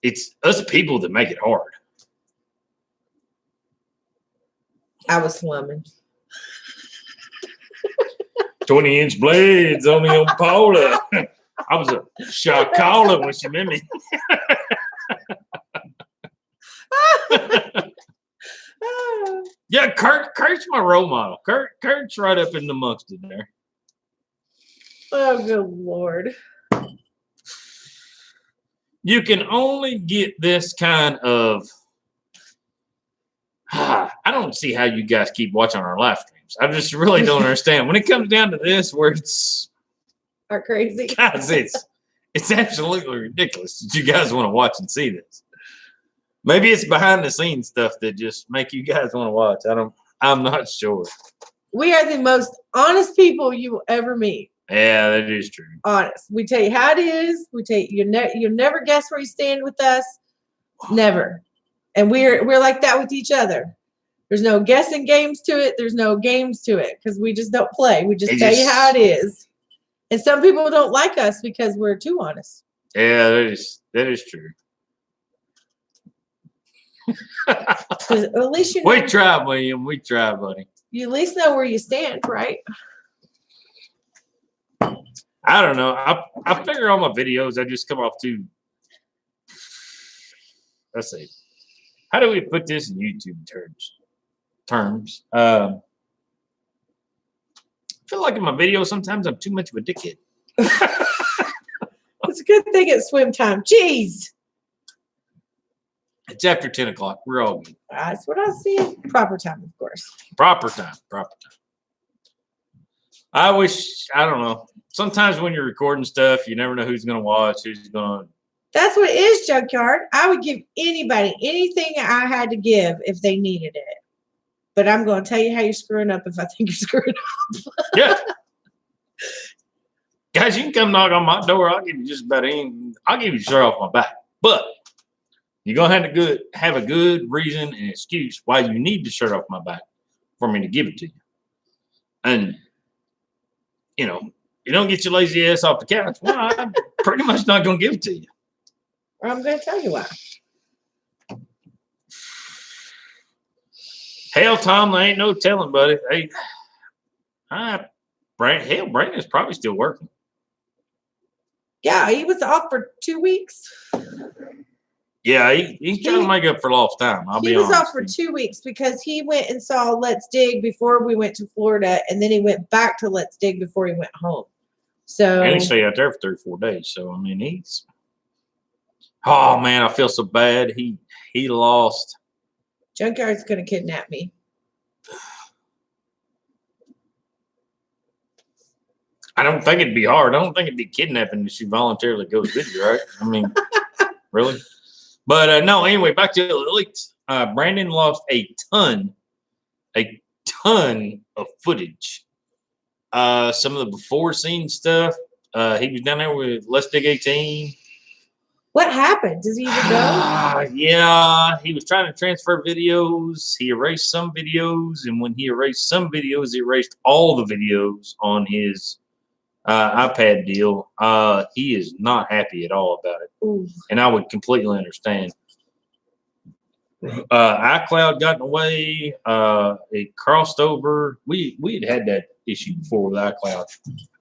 It's us people that make it hard. I was slumming. 20-inch blades on the old Paula. I was a shot caller when she met me. Yeah, Kurt's my role model. Kurt's right up in the amongst it there. Oh, good Lord. You can only get this kind of. I don't see how you guys keep watching our live streams. I just really don't understand. When it comes down to this, where it's. Are crazy. Guys, it's absolutely ridiculous that you guys want to watch and see this. Maybe it's behind the scenes stuff that just make you guys want to watch. I'm not sure. We are the most honest people you will ever meet. Yeah, that is true. Honest. We tell you how it is. We tell you you'll never guess where you stand with us. Never. And we're like that with each other. There's no guessing games to it. There's no games to it because we just don't play. We just tell you how it is. And some people don't like us because we're too honest. Yeah, that is true. At least you know, we try, William. We try, buddy. You at least know where you stand, right? I don't know. I figure all my videos I just come off to. Let's see. How do we put this in YouTube terms? I feel like in my videos sometimes I'm too much of a dickhead. It's a good thing it's swim time. Jeez. It's after 10 o'clock. We're all good. That's what I see. Proper time, of course. Proper time. I don't know. Sometimes when you're recording stuff, you never know who's going to watch, who's going to. That's what it is, Junkyard. I would give anybody anything I had to give if they needed it. But I'm going to tell you how you're screwing up if I think you're screwing up. Yeah. Guys, you can come knock on my door. I'll give you just about anything. I'll give you the shirt off my back. But you're going to have a good reason and excuse why you need the shirt off my back for me to give it to you. And you know, you don't get your lazy ass off the couch. Well, I'm pretty much not going to give it to you. I'm going to tell you why. Hell, Tom, there ain't no telling, buddy. Hey, Brandon's probably still working. Yeah, he was off for 2 weeks. Yeah, he's trying to make up for lost time. He was off for 2 weeks because he went and saw Let's Dig before we went to Florida, and then he went back to Let's Dig before he went home. So and he stayed out there for 3 or 4 days. So I mean, he's. Oh man, I feel so bad. He lost. Junkyard's gonna kidnap me. I don't think it'd be hard. I don't think it'd be kidnapping if she voluntarily goes with you, right? I mean, really? But no, anyway, back to the elites. Brandon lost a ton of footage. Some of the before scene stuff. He was down there with Let's Dig 18. What happened? Does he even know? Yeah, he was trying to transfer videos. He erased some videos, and when he erased some videos, he erased all the videos on his iPad deal. He is not happy at all about it. Ooh. And I would completely understand. iCloud got in the way. It crossed over. We had that issue before with iCloud.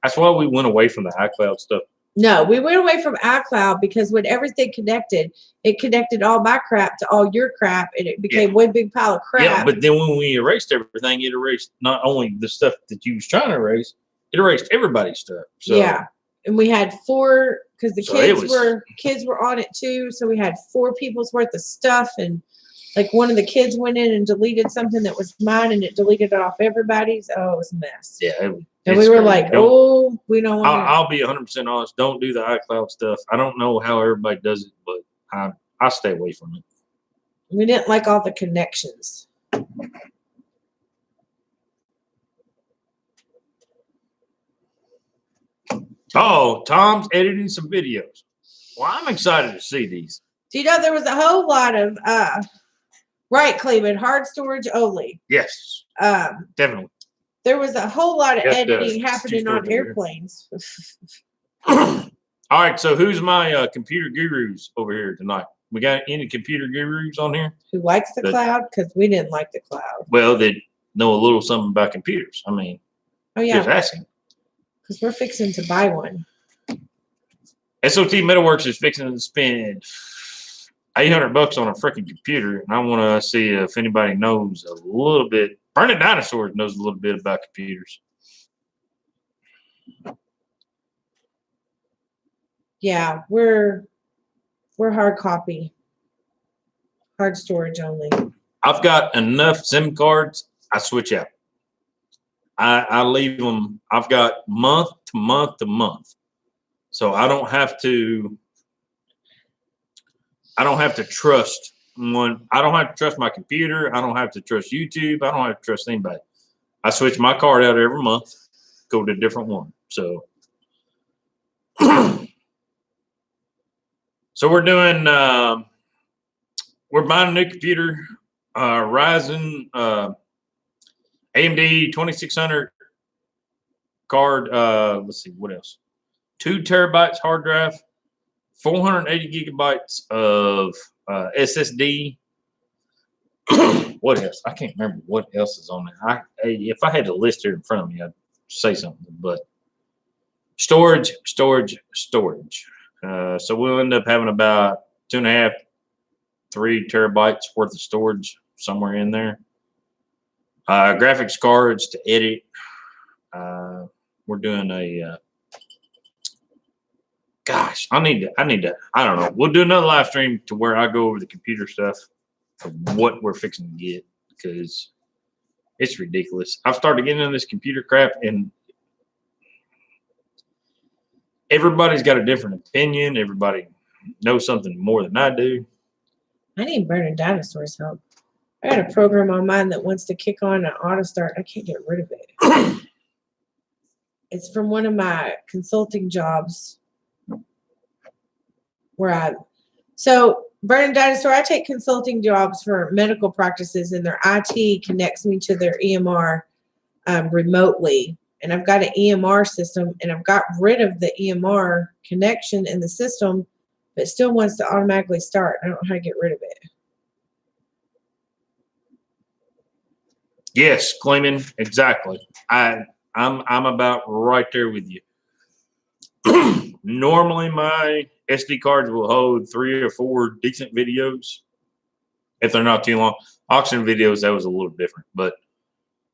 That's why we went away from the iCloud stuff. No, we went away from iCloud because when everything connected, it connected all my crap to all your crap, and it became one big pile of crap. Yeah, but then when we erased everything, it erased not only the stuff that you was trying to erase, it erased everybody's stuff. So, yeah, and we had 4 because the kids were on it too. So we had 4 people's worth of stuff, and like one of the kids went in and deleted something that was mine, and it deleted it off everybody's. Oh, it was a mess. Yeah. And we were like, oh, we don't want to. I'll be 100% honest. Don't do the iCloud stuff. I don't know how everybody does it, but I stay away from it. We didn't like all the connections. Oh, Tom's editing some videos. Well, I'm excited to see these. Do you know there was a whole lot of, right, Cleveland, hard storage only. Yes, definitely. There was a whole lot of editing happening on airplanes. All right, so who's my computer gurus over here tonight? We got any computer gurus on here? Who likes the cloud? Because we didn't like the cloud. Well, they know a little something about computers. I mean, just asking. Because we're fixing to buy one. SOT Metal Works is fixing to spend $800 on a freaking computer, and I want to see if anybody knows a little bit. Burning Dinosaurs knows a little bit about computers. Yeah, we're hard copy, hard storage only. I've got enough SIM cards. I switch out. I leave them. I've got month to month to month, so I don't have to trust one. I don't have to trust my computer. I don't have to trust YouTube. I don't have to trust anybody. I switch my card out every month, go to a different one. So, we're doing. We're buying a new computer, Ryzen AMD 2600 card. Let's see what else. 2 terabytes hard drive, 480 gigabytes of SSD. What else? I can't remember what else is on there. If I had a list here in front of me, I'd say something. But storage. So we'll end up having about 2.5, 3 terabytes worth of storage somewhere in there. Graphics cards to edit. We're doing a. Gosh, I need to. I don't know. We'll do another live stream to where I go over the computer stuff of what we're fixing to get, because it's ridiculous. I've started getting into this computer crap, and everybody's got a different opinion. Everybody knows something more than I do. I need Burning Dinosaurs help. I got a program on mine that wants to kick on an auto start. I can't get rid of it. It's from one of my consulting jobs. So Burning Dinosaur, I take consulting jobs for medical practices, and their IT connects me to their EMR remotely. and I've got an EMR system, and I've got rid of the EMR connection in the system, but it still wants to automatically start. I don't know how to get rid of it. Yes, claiming exactly. I'm about right there with you. Normally, my SD cards will hold 3 or 4 decent videos if they're not too long. Auction videos, that was a little different, but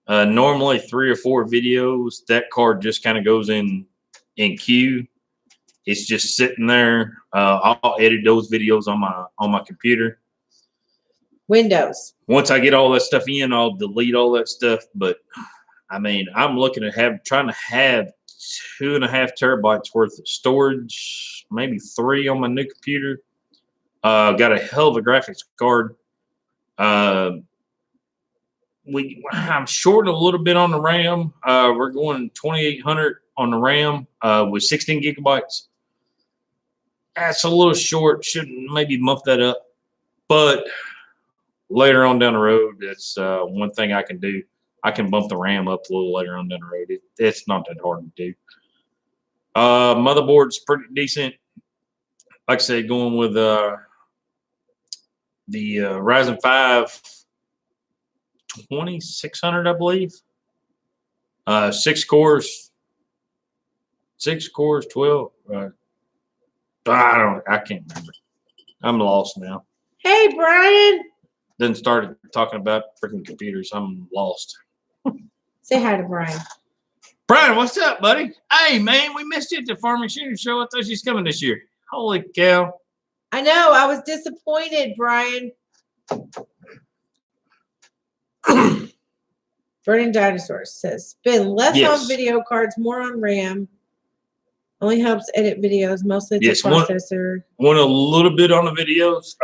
normally 3 or 4 videos. That card just kind of goes in queue. It's just sitting there. I'll edit those videos on my computer. Windows. Once I get all that stuff in, I'll delete all that stuff. But I mean, I'm looking at trying to have 2.5 terabytes worth of storage, maybe 3 on my new computer. Got a hell of a graphics card. I'm short a little bit on the RAM. We're going 2800 on the RAM with 16 gigabytes. That's a little short. Shouldn't maybe bump that up, but later on down the road, that's one thing I can do. I can bump the RAM up a little later on down the road. It's not that hard to do. Motherboard's pretty decent. Like I said, going with the Ryzen 5 2600, I believe. 6 cores, 12. I can't remember. I'm lost now. Hey, Brian. Then started talking about freaking computers. I'm lost. Say hi to Brian. Brian, what's up, buddy? Hey, man, we missed you at the Farm Machinery Show. I thought she's coming this year. Holy cow. I know. I was disappointed, Brian. Burning Dinosaurs says, spend less on video cards, more on RAM. Only helps edit videos, mostly the processor. Want a little bit on the videos.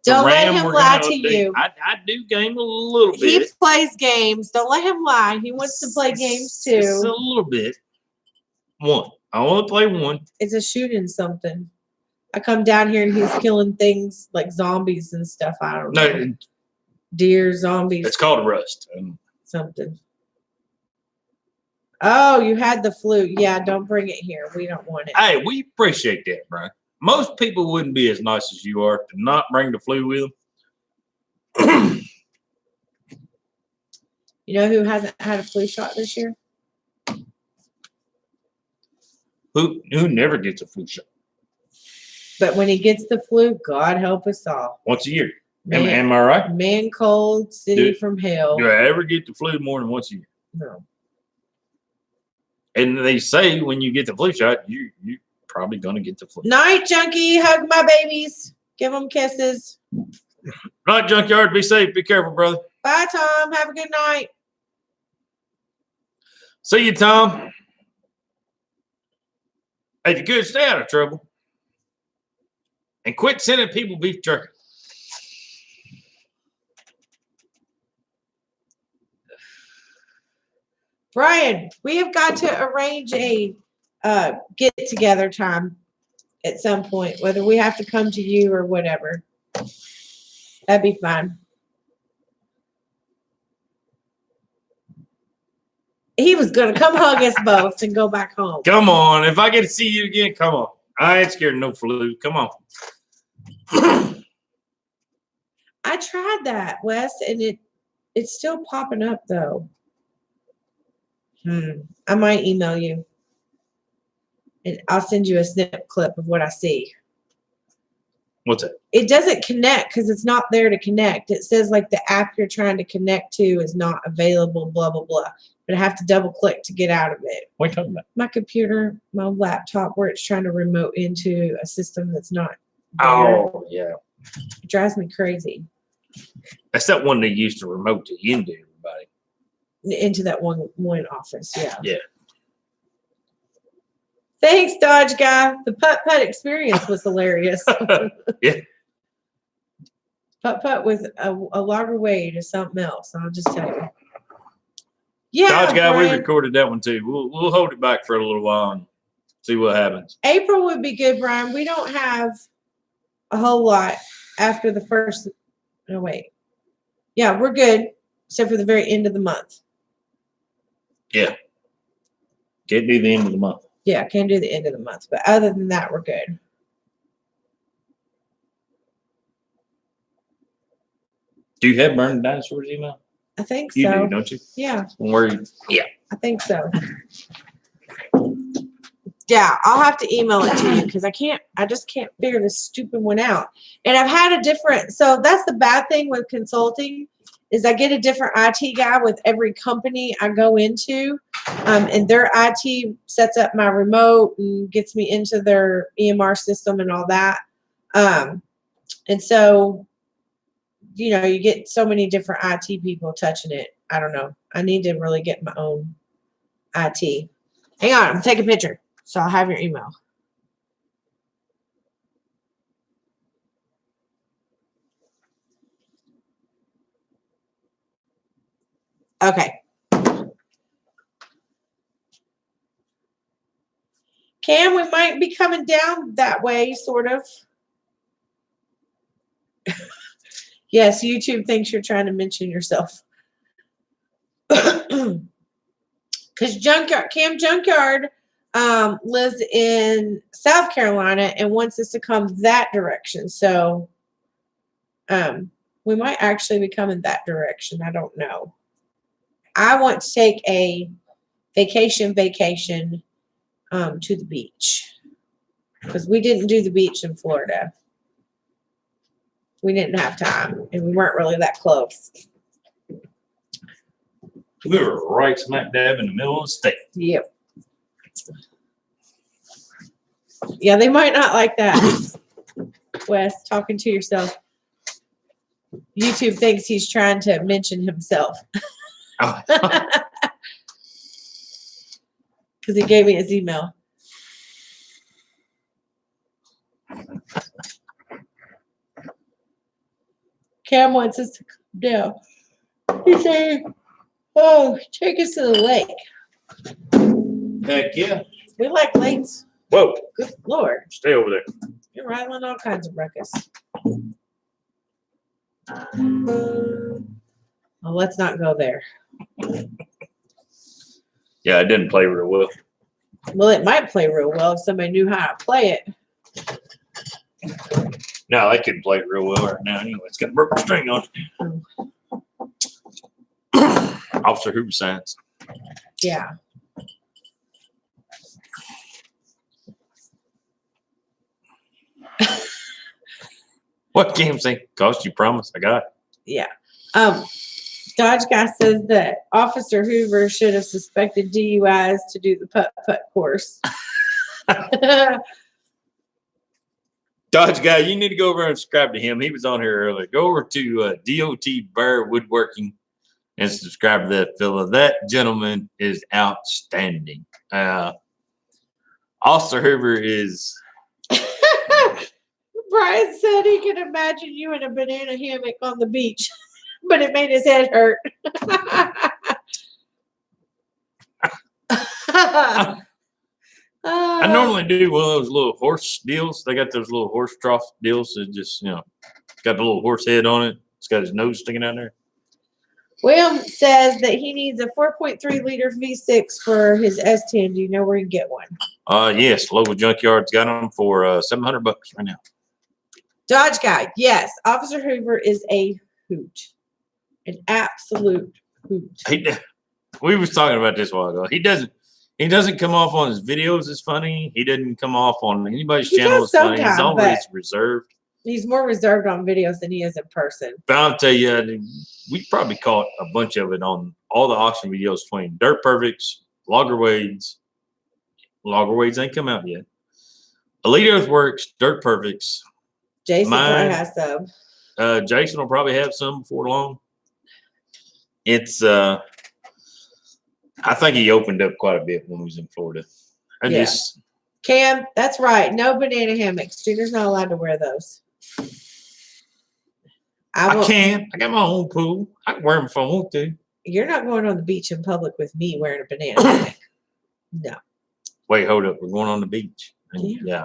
Don't let him lie to you. I do game a little bit. He plays games. Don't let him lie. He wants to play games too. Just a little bit. One. I want to play one. It's a shooting something. I come down here and he's killing things like zombies and stuff. I don't know. No, deer, zombies. It's called Rust. Something. Oh, you had the flu. Yeah, don't bring it here. We don't want it. Hey, we appreciate that, Brian. Most people wouldn't be as nice as you are to not bring the flu with them. You know who hasn't had a flu shot this year? Who never gets a flu shot? But when he gets the flu, God help us all. Once a year. Am I right? Man cold, city from hell. Do I ever get the flu more than once a year? No. And they say when you get the flu shot, you're probably going to get the flu. Night, Junkie. Hug my babies. Give them kisses. Night, Junkyard. Be safe. Be careful, brother. Bye, Tom. Have a good night. See you, Tom. Hey, if you could, stay out of trouble. And quit sending people beef jerky. Brian, we have got to arrange a get-together time at some point, whether we have to come to you or whatever. That'd be fun. He was going to come hug us both and go back home. Come on. If I get to see you again, come on. I ain't scared of no flu. Come on. I tried that, Wes, and it's still popping up, though. I might email you. And I'll send you a snip clip of what I see. What's it? It doesn't connect because it's not there to connect. It says like the app you're trying to connect to is not available, blah, blah, blah. But I have to double click to get out of it. What are you talking about? My computer, my laptop, where it's trying to remote into a system that's not there. Oh, yeah. It drives me crazy. That's that one they used to remote to into everybody. Into that one office, yeah. Yeah. Thanks, Dodge guy. The putt-putt experience was hilarious. Yeah. Putt-putt with a longer way to something else, I'll just tell you. Yeah, Dodge guy, Brian, we recorded that one too. We'll hold it back for a little while and see what happens. April would be good, Brian. We don't have a whole lot after the first. No, wait. Yeah, we're good, except for the very end of the month. Yeah. Can't do the end of the month. Yeah, can't do the end of the month. But other than that, we're good. Do you have Burning Dinosaurs email? I think You so. do, don't you? Yeah, Yeah. I think so. Yeah, I'll have to email it to you because I just can't figure this stupid one out. And I've had a different, so that's the bad thing with consulting is I get a different IT guy with every company I go into. And their IT sets up my remote and gets me into their EMR system and all that. And so, you know, you get so many different IT people touching it. I don't know. I need to really get my own IT. Hang on, I'm taking a picture. So I'll have your email. Okay. Cam, we might be coming down that way, sort of. Yes, YouTube thinks you're trying to mention yourself. Because Cam Junkyard lives in South Carolina and wants us to come that direction. So we might actually be coming that direction. I don't know. I want to take a vacation to the beach because we didn't do the beach in Florida. We didn't have time and we weren't really that close. We were right smack dab in the middle of the state. Yep. Yeah, they might not like that. Wes, talking to yourself. YouTube thinks he's trying to mention himself. Oh. Because he gave me his email. Cam wants us to come down. He's saying, oh, take us to the lake. Heck yeah. We like lakes. Whoa. Good Lord. Stay over there. You're rattling all kinds of ruckus. Well, let's not go there. Yeah, it didn't play real well. Well, it might play real well if somebody knew how to play it. No, I couldn't play real well right now anyway. It's got a broken string on it. Officer Hoover signs. Yeah. What game say? Cost you promise. I got it. Yeah. Dodge guy says that Officer Hoover should have suspected DUIs to do the putt-putt course. Dodge guy, you need to go over and subscribe to him. He was on here earlier. Go over to DOT Bear Woodworking and subscribe to that fella. That gentleman is outstanding. Officer Hoover is. Brian said he could imagine you in a banana hammock on the beach, but it made his head hurt. I normally do one of those little horse deals. They got those little horse trough deals that just, you know, got the little horse head on it. It's got his nose sticking out there. William says that he needs a 4.3 liter V6 for his S10. Do you know where you can get one? Yes, local junkyard's got them for $700 right now. Dodge guy, yes. Officer Hoover is a hoot, an absolute hoot. We was talking about this a while ago. He doesn't come off on his videos as funny. He doesn't come off on anybody's channel as funny. He's always reserved. He's more reserved on videos than he is in person. But I'll tell you, we probably caught a bunch of it on all the auction videos between Dirt Perfects, Loggerwades. Loggerwades ain't come out yet. Elite Earthworks, Dirt Perfects. Jason probably has some. Jason will probably have some before long. It's I think he opened up quite a bit when he was in Florida. Cam, that's right. No banana hammocks. Junior's not allowed to wear those. I can. I got my own pool. I can wear them if I want to. You're not going on the beach in public with me wearing a banana hammock. No. Wait, hold up. We're going on the beach. Yeah.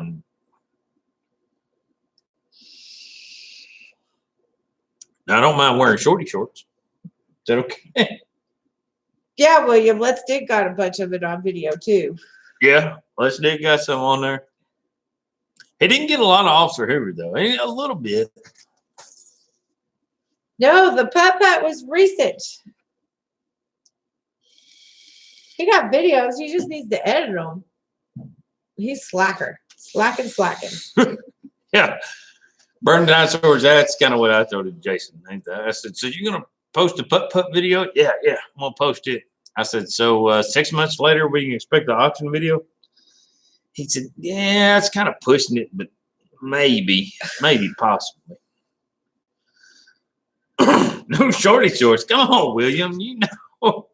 Now, I don't mind wearing shorty shorts. Is that okay? Yeah, William, Let's Dig got a bunch of it on video too. Yeah, Let's Dig got some on there. He didn't get a lot of Officer Hoover though. A little bit. No, the putt was recent. He got videos. He just needs to edit them. He's slacking. Yeah. Burn Dinosaurs, that's kind of what I told Jason. I said, so you're going to post a putt video? Yeah, I'm going to post it. I said, so 6 months later, we can expect the auction video? He said, yeah, it's kind of pushing it, but maybe, possibly. No shorty shorts. Come on, William. You know.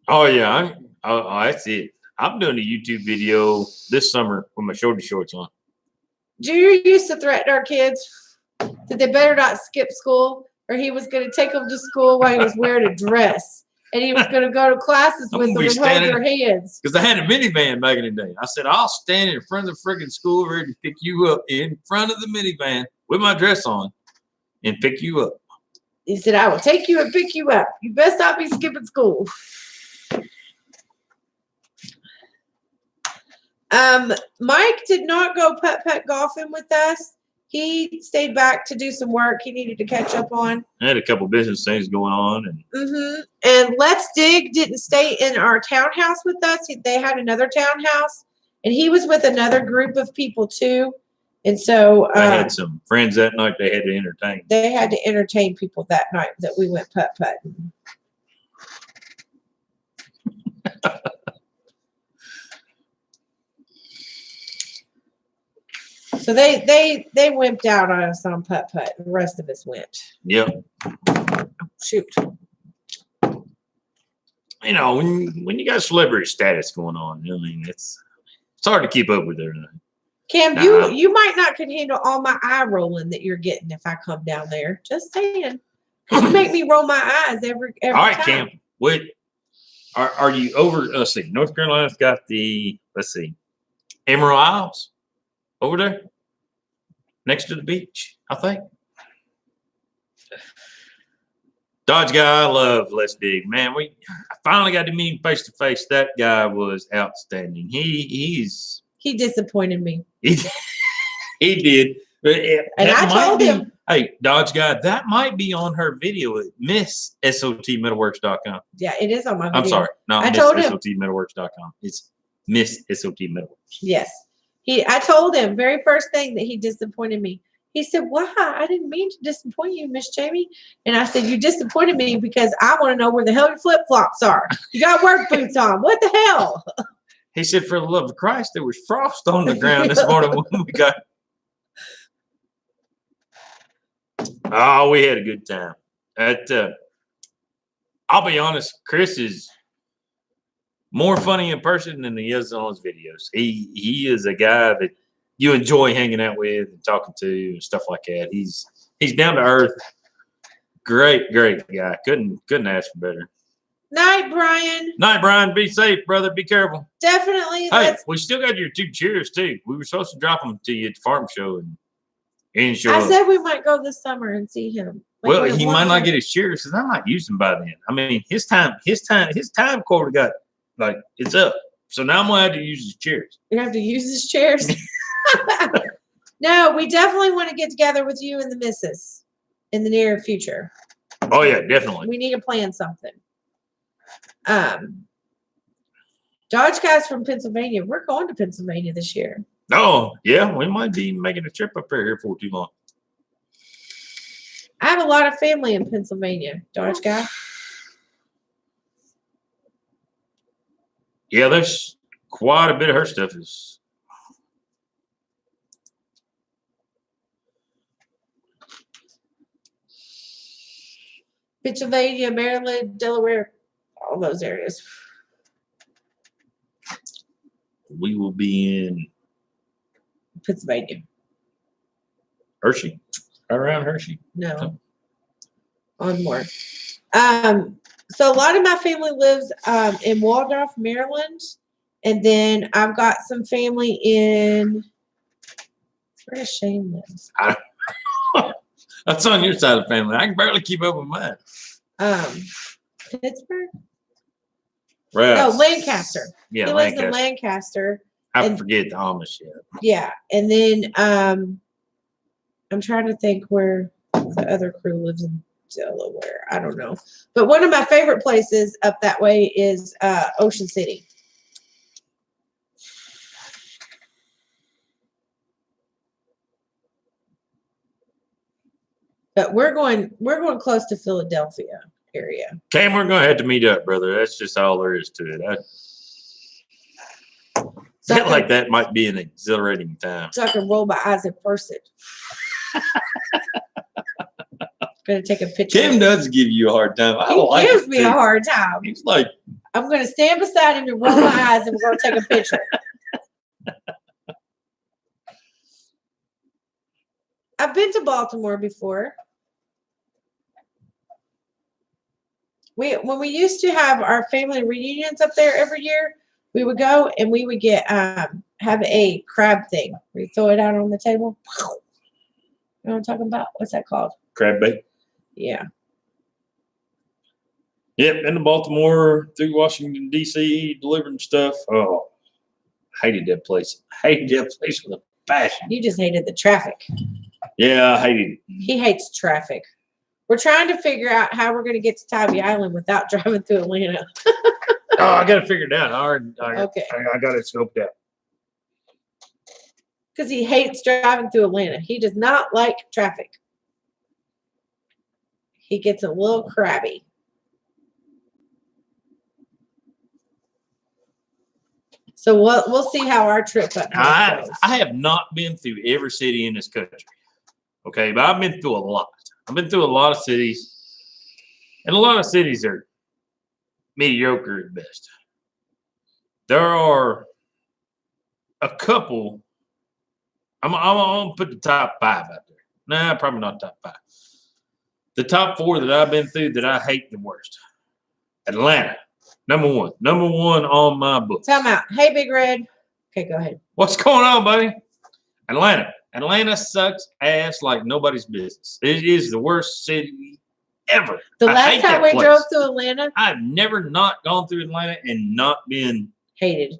Oh, yeah. That's it. I'm doing a YouTube video this summer with my shorty shorts on. Junior used to threaten our kids that they better not skip school, or he was going to take them to school while he was wearing a dress. And he was going to go to classes with them and hold their hands. Because I had a minivan back in the day. I said, I'll stand in front of the freaking school ready to pick you up in front of the minivan with my dress on and pick you up. He said, I will take you and pick you up. You best not be skipping school. Mike did not go putt golfing with us. He stayed back to do some work he needed to catch up on. I had a couple business things going on. And Let's Dig didn't stay in our townhouse with us. They had another townhouse, and he was with another group of people too. And so I had some friends that night they had to entertain. They had to entertain people that night that we went putt-putting. So they wimped out on us on putt-putt. The rest of us went. Yep. Shoot. You know, when you got celebrity status going on, I mean, it's hard to keep up with everything. Cam, you might not can handle all my eye rolling that you're getting if I come down there. Just saying. You make me roll my eyes every all right, time. Cam. Wait, are you over? Let's see. North Carolina's got the Emerald Isles over there next to the beach, I think. Dodge guy, I love Let's Dig. Man, I finally got to meet him face to face. That guy was outstanding. He disappointed me. He did. And I told him, hey, Dodge guy, that might be on her video at Miss SOTmetalworks.com. Yeah, it is on my video. I'm sorry. No, I told him. SOTmetalworks.com. It's Miss SOT Metalworks. Yes. I told him very first thing that he disappointed me. He said, why? I didn't mean to disappoint you, Miss Jamie. And I said, you disappointed me because I want to know where the hell your flip-flops are. You got work boots on. What the hell? He said, for the love of Christ, there was frost on the ground this morning when we got. Oh, we had a good time. I'll be honest, Chris is more funny in person than he is on his videos. He is a guy that you enjoy hanging out with and talking to and stuff like that. He's down to earth. Great guy. Couldn't ask for better. Night, Brian. Night, Brian. Be safe, brother. Be careful. Definitely. Hey, we still got your 2 cheers too. We were supposed to drop them to you at the farm show and he didn't show up. I said we might go this summer and see him. Well, he might not get his cheers because I might use them by then. I mean, his time quota got like it's up. So now I'm gonna have to use his chairs. You have to use his chairs. No, we definitely want to get together with you and the missus in the near future. Oh yeah, definitely. We need to plan something. Dodge guys from Pennsylvania. We're going to Pennsylvania this year. Oh yeah, we might be making a trip up here for too long. I have a lot of family in Pennsylvania, Dodge guy. Yeah, there's quite a bit of her stuff is. Pennsylvania, Maryland, Delaware, all those areas. We will be in Pennsylvania. Hershey. Around Hershey. No. Onward. So a lot of my family lives in Waldorf, Maryland. And then I've got some family in where does Shane live? That's on your side of the family. I can barely keep up with mine. Pittsburgh? Right. No, Lancaster. Yeah, he lives Lancaster. in Lancaster. I forget the Amish shit. Yeah. And then I'm trying to think where the other crew lives in Delaware. I don't know. But one of my favorite places up that way is Ocean City. But we're going close to Philadelphia area. Cam, we're gonna have to meet up, brother. That's just all there is to it. So Feel like that might be an exhilarating time. So I can roll my eyes in person. Gonna take a picture. Kim does give you a hard time. I don't like gives it me too. a hard time. He's like, I'm gonna stand beside him and roll my eyes, and we're gonna take a picture. I've been to Baltimore before. When we used to have our family reunions up there every year, we would go and we would get have a crab thing. We throw it out on the table. You know what I'm talking about? What's that called? crab bait. Yeah. Yep, into Baltimore, through Washington, D.C., delivering stuff. Oh, hated that place. Hated that place with a passion. You just hated the traffic. Yeah, I hated it. He hates traffic. We're trying to figure out how we're going to get to Tybee Island without driving through Atlanta. Oh, I got to figure it out. Okay. I got it scoped out. Because he hates driving through Atlanta. He does not like traffic. He gets a little crabby. So we'll see how our trip up north goes. I have not been through every city in this country. Okay, but I've been through a lot. I've been through a lot of cities. And a lot of cities are mediocre at best. There are a couple. I'm going to put the top 5 out there. Nah, probably not top 5. The top 4 that I've been through that I hate the worst. Atlanta, number 1. Number 1 on my book. Time out. Hey, Big Red. Okay, go ahead. What's going on, buddy? Atlanta. Atlanta sucks ass like nobody's business. It is the worst city ever. The I last hate time that we place. drove through Atlanta, I've never not gone through Atlanta and not been hated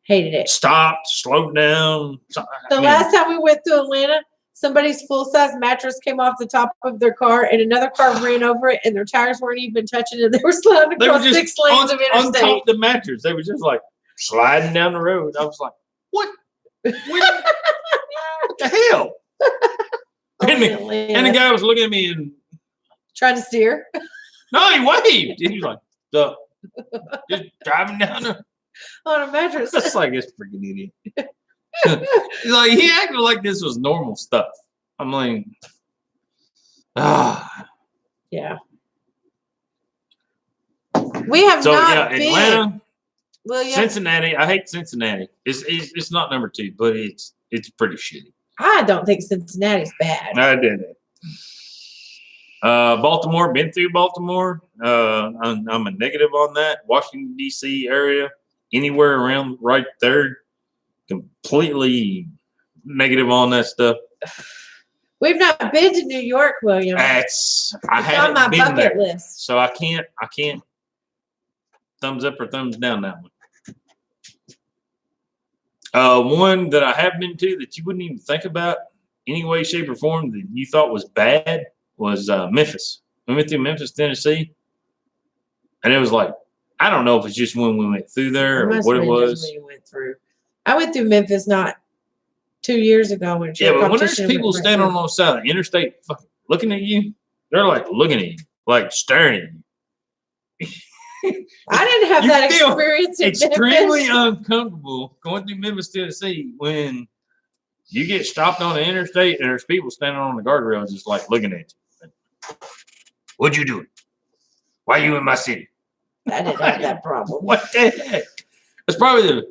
it. stopped, slowed down. The last time we went through Atlanta, somebody's full-size mattress came off the top of their car, and another car ran over it, and their tires weren't even touching it. They were sliding they were across just 6 lanes of on top interstate. of the mattress. They were just like sliding down the road. I was like, what? What the hell? And the guy was looking at me and trying to steer. no, he waved. He was like, "Duh." Just driving down On a mattress. That's like this freaking idiot. He's like, he acted like this was normal stuff. I'm like, Yeah. We have not been. Atlanta, William, Cincinnati. I hate Cincinnati. It's not number 2, but it's pretty shitty. I don't think Cincinnati's bad. I did it. Baltimore, been through Baltimore. I'm a negative on that. Washington, D.C. area, anywhere around right there, completely negative on that stuff. We've not been to New York, William. It's on my been bucket there, list. so I can't thumbs up or thumbs down that one. One that I have been to that you wouldn't even think about any way, shape, or form that you thought was bad was Memphis. We went through Memphis, Tennessee, and it was like, I don't know if it's just when we went through there or what it was. When you went through. I went through Memphis not 2 years ago when But when there's people standing on the side of the interstate fucking looking at you, they're like looking at you, like staring at you. I didn't have You that feel experience in extremely Memphis. uncomfortable going through Memphis, Tennessee when you get stopped on the interstate and there's people standing on the guardrails just like looking at you. What you doing? Why you in my city? I didn't have that problem. What the heck? It's probably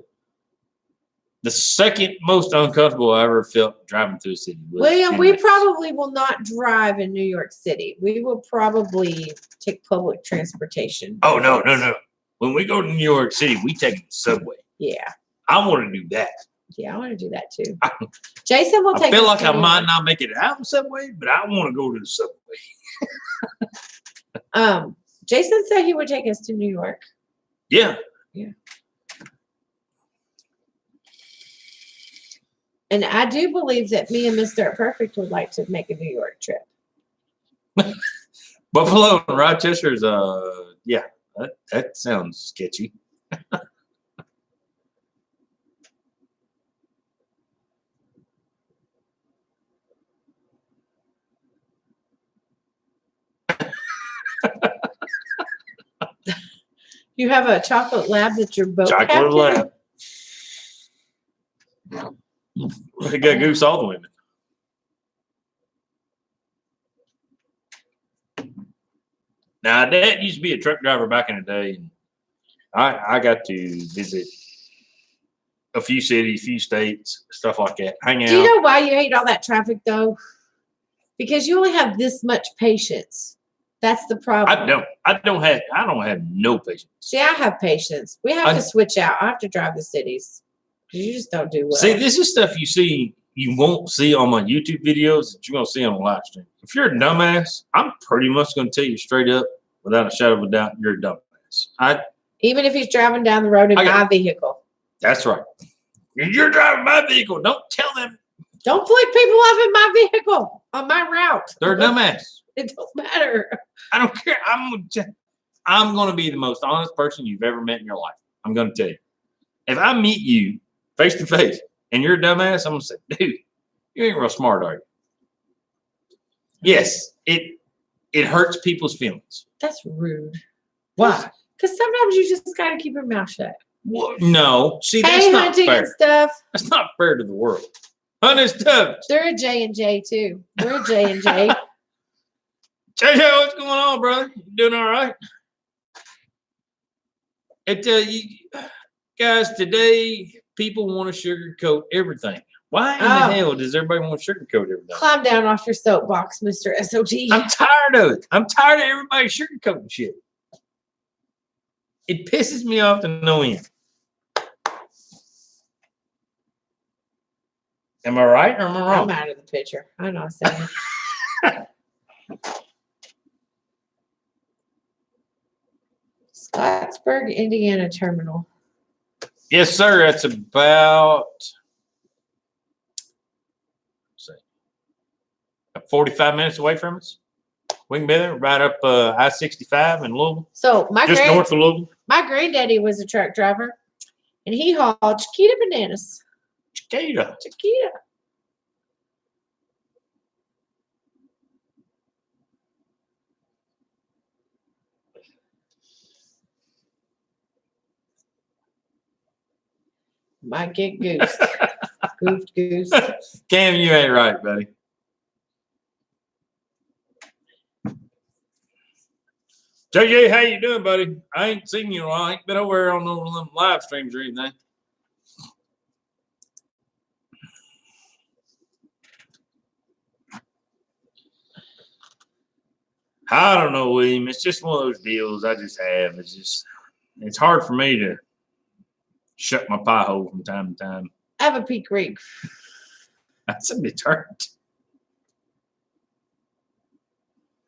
the second most uncomfortable I ever felt driving through a city. William, we probably will not drive in New York City. We will probably take public transportation. Oh, no. When we go to New York City, we take the subway. Yeah. I want to do that. Yeah, I want to do that too. Jason will I take feel us like to I New might York. not make it out the subway, but I want to go to the subway. Jason said he would take us to New York. Yeah. Yeah. And I do believe that me and Mr. Perfect would like to make a New York trip. Buffalo and Rochester's, yeah, that sounds sketchy. You have a chocolate lab that your boat Chocolate captain? lab. We got goose all the women. Now, Dad used to be a truck driver back in the day. And I got to visit a few cities, few states, stuff like that. Hang out. Do you know why you hate all that traffic though? Because you only have this much patience. That's the problem. I don't have no patience. See, I have patience. We have to switch out. I have to drive the cities. You just don't do well. See, this is stuff you won't see on my YouTube videos that you're gonna see on a live stream. If you're a dumbass, I'm pretty much gonna tell you straight up, without a shadow of a doubt, you're a dumbass. Even if he's driving down the road in my vehicle. That's right. You're driving my vehicle. Don't tell them. Don't flick people off in my vehicle on my route. They're a dumbass. It don't matter. I don't care. I'm going to be the most honest person you've ever met in your life. I'm going to tell you. If I meet you face to face and you're a dumbass, I'm going to say, dude, you ain't real smart, are you? Yes, it hurts people's feelings. That's rude. Why? Because sometimes you just got to keep your mouth shut. Well, no. See, that's not hunting fair. And stuff. That's not fair to the world. Hunting stuff. They're a J&J too. We're a J&J. JJ, what's going on, brother? You doing all right? Guys, today people want to sugarcoat everything. Why in the hell does everybody want to sugarcoat everything? Climb down off your soapbox, Mr. S.O.T. I'm tired of it. I'm tired of everybody sugarcoating shit. It pisses me off to no end. Am I right or am I wrong? I'm out of the picture. I know what I'm saying. Scottsburg, Indiana terminal. Yes, sir. That's about 45 minutes away from us. We can be there right up I-65 in Louisville. So just north of Louisville. My granddaddy was a truck driver, and he hauled Chiquita bananas. Chiquita. Might get goose. Goofed goose. Cam, you ain't right, buddy. JJ, how you doing, buddy? I ain't seen you in a while. I ain't been over there on no of them live streams or anything. I don't know, William. It's just one of those deals I just have. It's hard for me to shut my pie hole from time to time. I have a peak rig. That's a deterrent.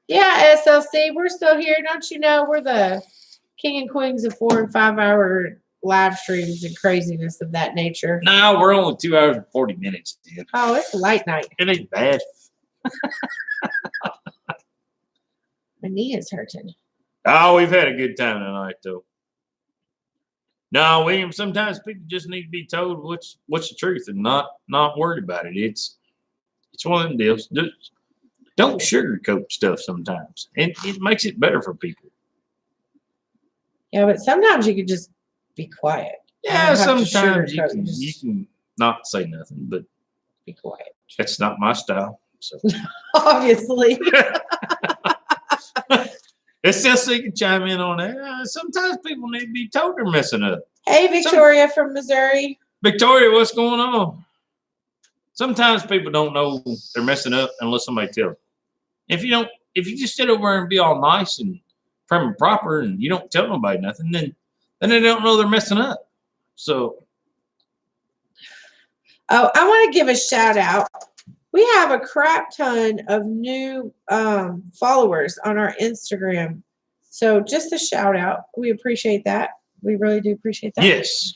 Yeah, SLC, we're still here. Don't you know we're the king and queens of 4 and 5 hour live streams and craziness of that nature? No, we're only 2 hours and 40 minutes. Dude. Oh, it's a light night. It ain't bad. My knee is hurting. Oh, we've had a good time tonight, though. No, William, sometimes people just need to be told what's the truth and not worried about it. It's one of them deals. Don't sugarcoat stuff sometimes. It makes it better for people. Yeah, but sometimes you could just be quiet. Yeah, sometimes you can not say nothing, but be quiet. That's not my style. So obviously. It's just so you can chime in on that. Sometimes people need to be told they're messing up. Hey, Victoria from Missouri. Victoria, what's going on? Sometimes people don't know they're messing up unless somebody tells them. If you just sit over and be all nice and prim and proper and you don't tell nobody nothing, then they don't know they're messing up. So Oh, I want to give a shout out. We have a crap ton of new followers on our Instagram. So just a shout out. We appreciate that. We really do appreciate that. Yes.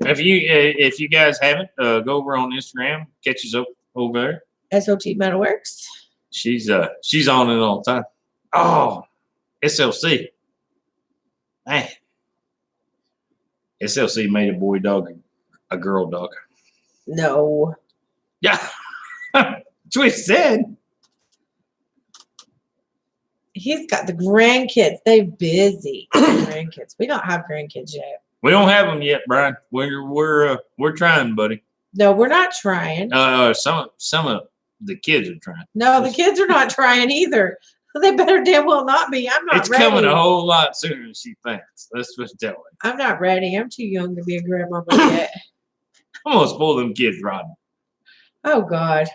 If you guys haven't, go over on Instagram, catch us up over there. SOT Metal Works. She's on it all the time. Oh, SLC. Man. SLC made a boy dog a girl dog. No. Yeah. That's what he said. He's got the grandkids. They busy. Grandkids. We don't have grandkids yet. We don't have them yet, Brian. We're trying, buddy. No, we're not trying. Some of the kids are trying. No, the kids are not trying either. They better damn well not be. I'm not ready. It's coming a whole lot sooner than she thinks. That's what's telling. I'm not ready. I'm too young to be a grandmama yet. I'm gonna spoil them kids, Rodney. Oh God.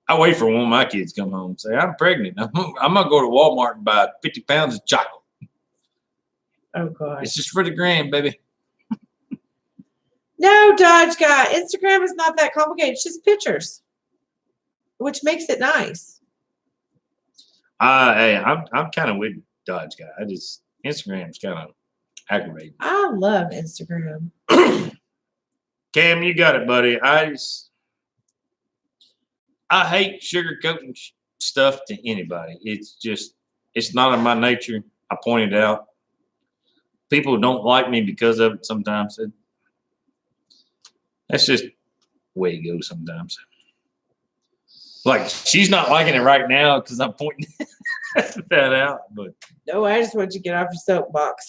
I wait for one of my kids to come home and say, I'm pregnant. I'm gonna go to Walmart and buy 50 pounds of chocolate. Oh God. It's just for the grand, baby. No, Dodge guy. Instagram is not that complicated. It's just pictures, which makes it nice. Hey, I'm kind of with Dodge guy. Instagram's kind of aggravating. I love Instagram. Cam, you got it, buddy. I hate sugarcoating stuff to anybody. It's not in my nature. I pointed out. People don't like me because of it sometimes. That's just the way it goes sometimes. Like, she's not liking it right now because I'm pointing that out. But No, I just want you to get off your soapbox.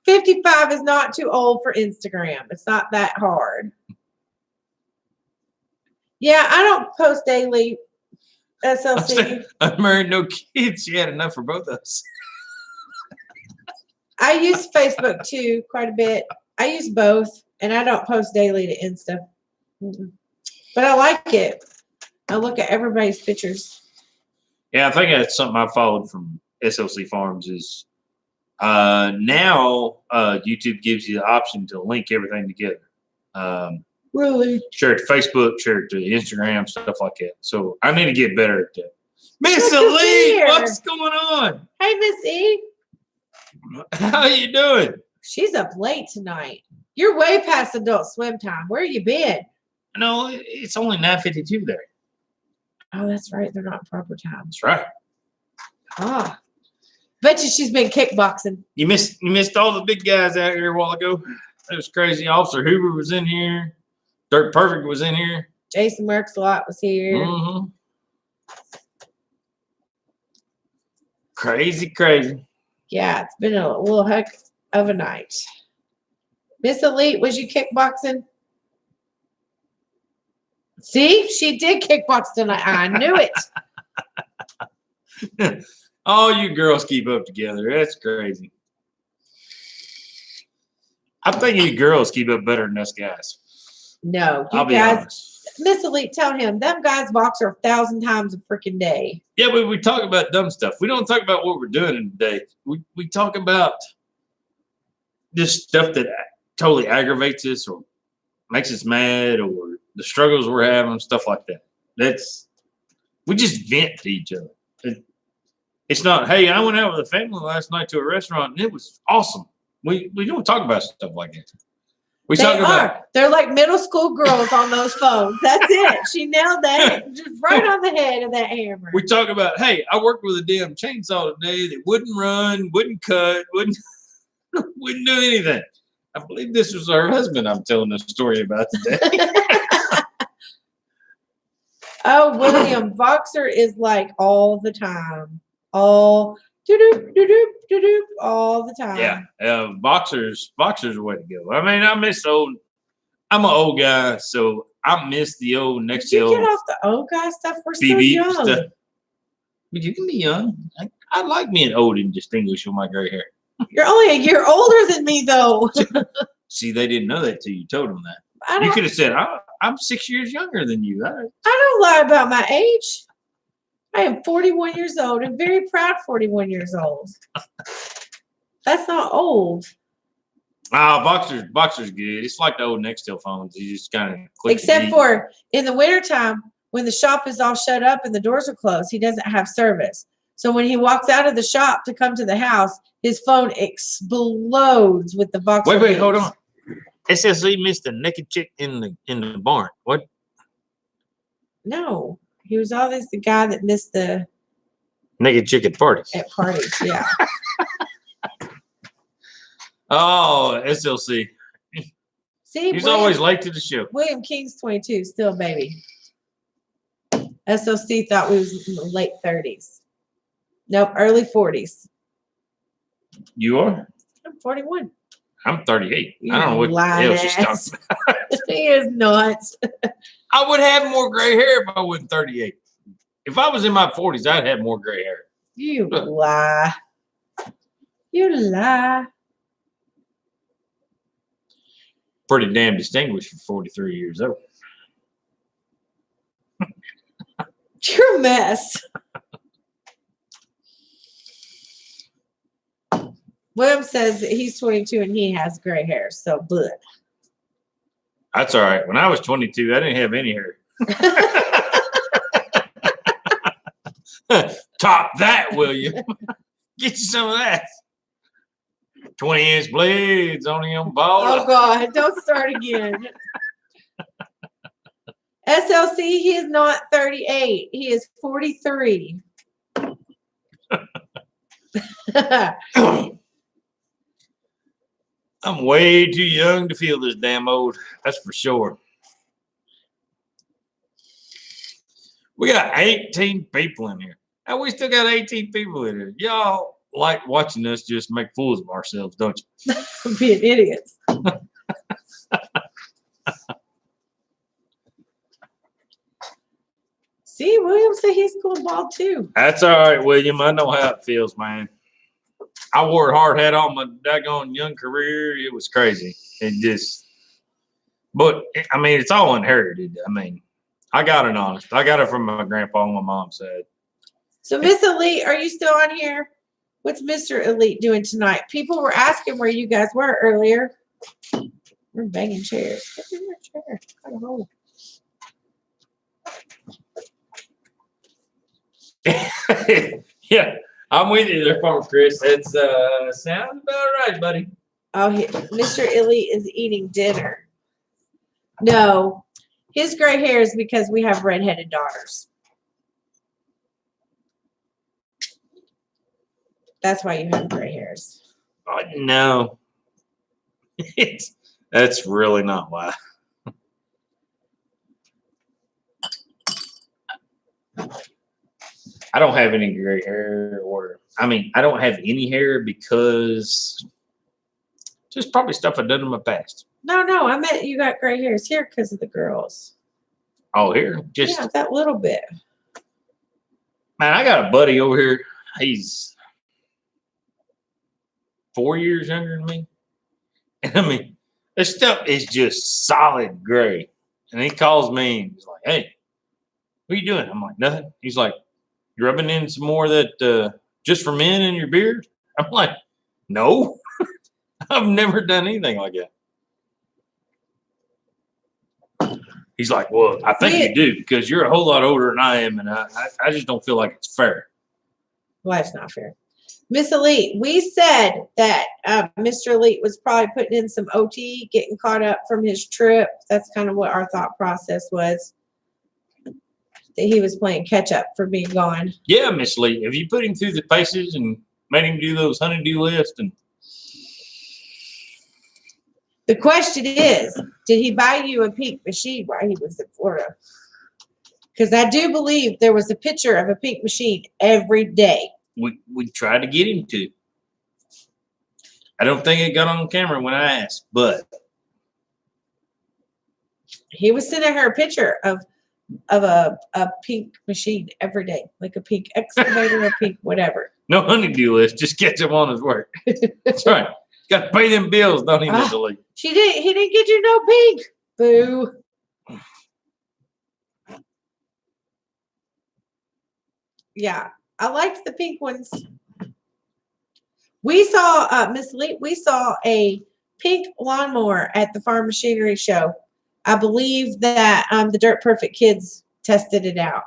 55 is not too old for Instagram. It's not that hard. Yeah, I don't post daily. SLC. I'm married, no kids. She had enough for both of us. I use Facebook too quite a bit. I use both, and I don't post daily to Insta. But I like it. I look at everybody's pictures. Yeah, I think that's something I followed from SOC Farms is now YouTube gives you the option to link everything together. Really? Share it to Facebook, share it to Instagram, stuff like that. So I need to get better at that. Miss Good to Elite, see her. what's going on? Hey, Miss E. How you doing? She's up late tonight. You're way past adult swim time. Where you been? No, it's only 9:52 there. Oh, that's right. They're not proper time. That's right. Ah. Bet you she's been kickboxing. You missed all the big guys out here a while ago. That was crazy. Officer Hoover was in here. Dirt Perfect was in here. Jason Merck's lot was here. Mm-hmm. Crazy. Yeah, it's been a little heck of a night. Miss Elite, was you kickboxing? See, she did kickbox tonight. I knew it. All you girls keep up together. That's crazy. I think you girls keep up better than us guys. No, you I'll be guys. honest. Miss Elite, tell him them guys box her 1,000 times a freaking day. Yeah, but we talk about dumb stuff. We don't talk about what we're doing in the day. We talk about this stuff that totally aggravates us or makes us mad or the struggles we're having, stuff like that. We just vent to each other. It's not, hey, I went out with a family last night to a restaurant and it was awesome. We don't talk about stuff like that. We talk about. They're like middle school girls on those phones. That's it. She nailed that just right on the head of that hammer. We talk about, hey, I worked with a damn chainsaw today that wouldn't run, wouldn't cut, wouldn't do anything. I believe this was her husband I'm telling the story about today. Oh, William, Voxer is like all the time. All doo-doop, doo-doop, doo-doop, all the time. Yeah, boxers the way to go. I mean, I miss I'm an old guy, so I miss the old next Did you old get off the old guy stuff? We're still BB young. stuff. But you can be young. I like being old and distinguished with my gray hair. You're only a year older than me, though. See, they didn't know that till you told them that. I You could have said, I'm 6 years younger than you. don't lie about my age. I am 41 years old and very proud 41 years old. That's not old. Boxer's good. It's like the old Nextel phones. You just kind of click. Except for in the wintertime when the shop is all shut up and the doors are closed, he doesn't have service. So when he walks out of the shop to come to the house, his phone explodes with the Boxer. Wait, hold on. SLC missed the naked chick in the barn. What? No, he was always the guy that missed the Naked chick at parties. at parties. Yeah. Oh, SLC. See, He's always late to the show. William King's 22, still a baby. SOC thought we was in the late 30s. Nope, early 40s. You are? I'm 41. I'm 38. You I don't know what the hell she's ass. talking about. He is not. I would have more gray hair if I wasn't 38. If I was in my 40s, I'd have more gray hair. You lie. You lie. Pretty damn distinguished for 43 years old. You're a mess. William says that he's 22 and he has gray hair, so bleh. That's all right. When I was 22, I didn't have any hair. Top that, will you? Get you some of that. 20-inch blades on him, ball. Oh, God. Don't start again. SLC, he is not 38. He is 43. I'm way too young to feel this damn old. That's for sure. We got 18 people in here. And we still got 18 people in here. Y'all like watching us just make fools of ourselves, don't you? Being idiots. See, William said he's going bald too. That's all right, William. I know how it feels, man. I wore a hard hat all my daggone young career. It was crazy. It just, but I mean, it's all inherited. I mean, I got it honest. I got it from my grandpa on my mom's side. So, Miss Elite, are you still on here? What's Mr. Elite doing tonight? People were asking where you guys were earlier. We're banging chairs. Get in your chair. Got a hole. Yeah, I'm with you there, Farmer Chris. It's sounds about right, buddy. Oh, Mr. Elite is eating dinner. No, his gray hair is because we have redheaded daughters. That's why you have gray hairs. Oh, no. That's really not why. I don't have any gray hair, or I mean, I don't have any hair because just probably stuff I've done in my past. No, I meant you got gray hairs here because of the girls. Oh, here? Just yeah, that little bit. Man, I got a buddy over here. He's 4 years younger than me. And I mean, this stuff is just solid gray. And he calls me and he's like, hey, what are you doing? I'm like, nothing. He's like, you rubbing in some more of that just for men in your beard? I'm like, no. I've never done anything like that. He's like, well, I think you do because you're a whole lot older than I am. And I just don't feel like it's fair. Well, it's not fair. Miss Elite, we said that Mr. Elite was probably putting in some OT, getting caught up from his trip. That's kind of what our thought process was. That he was playing catch up for being gone. Yeah, Miss Lee. Have you put him through the paces and made him do those honeydew lists? And the question is, did he buy you a pink machine while he was in Florida? Because I do believe there was a picture of a pink machine every day. We tried to get him to. I don't think it got on camera when I asked, but he was sending her a picture of a pink machine every day, like a pink excavator, a pink whatever. No honeydew list, just catch him on his work. That's right. Got to pay them bills, don't he, Miss Lee? He didn't get you no pink. Boo. Yeah, I liked the pink ones. We saw Miss Lee. We saw a pink lawnmower at the farm machinery show. I believe that the Dirt Perfect kids tested it out.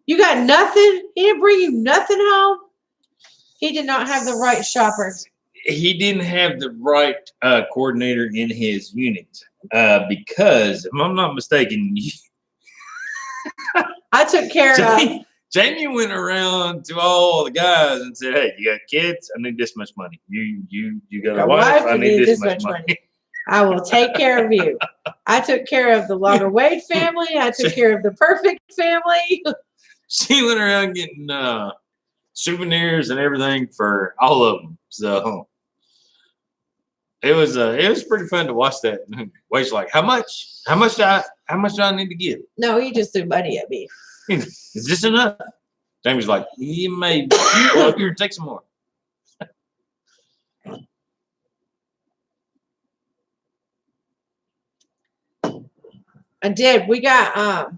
You got nothing? He didn't bring you nothing home? He did not have the right shopper. He didn't have the right coordinator in his unit because, if I'm not mistaken, I took care of. Jamie went around to all the guys and said, "Hey, you got kids? I need this much money. You got a wife? I need this much money. I will take care of you." I took care of the Lager Wade family. I took care of the Perfect family. She went around getting souvenirs and everything for all of them. So it was pretty fun to watch that. Wade's like, how much do I need to give? No, he just threw money at me. Is this enough? Jamie's like, you may well here, take some more. I did. We got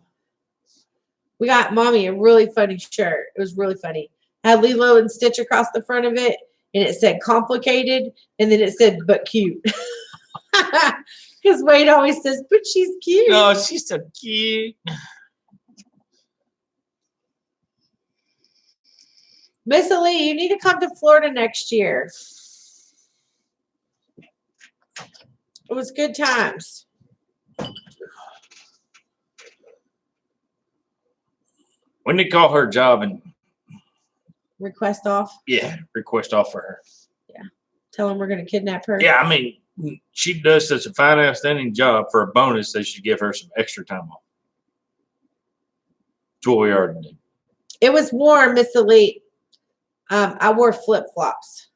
Mommy a really funny shirt. It was really funny. Had Lilo and Stitch across the front of it, and it said complicated, and then it said but cute. Because Wade always says, but she's cute. No, she's so cute. Miss Ali, you need to come to Florida next year. It was good times. When they call her job and request off? Yeah, request off for her. Yeah. Tell them we're going to kidnap her. Yeah, I mean, she does such a fine, outstanding job. For a bonus, they should give her some extra time off. That's what we already did. It was warm, Miss Elite. I wore flip-flops.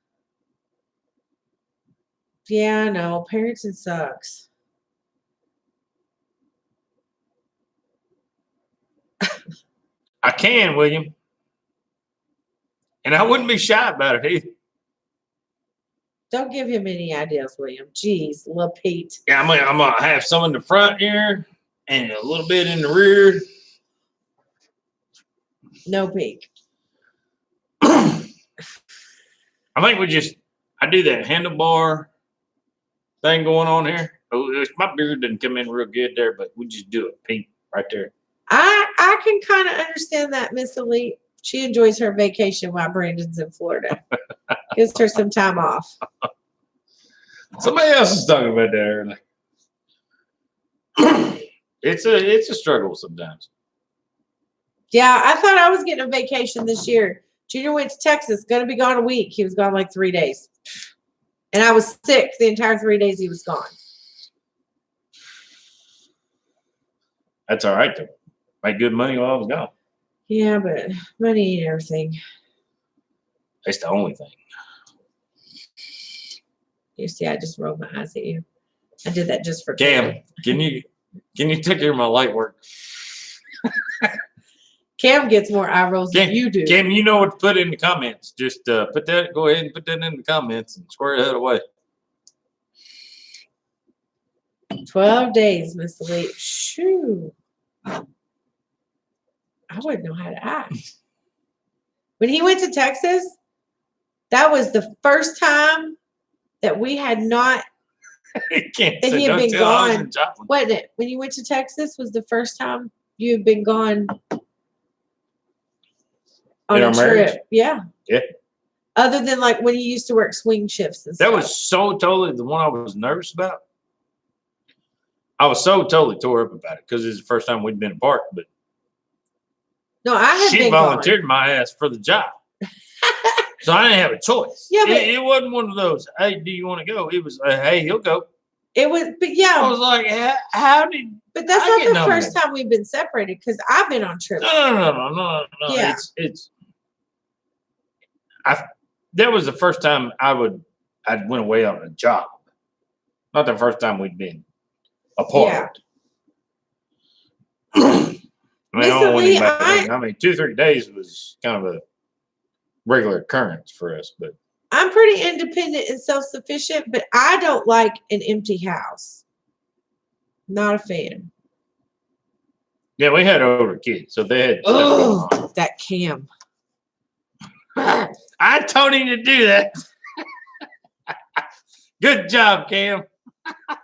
Yeah, I know. Parenting sucks. I can, William. And I wouldn't be shy about it either. Don't give him any ideas, William. Jeez, little Pete. Yeah, I'm gonna have some in the front here and a little bit in the rear. No peak. I think I do that handlebar thing going on here. Oh, my beard didn't come in real good there, but we just do it pink right there. I can kind of understand that, Miss Elite. She enjoys her vacation while Brandon's in Florida. Gives her some time off. Somebody else was talking about that earlier. It's a struggle sometimes. Yeah, I thought I was getting a vacation this year. Junior went to Texas, going to be gone a week. He was gone like 3 days. And I was sick the entire 3 days he was gone. That's all right, though. Make good money while I was gone. Yeah, but money ain't everything. That's the only thing. You see, I just rolled my eyes at you. I did that just for Cam. Can you take care of my light work? Cam gets more eye rolls than you do. Cam, you know what to put in the comments. Just go ahead and put that in the comments and square that away. 12 days, Miss Elite. Shoo. I wouldn't know how to act. When he went to Texas, that was the first time that we had not, that he had been gone. Wasn't it? When you went to Texas was the first time you had been gone on a trip. Yeah. Yeah. Other than like when you used to work swing shifts and stuff. That was so totally the one I was nervous about. I was so totally tore up about it because it's the first time we'd been apart. But no, she volunteered my ass for the job. So I didn't have a choice. Yeah, but it wasn't one of those, hey, do you want to go? It was, hey, he'll go. It was, but yeah. I was like, how did? But that's not the first time we've been separated because I've been on trips. No. Yeah. That was the first time I went away on a job. Not the first time we'd been apart. Yeah. I mean, 2-3 days was kind of a regular occurrence for us, but I'm pretty independent and self-sufficient, but I don't like an empty house. Not a fan. Yeah, we had older kids, so they had stuff Oh, going on. that cam. I told him to do that. Good job, Cam. I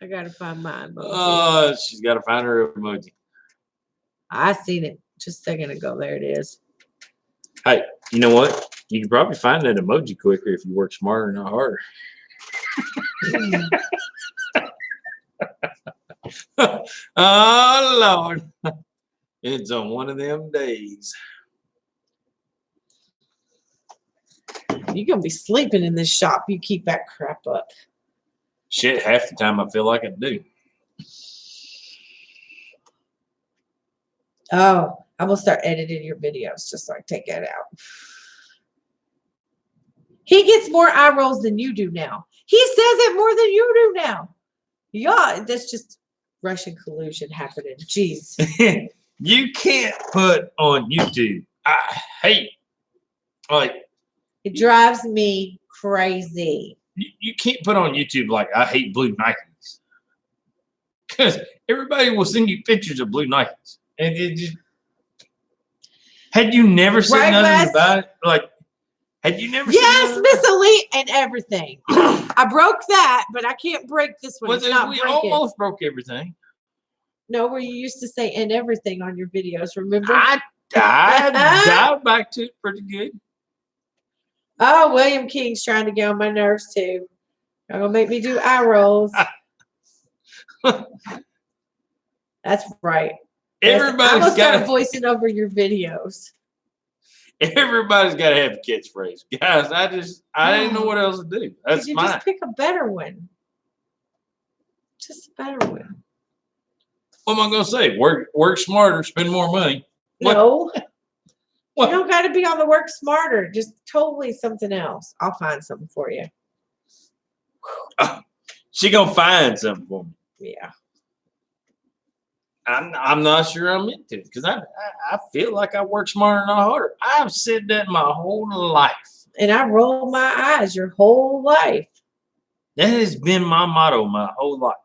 gotta find my emoji. Oh, she's got to find her emoji. I seen it just a second ago. There it is. Hey, you know what? You can probably find that emoji quicker if you work smarter, not harder. Oh, Lord. It's on one of them days. You're gonna be sleeping in this shop. You keep that crap up. Shit, half the time I feel like I do. Oh, I'm gonna start editing your videos just so I take that out. He gets more eye rolls than you do now. He says it more than you do now. Yeah, that's just Russian collusion happening. Jeez. You can't put on YouTube. I hate, like, It drives me crazy. you can't put on YouTube like I hate blue Nikes, because everybody will send you pictures of blue Nikes, and it just had you never said Right, nothing Wes? about it, like had you never? said Yes, nothing? Miss Elite and everything. I broke that, but I can't break this one. Well, It's not we breaking. almost broke everything. No, where you used to say and everything on your videos, remember? I dialed back to it pretty good. Oh, William King's trying to get on my nerves too. You're gonna make me do eye rolls. That's right. Yes, I'm Everybody's gonna start got voicing over your videos. everybody's got to have a catchphrase, guys. I didn't know what else to do. That's Could you mine. just pick a better one? Just a better one. What am I gonna say? Work smarter, spend more money. What? No. What? You don't got to be on the work smarter. Just totally something else. I'll find something for you. She gonna find something for me. Yeah. I'm not sure I'm into it because I feel like I work smarter, not harder. I've said that my whole life. And I roll my eyes your whole life. That has been my motto my whole life.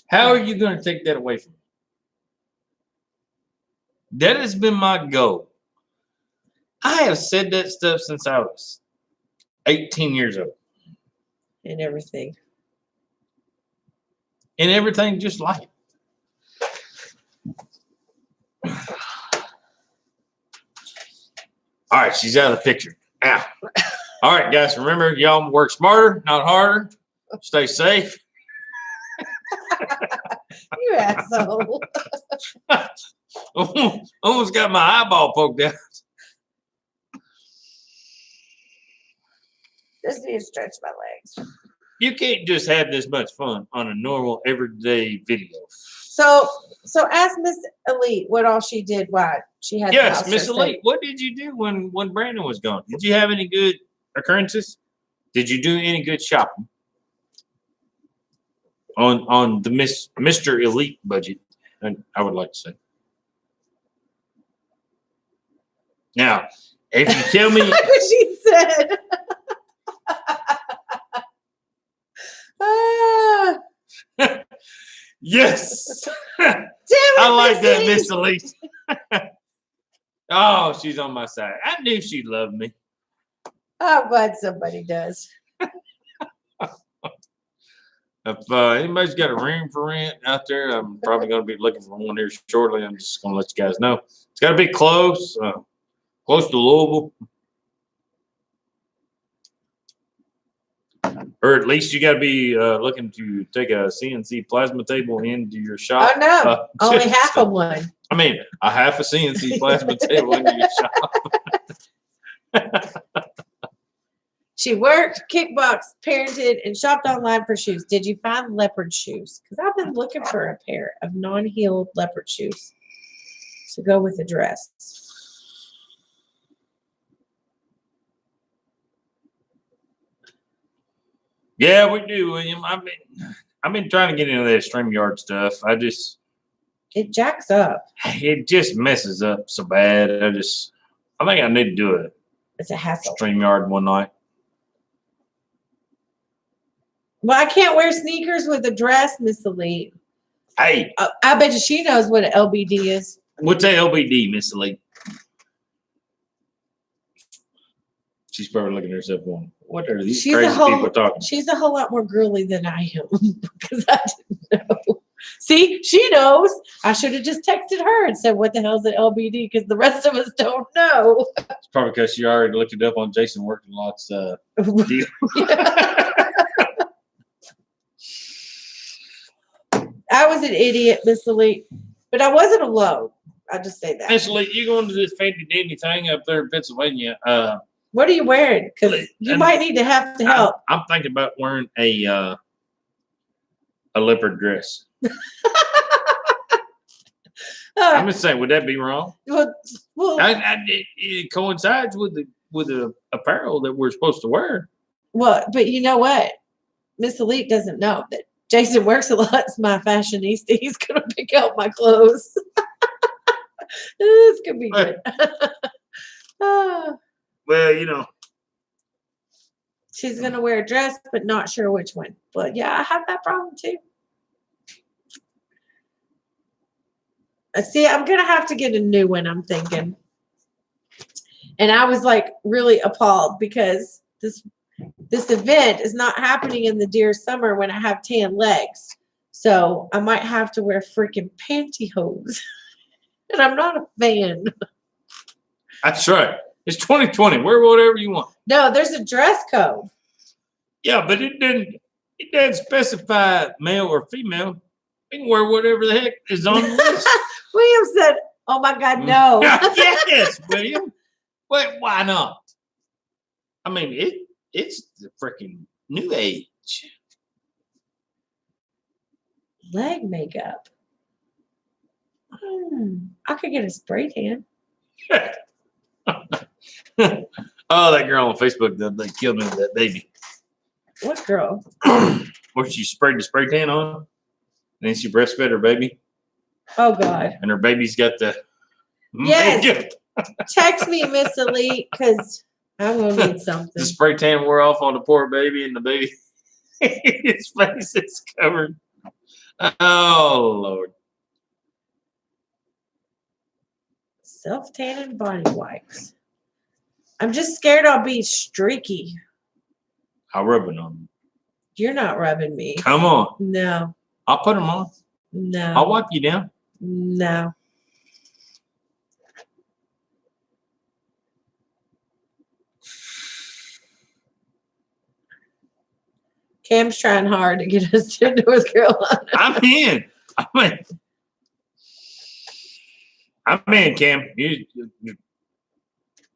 How are you gonna take that away from me? That has been my goal. I have said that stuff since I was 18 years old. And everything. And everything just like it. All right, she's out of the picture. Ow. All right, guys, remember, y'all work smarter, not harder. Stay safe. You asshole. Almost got my eyeball poked out. Just need to stretch my legs. You can't just have this much fun on a normal, everyday video. So ask Miss Elite what all she did. Why she had. Yes, Miss Elite, what did you do when Brandon was gone? Did you have any good occurrences? Did you do any good shopping on the Mr. Elite budget? And I would like to say. Now, if you tell me, Like what she said. yes, Damn it, I like that, Missy. Miss Elite. Oh, she's on my side. I knew she loved me. I'm glad somebody does. If anybody's got a room for rent out there, I'm probably going to be looking for one here shortly. I'm just going to let you guys know. It's got to be close to Louisville. Or at least you got to be looking to take a CNC plasma table into your shop. Oh no, only half of one. I mean, a half a CNC plasma table into your shop. She worked, kickboxed, parented, and shopped online for shoes. Did you find leopard shoes? Because I've been looking for a pair of non-heeled leopard shoes to go with the dress. Yeah, we do, William. I've been trying to get into that StreamYard stuff. It jacks up. It just messes up so bad. I think I need to do a It's a hassle. StreamYard one night. Well, I can't wear sneakers with a dress, Miss Elite. Hey, I bet you she knows what an LBD is. what's that LBD, Miss Lee? She's probably looking at herself going, what are these crazy people talking? She's a whole lot more girly than I am because I didn't know. See, she knows. I should have just texted her and said, what the hell's an LBD? Because the rest of us don't know. It's probably because she already looked it up on Jason Working Lot's deal. I was an idiot, Miss Elite, but I wasn't alone. I'll just say that. Miss Lee, you going to this fancy dandy thing up there in Pennsylvania? What are you wearing? Because you might need to have to help. I'm thinking about wearing a leopard dress. I'm just saying, would that be wrong? Well, it coincides with the apparel that we're supposed to wear. Well, but you know what? Miss Elite doesn't know that Jason Works a lot. Is my fashionista. He's gonna pick out my clothes. This could be good. Well, you know. She's gonna wear a dress, but not sure which one. But yeah, I have that problem too. See, I'm gonna have to get a new one, I'm thinking. And I was like really appalled because this event is not happening in the dear summer when I have tan legs. So I might have to wear freaking pantyhose. And I'm not a fan. That's right. It's 2020. Wear whatever you want. No, there's a dress code. Yeah, but it doesn't specify male or female. You can wear whatever the heck is on the list. William said, oh my God, no. Yes, William. Wait, why not? I mean, it's the freaking new age. Leg makeup. I could get a spray tan. Oh, that girl on Facebook, they killed me with that baby. What girl? Where she sprayed the spray tan on, and then she breastfed her baby. Oh God. And her baby's got the yes. makeup. Text me, Miss Elite, because I'm gonna need something. The spray tan wore off on the poor baby, and the baby, his face is covered. Oh Lord. Self-tanning body wipes. I'm just scared I'll be streaky. I'll rub it on. You're not rubbing me. Come on. No. I'll put them on. No. I'll wipe you down. No. Cam's trying hard to get us to North Carolina. I'm in. I'm in, Cam. You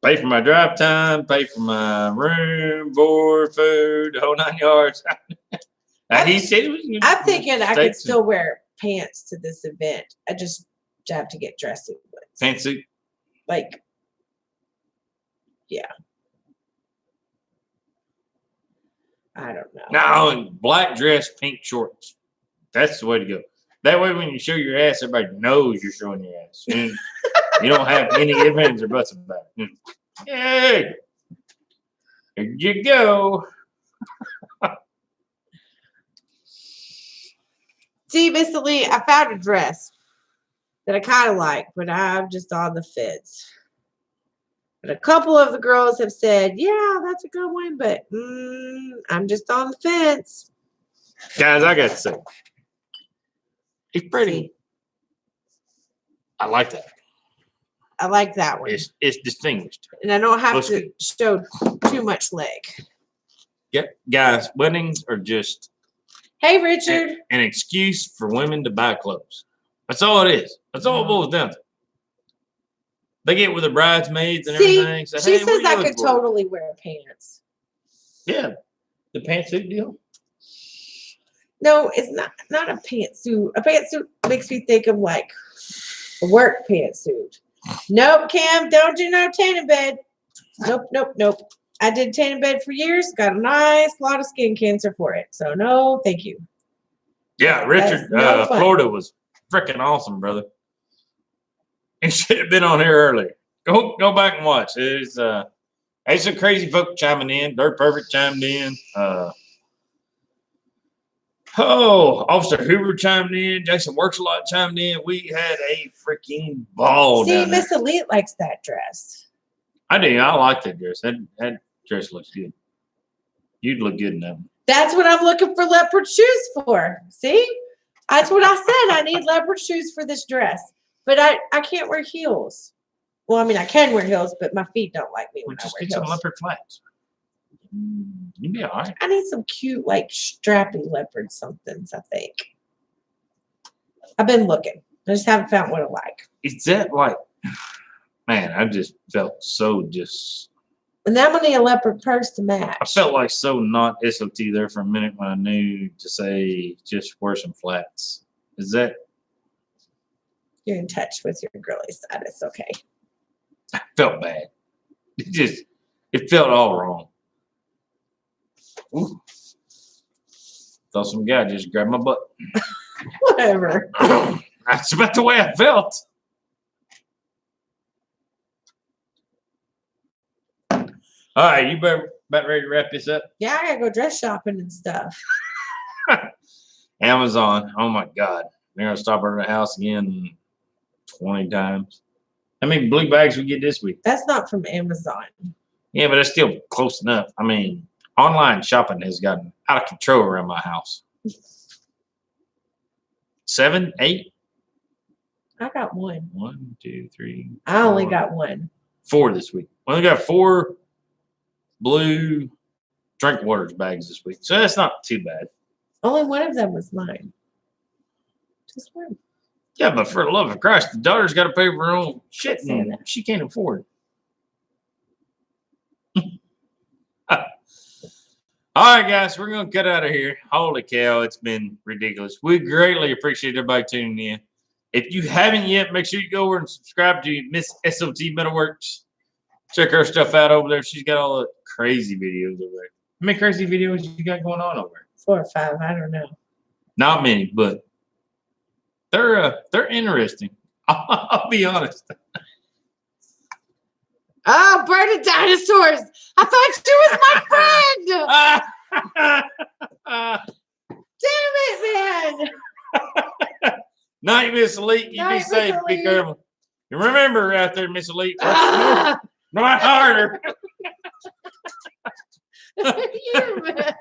pay for my drive time, pay for my room, board, food, the whole 9 yards. He said I'm thinking I could still wear pants to this event. I just have to get dressed in pantsuit. Like, yeah. I don't know. No, black dress, pink shorts. That's the way to go. That way, when you show your ass, everybody knows you're showing your ass. And you don't have any ifs, ands, or buts about it. Hey, here you go. See, Miss Lee, I found a dress that I kind of like, but I'm just on the fence. But a couple of the girls have said, yeah, that's a good one, but I'm just on the fence. Guys, I got to say, it's pretty. I like that. I like that one. It's distinguished. And I don't have to show too much leg. Yeah, guys, weddings are just hey, Richard. An excuse for women to buy clothes. That's all it is. That's all it boils down to. They get with the bridesmaids and everything. So, she says I could totally wear pants. Yeah, the pantsuit deal. No, it's not a pantsuit. A pantsuit makes me think of like a work pantsuit. Nope, Cam, don't do no tanning bed. Nope. I did tanning bed for years. Got a nice lot of skin cancer for it. So no, thank you. Yeah, Richard, Florida was freaking awesome, brother. He should have been on here earlier. Go back and watch. There's some crazy folk chiming in. Dirt Perfect chimed in. Oh, Officer Hoover chimed in. Jason Works a lot chimed in. We had a freaking ball. See, down there. Miss Elite likes that dress. I do. I like that dress. That dress looks good. You'd look good in that one. That's what I'm looking for leopard shoes for. See? That's what I said. I need leopard shoes for this dress. But I can't wear heels. Well, I mean, I can wear heels, but my feet don't like me when I Just wear get some heels. leopard flats. You'd be all right. I need some cute, like, strappy leopard somethings, I think. I've been looking. I just haven't found what I like. Is that like, man, I just felt so just. And then I'm going to need a leopard purse to match. I felt like so not SOT there for a minute when I knew to say just wear some flats. Is that? You're in touch with your girly side. It's okay. I felt bad. It felt all wrong. Ooh. Thought some guy just grabbed my butt. Whatever. That's about the way I felt. All right, you better about ready to wrap this up? Yeah, I gotta go dress shopping and stuff. Amazon. Oh my God. They're gonna stop at the house again 20 times. How many blue bags we get this week? That's not from Amazon. Yeah, but it's still close enough. I mean, online shopping has gotten out of control around my house. 7, 8? I got one. 1, 2, 3. I only 4. got one. 4 this week. We only got 4 blue drink waters bags this week. So that's not too bad. Only one of them was mine. Just one. Yeah, but for the love of Christ, the daughter's got to pay for her own shit Saying and that. she can't afford it. All right, guys, we're going to cut out of here. Holy cow, it's been ridiculous. We greatly appreciate everybody tuning in. If you haven't yet, make sure you go over and subscribe to Miss S.O.T. Metal Works. Check her stuff out over there. She's got all the crazy videos over there. How many crazy videos you got going on over there? 4 or 5. I don't know. Not many, but they're interesting. I'll be honest. Oh, Bird of Dinosaurs! I thought you was my friend! Damn it, man! Night, Miss Elite. You Night, be Miss safe. Be Elite. careful. And remember out there, Miss Elite, Ah! not harder. You mess.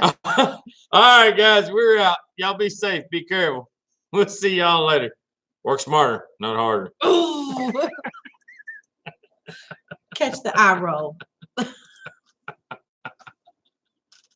All right, guys, we're out. Y'all be safe. Be careful. We'll see y'all later. Work smarter, not harder. Ooh. Catch the eye roll.